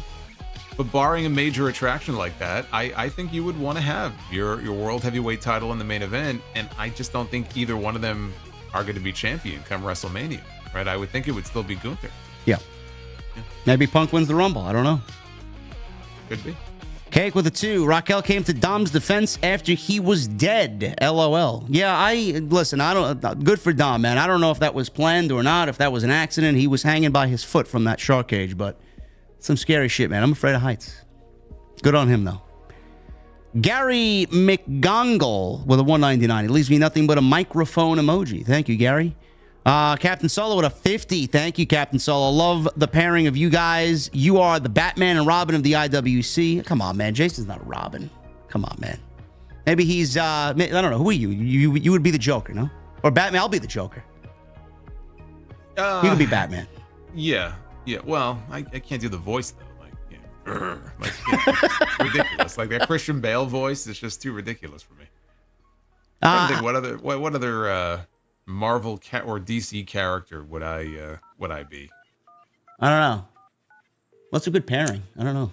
B: But barring a major attraction like that, I think you would want to have your World Heavyweight title in the main event, and I just don't think either one of them are going to be champion come WrestleMania, right? I would think it would still be Gunther.
A: Yeah. Maybe Punk wins the Rumble. I don't know.
B: Could be.
A: Cake with a 2. Raquel came to Dom's defense after he was dead. LOL. Yeah, listen, good for Dom, man. I don't know if that was planned or not, if that was an accident. He was hanging by his foot from that shark cage, but some scary shit, man. I'm afraid of heights. Good on him, though. Gary McGongle with a 199. It leaves me nothing but a microphone emoji. Thank you, Gary. Captain Solo with a 50. Thank you, Captain Solo. Love the pairing of you guys. You are the Batman and Robin of the IWC. Come on, man. Jason's not a Robin. Come on, man. Maybe he's, I don't know. Who are you? You would be the Joker, no? Or Batman? I'll be the Joker. You could be Batman.
B: Yeah. Well, I can't do the voice, though. It's ridiculous. Like that Christian Bale voice is just too ridiculous for me. I think what other Marvel or DC character would I be?
A: I don't know. What's a good pairing? I don't know.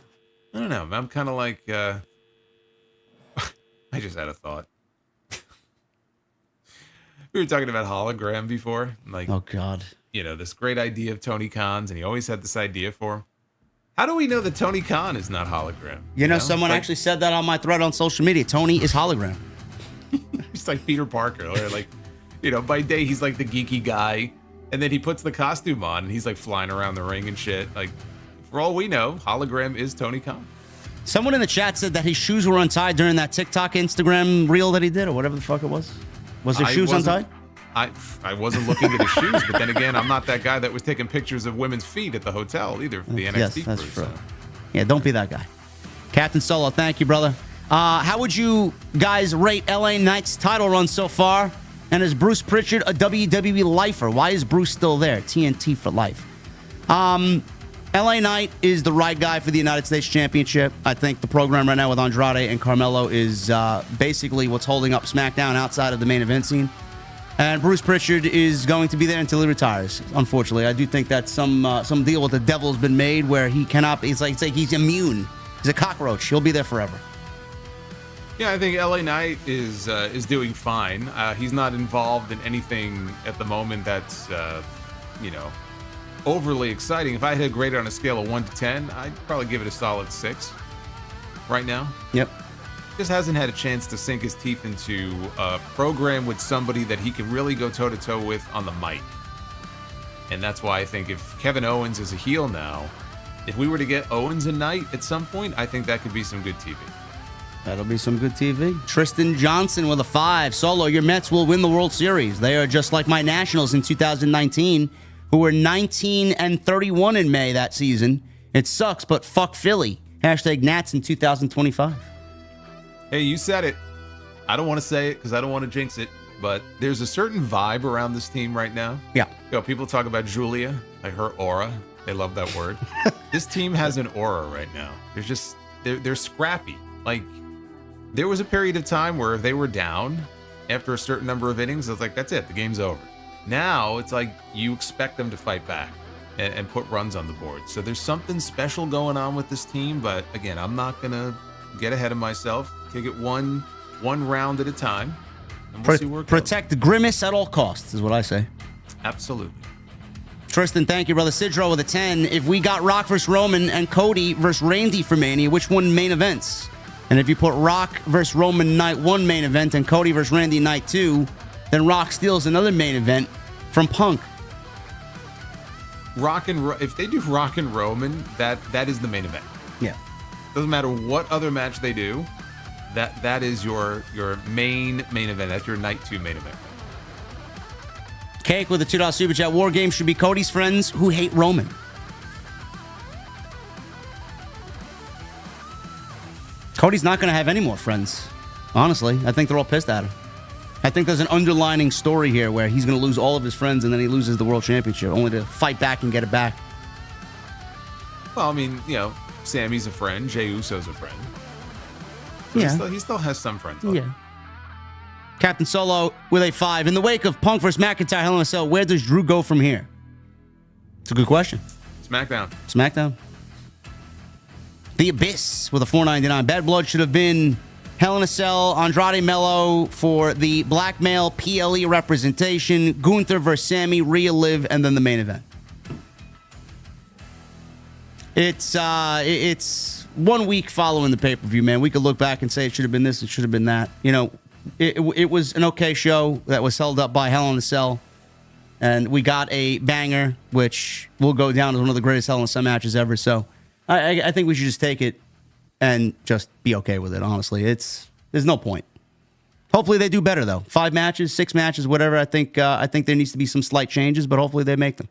B: I'm kind of like I just had a thought. We were talking about hologram before, like,
A: oh god,
B: this great idea of Tony Khan's, and he always had this idea for him. How do we know that Tony Khan is not hologram?
A: Someone actually said that on my thread on social media. Tony is hologram.
B: He's like Peter Parker, or like, by day he's like the geeky guy, and then he puts the costume on and he's like flying around the ring and shit. Like, for all we know, hologram is Tony Khan.
A: Someone in the chat said that his shoes were untied during that TikTok Instagram reel that he did, or whatever the fuck it was. Was his shoes untied?
B: I wasn't looking at his shoes, but then again, I'm not that guy that was taking pictures of women's feet at the hotel either for the NXT
A: yes, that's
B: crew.
A: true. So. Yeah, don't be that guy. Captain Solo, thank you, brother. How would you guys rate LA Knight's title run so far? And is Bruce Pritchard a WWE lifer? Why is Bruce still there? TNT for life. LA Knight is the right guy for the United States Championship. I think the program right now with Andrade and Carmelo is basically what's holding up SmackDown outside of the main event scene. And Bruce Pritchard is going to be there until he retires. Unfortunately, I do think that some deal with the devil's been made where he cannot. It's like he's immune. He's a cockroach. He'll be there forever.
B: Yeah, I think LA Knight is doing fine. He's not involved in anything at the moment that's overly exciting. If I had to grade it on a scale of 1 to 10, I'd probably give it a solid 6 right now.
A: Yep.
B: Just hasn't had a chance to sink his teeth into a program with somebody that he can really go toe-to-toe with on the mic. And that's why I think if Kevin Owens is a heel now, if we were to get Owens and Knight at some point, I think that could be some good TV.
A: That'll be some good TV. Tristan Johnson with a 5. Solo, your Mets will win the World Series. They are just like my Nationals in 2019, who were 19-31 in May that season. It sucks, but fuck Philly. Hashtag Nats in 2025.
B: Hey, you said it. I don't want to say it because I don't want to jinx it, but there's a certain vibe around this team right now.
A: Yeah.
B: People talk about Julia, like her aura. They love that word. This team has an aura right now. They're scrappy. Like, there was a period of time where if they were down after a certain number of innings, I was like, that's it, the game's over. Now it's like you expect them to fight back and put runs on the board. So there's something special going on with this team, but again, I'm not gonna get ahead of myself. Take it one round at a time, and we'll see where it goes.
A: Protect the Grimace at all costs, is what I say.
B: Absolutely.
A: Tristan, thank you, brother. Sidro with a 10. If we got Rock versus Roman and Cody versus Randy for Mania, which one main events? And if you put Rock versus Roman night 1 main event and Cody versus Randy night 2, then Rock steals another main event from Punk.
B: If they do Rock and Roman, that is the main event.
A: Yeah.
B: Doesn't matter what other match they do. That is your main event. That's your night 2 main event.
A: Cake with a $2 super chat. War Games should be Cody's friends who hate Roman. Cody's not going to have any more friends. Honestly, I think they're all pissed at him. I think there's an underlining story here where he's going to lose all of his friends and then he loses the world championship only to fight back and get it back.
B: Well, I mean, Sammy's a friend. Jey Uso's a friend. So
A: yeah.
B: He still has some friends.
A: Yeah. Captain Solo with a 5. In the wake of Punk versus McIntyre Hell in a Cell, where does Drew go from here? a good question.
B: SmackDown.
A: The Abyss with a $4.99. Bad Blood should have been Hell in a Cell, Andrade Mello for the black male PLE representation, Gunther versus Sammy, Rhea Liv, and then the main event. It's 1 week following the pay-per-view, man. We could look back and say it should have been this, it should have been that. You know, it was an okay show that was held up by Hell in a Cell. And we got a banger, which will go down as one of the greatest Hell in a Cell matches ever. So I think we should just take it and just be okay with it, honestly. There's no point. Hopefully they do better, though. 5 matches, 6 matches, whatever. I think there needs to be some slight changes, but hopefully they make them.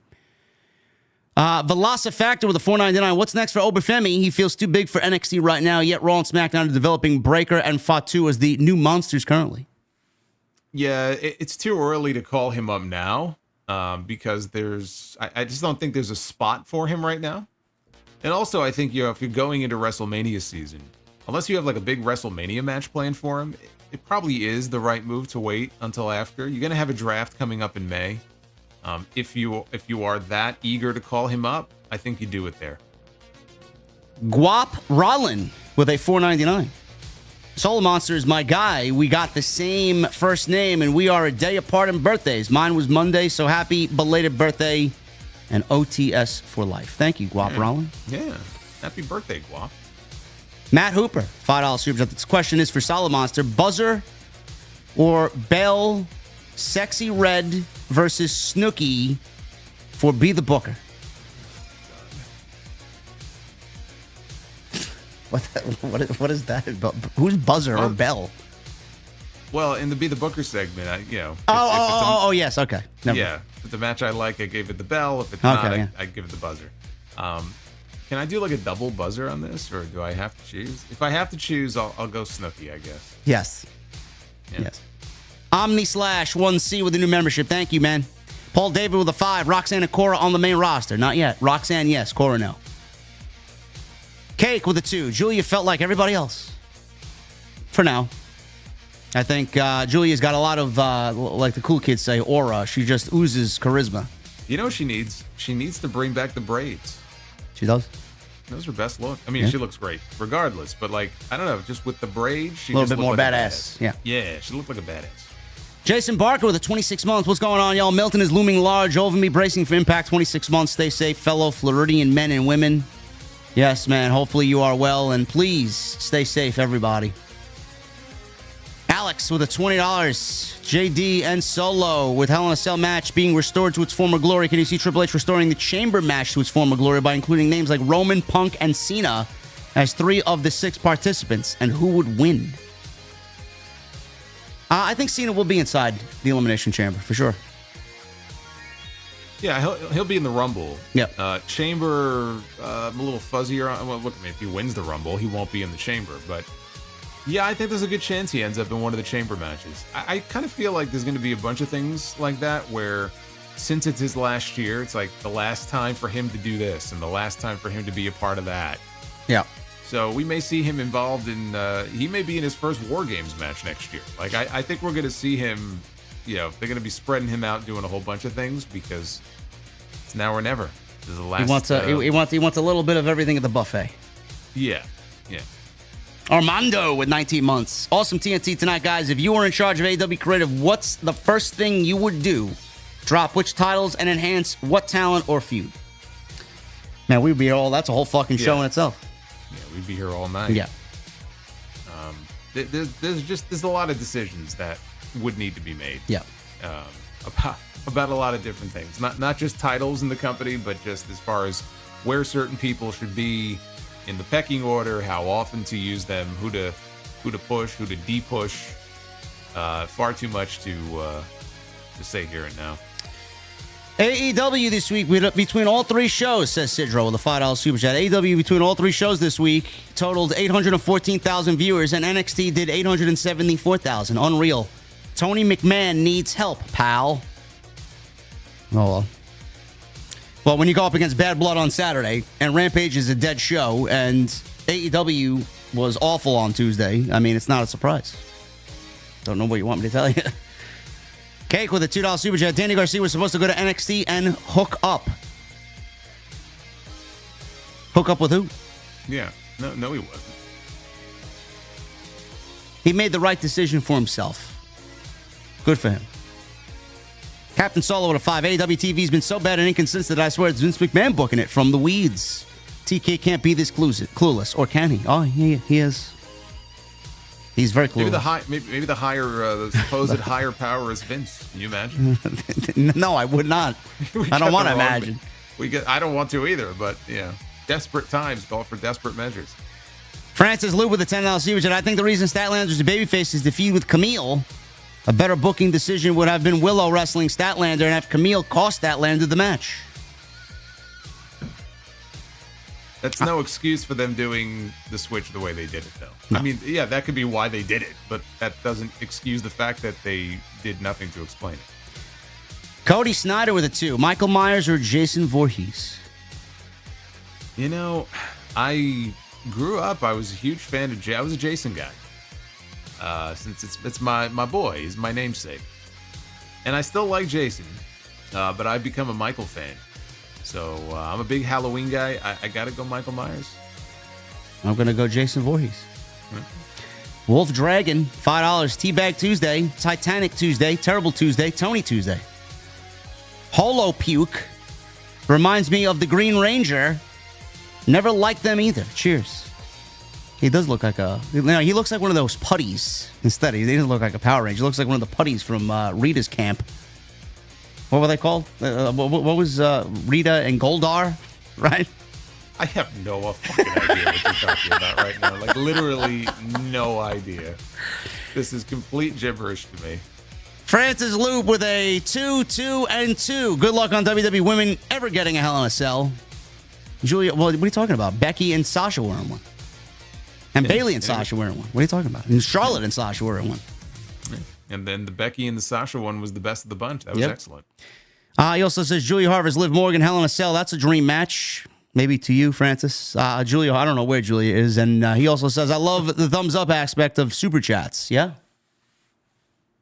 A: Velocifactor with a $4.99. What's next for Obafemi? He feels too big for NXT right now, yet Raw and SmackDown are developing Breaker and Fatu as the new monsters currently.
B: Yeah, it's too early to call him up now because I just don't think there's a spot for him right now. And also, I think if you're going into WrestleMania season, unless you have like a big WrestleMania match planned for him, it probably is the right move to wait until after. You're gonna have a draft coming up in May. If you are that eager to call him up, I think you do it there.
A: Guap Rollin with a $4.99. Solomonster is my guy. We got the same first name, and we are a day apart in birthdays. Mine was Monday, so happy belated birthday. And OTS for life. Thank you, Guap Rollin.
B: Yeah. Happy birthday, Guap.
A: Matt Hooper, $5 super chat. This question is for Solomonster. Buzzer or Bell, Sexy Red versus Snooki for Be the Booker. What is that about? Who's Buzzer or Bell?
B: Well, in the Be the Booker segment,
A: Yes, okay. Never
B: yeah.
A: mind.
B: If it's a match I like, I gave it the bell. If it's not, I give it the buzzer. Can I do like a double buzzer on this, or do I have to choose? If I have to choose, I'll go Snooki, I guess.
A: Yes.
B: Yeah.
A: Yes. Omni/1C with a new membership. Thank you, man. Paul David with a 5. Roxanne and Cora on the main roster. Not yet. Roxanne, yes. Cora, no. Cake with a 2. Julia felt like everybody else. For now. I think Julia's got a lot of, like the cool kids say, aura. She just oozes charisma.
B: You know what she needs? She needs to bring back the braids.
A: She does?
B: That was her best look. I mean, she looks great, regardless. But, like, I don't know, just with the braids, she
A: a little
B: just
A: bit more
B: like
A: badass. Yeah.
B: Yeah, she looked like a badass.
A: Jason Barker with a 26 months. What's going on, y'all? Milton is looming large over me, bracing for impact. 26 months. Stay safe, fellow Floridian men and women. Yes, man. Hopefully you are well, and please stay safe, everybody. Alex with a $20. JD and Solo with Hell in a Cell match being restored to its former glory. Can you see Triple H restoring the Chamber match to its former glory by including names like Roman, Punk, and Cena as 3 of the 6 participants? And who would win? I think Cena will be inside the Elimination Chamber for sure.
B: Yeah, he'll be in the Rumble.
A: Yep.
B: Chamber, I'm a little fuzzier on. Well, look, I mean, if he wins the Rumble, he won't be in the Chamber. But yeah, I think there's a good chance he ends up in one of the Chamber matches. I kind of feel like there's going to be a bunch of things like that where, since it's his last year, it's like the last time for him to do this and the last time for him to be a part of that.
A: Yeah.
B: So we may see him involved in. He may be in his first War Games match next year. Like I think we're going to see him. You know, they're going to be spreading him out, doing a whole bunch of things because it's now or never. This is the last.
A: He wants a little bit of everything at the buffet.
B: Yeah.
A: Armando with 19 months. Awesome TNT tonight, guys. If you were in charge of AEW Creative, what's the first thing you would do? Drop which titles and enhance what talent or feud? Man, we'd be that's a whole fucking show in itself.
B: Yeah, we'd be here all night.
A: Yeah.
B: There's a lot of decisions that would need to be made.
A: Yeah.
B: About a lot of different things. Not just titles in the company, but just as far as where certain people should be in the pecking order, how often to use them, who to push, who to de-push. Far too much to say here and now.
A: AEW this week, between all 3 shows, says Sidro with a $5 super chat. AEW between all 3 shows this week totaled 814,000 viewers, and NXT did 874,000. Unreal. Tony McMahon needs help, pal. Oh, well, when you go up against Bad Blood on Saturday, and Rampage is a dead show, and AEW was awful on Tuesday, I mean, it's not a surprise. Don't know what you want me to tell you. Cake with a $2 super chat. Danny Garcia was supposed to go to NXT and hook up. Hook up with who?
B: Yeah. No, he wasn't.
A: He made the right decision for himself. Good for him. Captain Solo with a 5. AEW TV's been so bad and inconsistent that I swear it's Vince McMahon booking it from the weeds. TK can't be this clueless. Or can he? Oh, he is. He's very clueless.
B: Maybe the higher, the supposed higher power is Vince. Can you imagine?
A: No, I would not. I don't want to imagine.
B: I don't want to either, but yeah. Desperate times call for desperate measures.
A: Francis Lou with a $10 super chat. I think the reason Statlander's a babyface is the feud with Camille. A better booking decision would have been Willow wrestling Statlander and have Camille cost Statlander the match.
B: That's no excuse for them doing the switch the way they did it, though. No. I mean, yeah, that could be why they did it, but that doesn't excuse the fact that they did nothing to explain it.
A: Cody Snyder with a 2. Michael Myers or Jason Voorhees?
B: You know, I grew up, I was a huge fan of I was a Jason guy. Since it's my boy, he's my namesake. And I still like Jason, but I've become a Michael fan. So I'm a big Halloween guy. I gotta go Michael Myers.
A: I'm gonna go Jason Voorhees. Wolf Dragon, $5. Teabag Tuesday, Titanic Tuesday, Terrible Tuesday, Tony Tuesday. Holo Puke reminds me of the Green Ranger. Never liked them either. Cheers. He does look like he looks like one of those putties. Instead, he doesn't look like a Power Ranger. He looks like one of the putties from Rita's camp. What were they called? What was Rita and Goldar, right?
B: I have no fucking idea what you're talking about right now. Like, literally no idea. This is complete gibberish to me.
A: Francis Loop with a 2, 2, and 2. Good luck on WWE Women ever getting a Hell in a Cell. Julia, well, what are you talking about? Becky and Sasha were in one. And Bailey and Sasha were in one. What are you talking about? And Charlotte and Sasha were in one.
B: And then the Becky and the Sasha one was the best of the bunch. That was excellent.
A: He also says Julia Harvard's Liv Morgan, Hell in a Cell. That's a dream match. Maybe to you, Francis. Julia, I don't know where Julia is. And he also says, I love the thumbs up aspect of Super Chats. Yeah.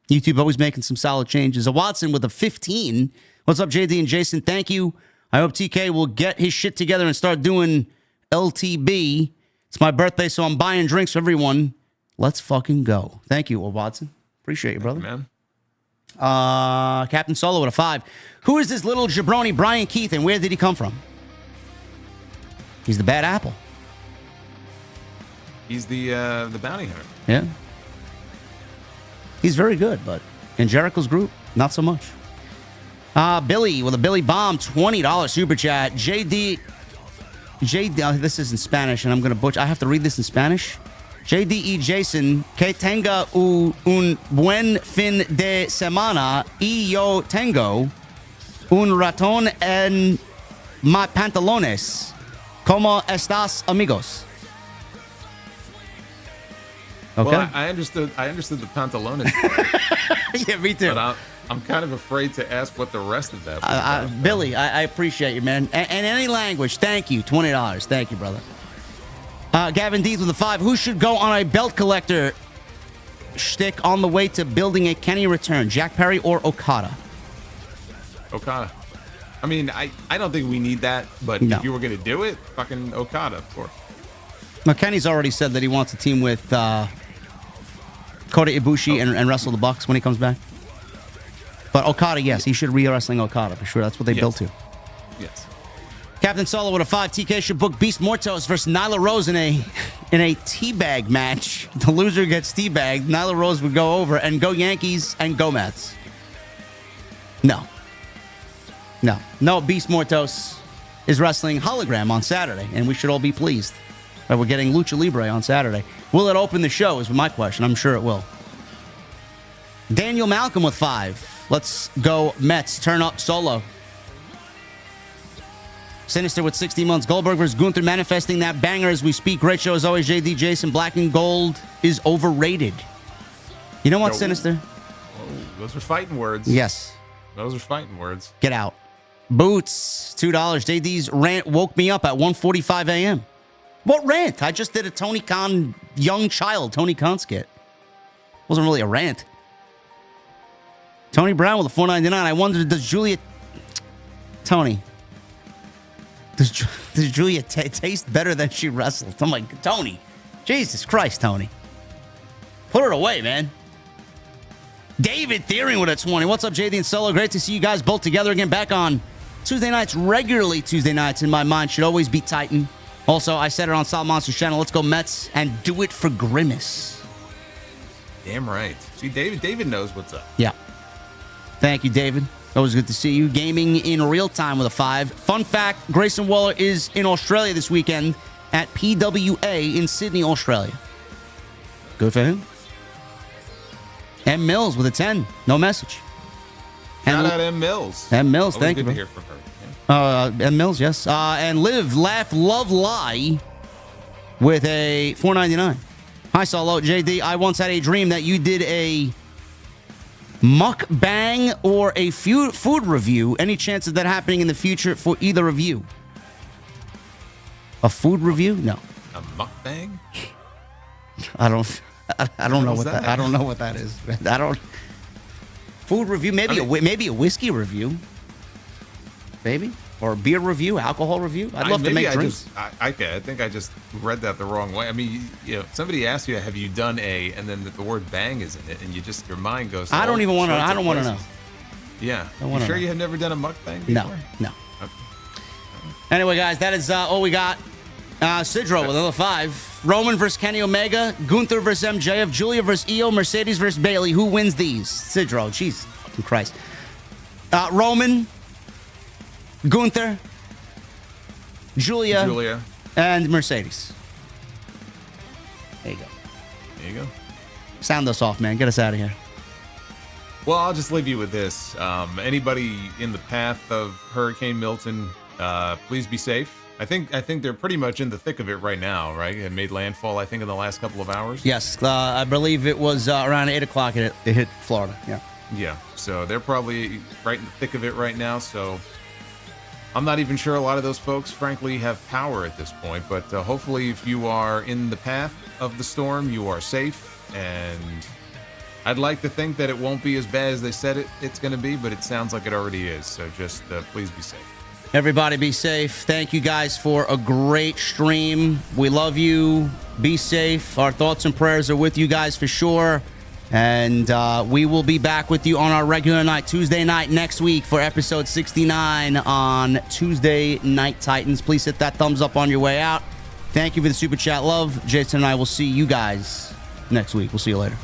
A: YouTube always making some solid changes. A Watson with a 15. What's up, JD and Jason? Thank you. I hope TK will get his shit together and start doing LTB. It's my birthday, so I'm buying drinks for everyone. Let's fucking go. Thank you, Watson. Appreciate you, brother.
B: Thank you, man.
A: Captain Solo with a 5. Who is this little jabroni Brian Keith, and where did he come from? He's the bad apple.
B: He's the bounty hunter.
A: Yeah. He's very good, but in Jericho's group, not so much. Billy with a Billy Bomb, $20 super chat. JD, this is in Spanish, and I'm going to butcher. I have to read this in Spanish. JDE Jason, que tenga un buen fin de semana y yo tengo un ratón en my pantalones. ¿Cómo estás, amigos? Okay.
B: Well, I understood the pantalones.
A: Yeah, me too.
B: But I'm kind of afraid to ask what the rest of that was.
A: Billy, I appreciate you, man. And any language, thank you. $20. Thank you, brother. Gavin Deeth with a 5. Who should go on a belt collector shtick on the way to building a Kenny return? Jack Perry or Okada?
B: Okada. I mean, I don't think we need that, but if you were going to do it, fucking Okada, of course.
A: Now, Kenny's already said that he wants to team with Kota Ibushi and wrestle the Bucks when he comes back. But Okada, yes, he should re-wrestling Okada for sure. That's what they built to.
B: Yes.
A: Captain Solo with a 5. TK should book Beast Mortos versus Nyla Rose in a teabag match. The loser gets teabagged. Nyla Rose would go over and go Yankees and go Mets. No. Beast Mortos is wrestling Hologram on Saturday, and we should all be pleased. Right, we're getting Lucha Libre on Saturday. Will it open the show is my question. I'm sure it will. Daniel Malcolm with 5. Let's go Mets. Turn up Solo. Sinister with 60 months. Goldberg versus Gunther manifesting that banger as we speak. Great show as always, JD Jason. Black and Gold is overrated. You know what, Sinister?
B: Oh, those are fighting words.
A: Yes.
B: Those are fighting words.
A: Get out. Boots, $2. JD's rant woke me up at 1:45 a.m. What rant? I just did a Tony Khan, young child Tony Khan skit. Wasn't really a rant. Tony Brown with a $4.99. I wonder, does Julia... Tony, Does Julia taste better than she wrestled? I'm like, Tony. Jesus Christ, Tony. Put her away, man. David Thiering with a 20. What's up, JD and Solo? Great to see you guys both together again. Back on Tuesday nights, regularly Tuesday nights in my mind. Should always be Titan. Also, I said it on Solomonster's channel. Let's go Mets and do it for Grimace.
B: Damn right. See, David knows what's up.
A: Yeah. Thank you, David. Always good to see you. Gaming in real time with a 5. Fun fact, Grayson Waller is in Australia this weekend at PWA in Sydney, Australia. Good for him. M. Mills with a 10. No message.
B: Shout out M. Mills.
A: M. Mills,
B: Always
A: thank you.
B: Good to hear from her.
A: M. Mills, yes. And Live, Laugh, Love, Lie with a $4.99. Hi, Solo. JD, I once had a dream that you did a mukbang or a food review. Any chance of that happening in the future for either of you? A food review? No.
B: A mukbang?
A: I don't know what that. I don't know what that is. I don't. Food review, maybe maybe a whiskey review, maybe, or a beer review, alcohol review. I'd love to make drinks.
B: I think I just read that the wrong way. I mean, somebody asks you, "Have you done a?" and then the word "bang" is in it, and your mind goes.
A: I don't even want to. I don't want to know.
B: Yeah, you sure you have never done a mukbang before?
A: No. Okay. Anyway, guys, that is all we got. Sidro with another 5. Roman versus Kenny Omega. Gunther versus MJF. Julia versus Aew. Mercedes versus Bayley. Who wins these? Sidro. Jesus fucking Christ. Roman. Gunther. Julia. And Mercedes. There you go.
B: There you go.
A: Sound us off, man. Get us out of here.
B: Well, I'll just leave you with this. Anybody in the path of Hurricane Milton, please be safe. I think they're pretty much in the thick of it right now, right? It made landfall, I think, in the last couple of hours.
A: Yes, I believe it was around 8 o'clock it hit Florida. Yeah.
B: Yeah, so they're probably right in the thick of it right now. So I'm not even sure a lot of those folks, frankly, have power at this point. But hopefully, if you are in the path of the storm, you are safe. And I'd like to think that it won't be as bad as they said it's going to be, but it sounds like it already is. So just please be safe.
A: Everybody be safe. Thank you guys for a great stream. We love you. Be safe. Our thoughts and prayers are with you guys for sure. And we will be back with you on our regular night, Tuesday night next week for episode 69 on Tuesday Night Titans. Please hit that thumbs up on your way out. Thank you for the super chat love. Jason and I will see you guys next week. We'll see you later.